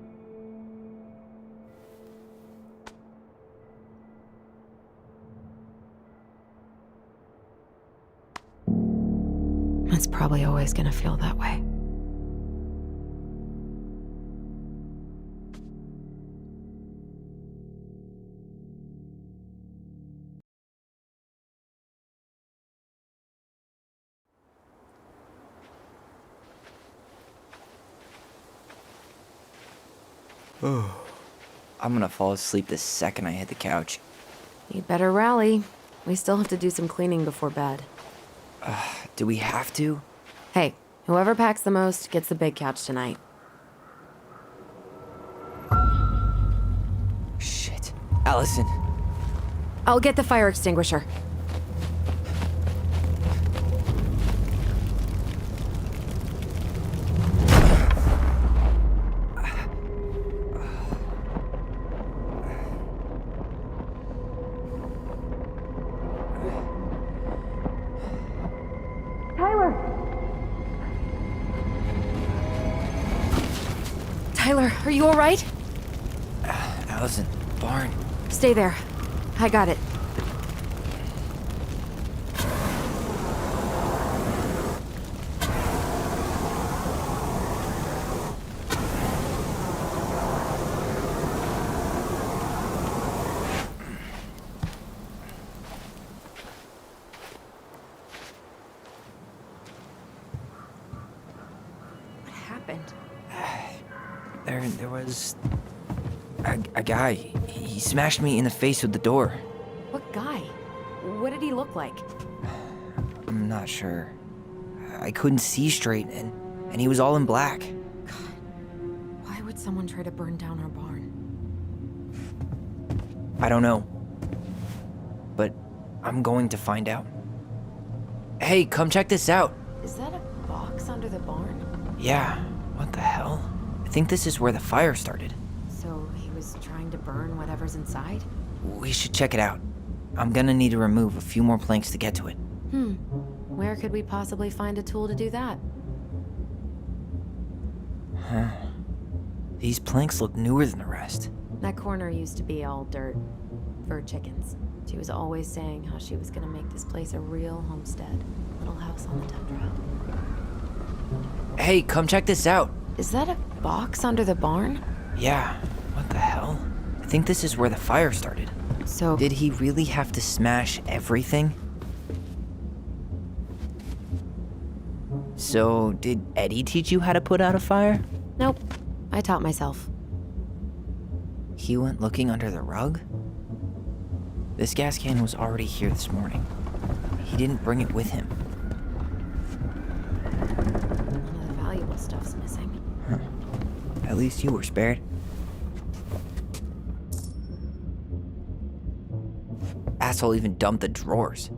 It's probably always gonna feel that way. I'm gonna fall asleep the second I hit the couch. You'd better rally. We still have to do some cleaning before bed. Do we have to? Hey, whoever packs the most gets the big couch tonight. Alyson. I'll get the fire extinguisher. Tyler, are you all right? Alyson, barn. Stay there. I got it. What happened? There was a guy. He smashed me in the face with the door. What guy? What did he look like? I'm not sure. I couldn't see straight, and he was all in black. Why would someone try to burn down our barn? I don't know. But I'm going to find out. Hey, come check this out. Is that a box under the barn? Yeah, what the hell? I think this is where the fire started. So he was trying to burn whatever's inside? We should check it out. I'm gonna need to remove a few more planks to get to it. Where could we possibly find a tool to do that? Huh. These planks look newer than the rest. That corner used to be all dirt for chickens. She was always saying how she was gonna make this place a real homestead. Little house on the tundra. Hey, come check this out. Is that a box under the barn? Yeah, what the hell? I think this is where the fire started. So... Did he really have to smash everything? So, did Eddie teach you how to put out a fire? Nope. I taught myself. He went looking under the rug? This gas can was already here this morning. He didn't bring it with him. None of the valuable stuff's missing. Huh. At least you were spared. Asshole even dumped the drawers.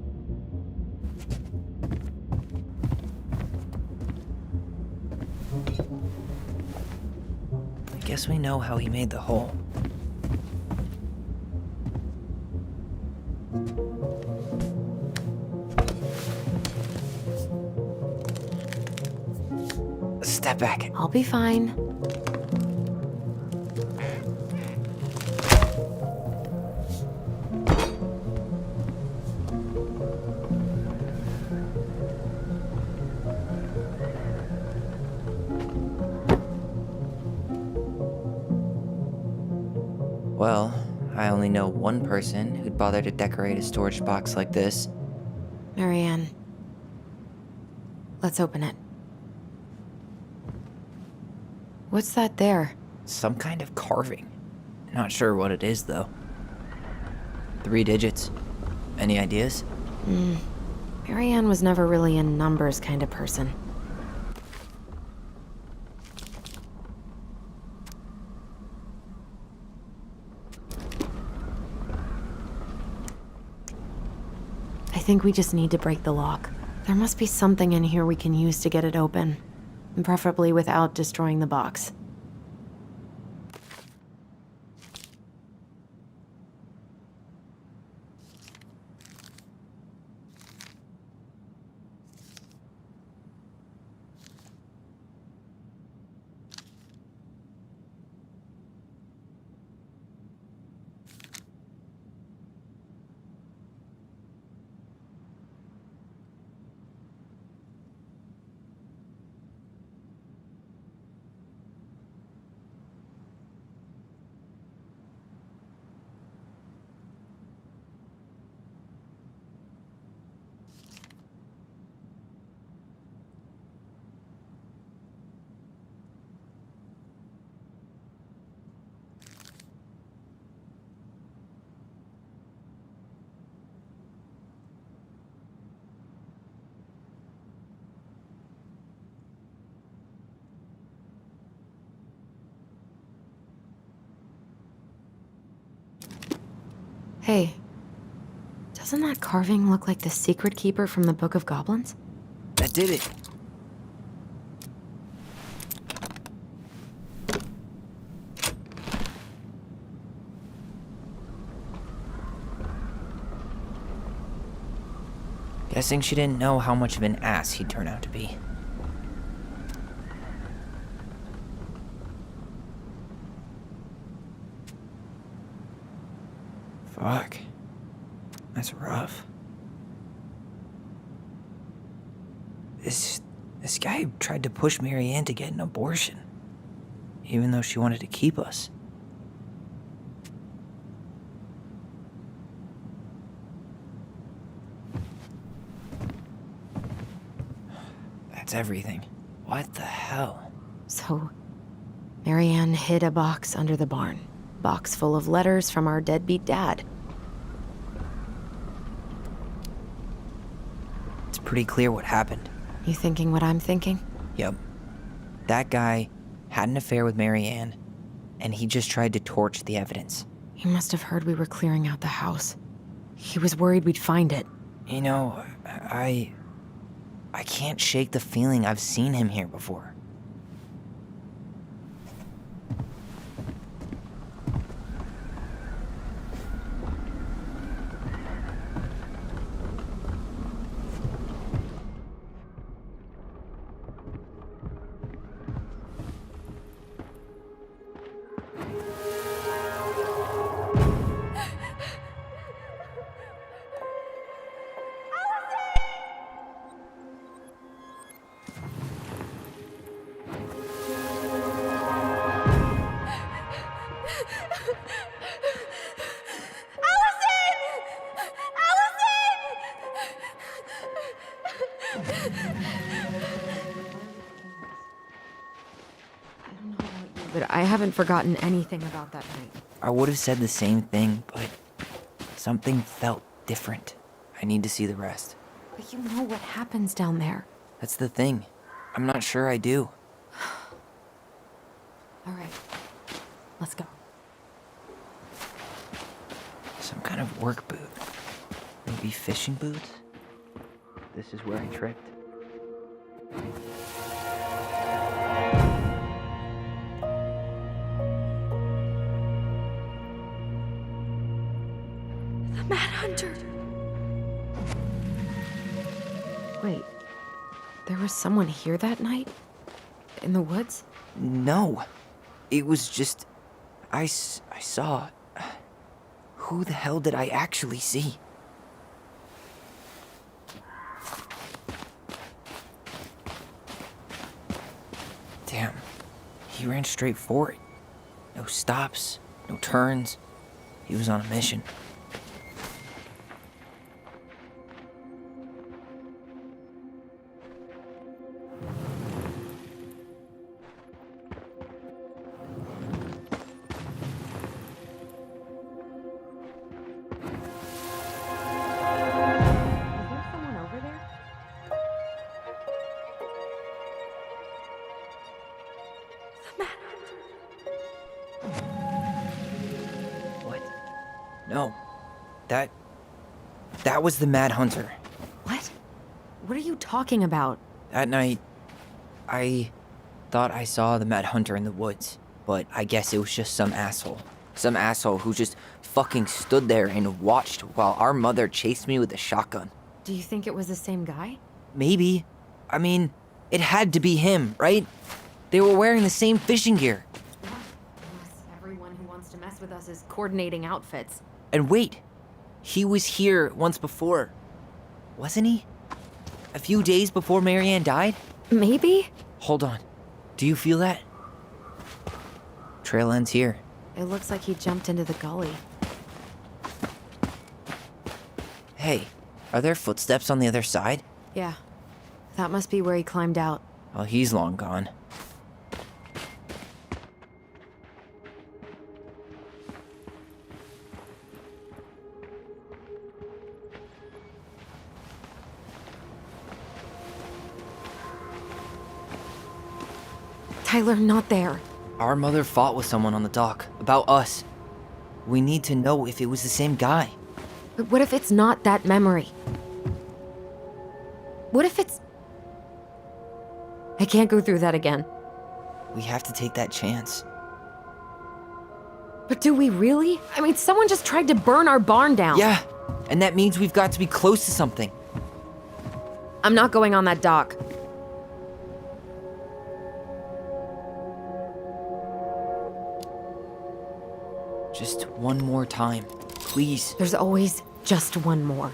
I guess we know how he made the hole. Step back. I'll be fine. Well, I only know one person who'd bother to decorate a storage box like this. Marianne. Let's open it. What's that there? Some kind of carving. Not sure what it is, though. 3 digits. Any ideas? Marianne was never really a numbers kind of person. I think we just need to break the lock. There must be something in here we can use to get it open. And preferably without destroying the box. Hey, doesn't that carving look like the secret keeper from the Book of Goblins? That did it. Guessing she didn't know how much of an ass he'd turn out to be. Fuck. That's rough. This guy tried to push Marianne to get an abortion, even though she wanted to keep us. That's everything. What the hell? So, Marianne hid a box under the barn. Box full of letters from our deadbeat dad. It's pretty clear what happened. You thinking what I'm thinking? Yep. That guy had an affair with Marianne, and he just tried to torch the evidence. He must have heard we were clearing out the house. He was worried we'd find it. You know, I can't shake the feeling I've seen him here before. But I haven't forgotten anything about that night. I would have said the same thing, but something felt different. I need to see the rest. But you know what happens down there. That's the thing. I'm not sure I do. All right, let's go. Some kind of work boot. Maybe fishing boots? This is where I tripped. The Mad Hunter. Wait, there was someone here that night? In the woods? No. It was just... I saw... Who the hell did I actually see? Damn. He ran straight for it. No stops, no turns. He was on a mission. No. That was the Mad Hunter. What? What are you talking about? That night, I thought I saw the Mad Hunter in the woods, but I guess it was just some asshole. Some asshole who just fucking stood there and watched while our mother chased me with a shotgun. Do you think it was the same guy? Maybe. I mean, it had to be him, right? They were wearing the same fishing gear. Unless everyone who wants to mess with us is coordinating outfits. And wait, he was here once before, wasn't he? A few days before Marianne died? Maybe? Hold on. Do you feel that? Trail ends here. It looks like he jumped into the gully. Hey, are there footsteps on the other side? Yeah, that must be where he climbed out. Well, he's long gone. Tyler, not there. Our mother fought with someone on the dock, about us. We need to know if it was the same guy. But what if it's not that memory? What if it's... I can't go through that again. We have to take that chance. But do we really? I mean, someone just tried to burn our barn down. Yeah, and that means we've got to be close to something. I'm not going on that dock. Just one more time, please. There's always just one more.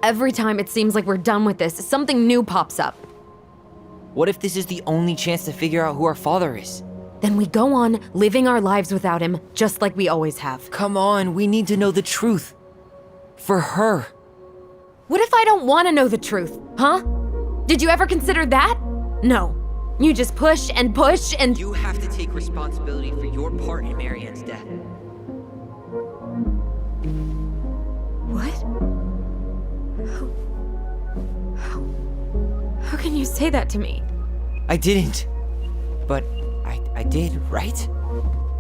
Every time it seems like we're done with this, something new pops up. What if this is the only chance to figure out who our father is? Then we go on living our lives without him, just like we always have. Come on, we need to know the truth. For her. What if I don't want to know the truth, huh? Did you ever consider that? No. You just push and push and... You have to take responsibility for your part in Marianne's death. What? How can you say that to me? I didn't. But I did, right?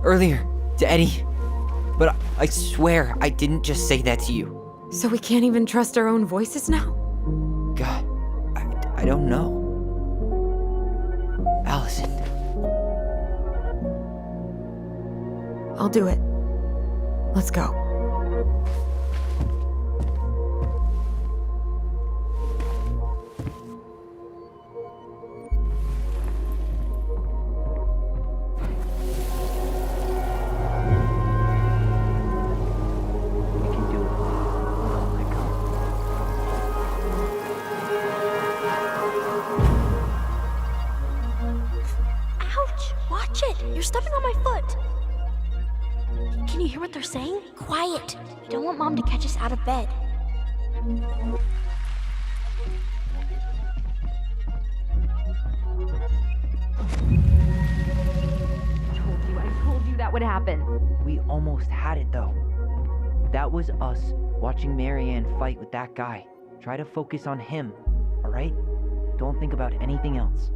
Earlier, to Eddie. But I swear I didn't just say that to you. So we can't even trust our own voices now? God, I don't know. Alyson. I'll do it. Let's go. You're stepping on my foot. Can you hear what they're saying? Quiet. We don't want Mom to catch us out of bed. I told you that would happen. We almost had it, though. That was us watching Marianne fight with that guy. Try to focus on him, all right? Don't think about anything else.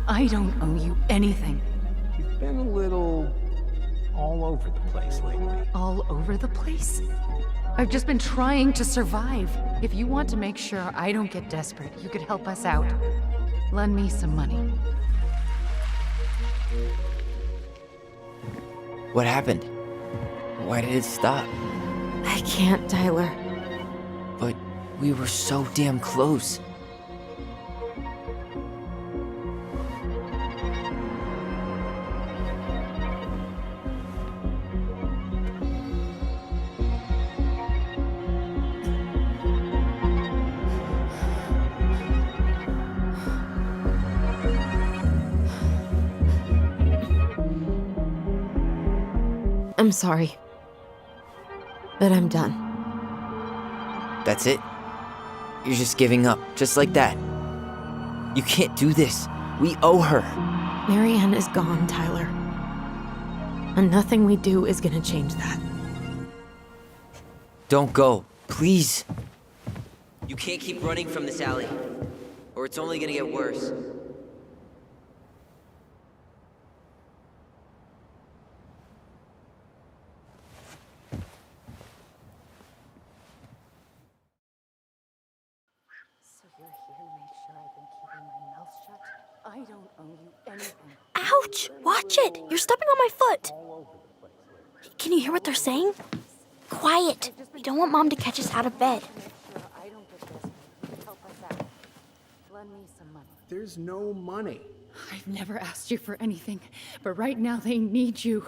I don't owe you anything. You've been a little all over the place lately. All over the place? I've just been trying to survive. If you want to make sure I don't get desperate, you could help us out. Lend me some money. What happened? Why did it stop? I can't, Tyler. But we were so damn close. I'm sorry. But I'm done. That's it? You're just giving up, just like that. You can't do this. We owe her. Marianne is gone, Tyler. And nothing we do is gonna change that. Don't go, please. You can't keep running from this alley, or it's only gonna get worse. I don't owe you anything. Ouch! Watch it! You're stepping on my foot. Can you hear what they're saying? Quiet. We don't want Mom to catch us out of bed. There's no money. I've never asked you for anything, but right now they need you.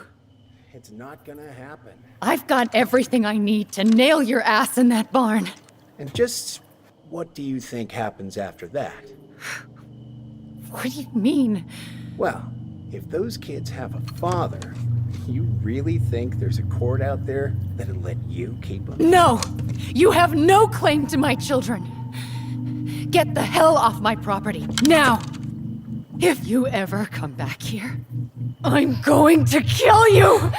It's not gonna happen. I've got everything I need to nail your ass in that barn. And just what do you think happens after that? What do you mean? Well, if those kids have a father, you really think there's a court out there that'll let you keep them? No! You have no claim to my children. Get the hell off my property, now! If you ever come back here, I'm going to kill you!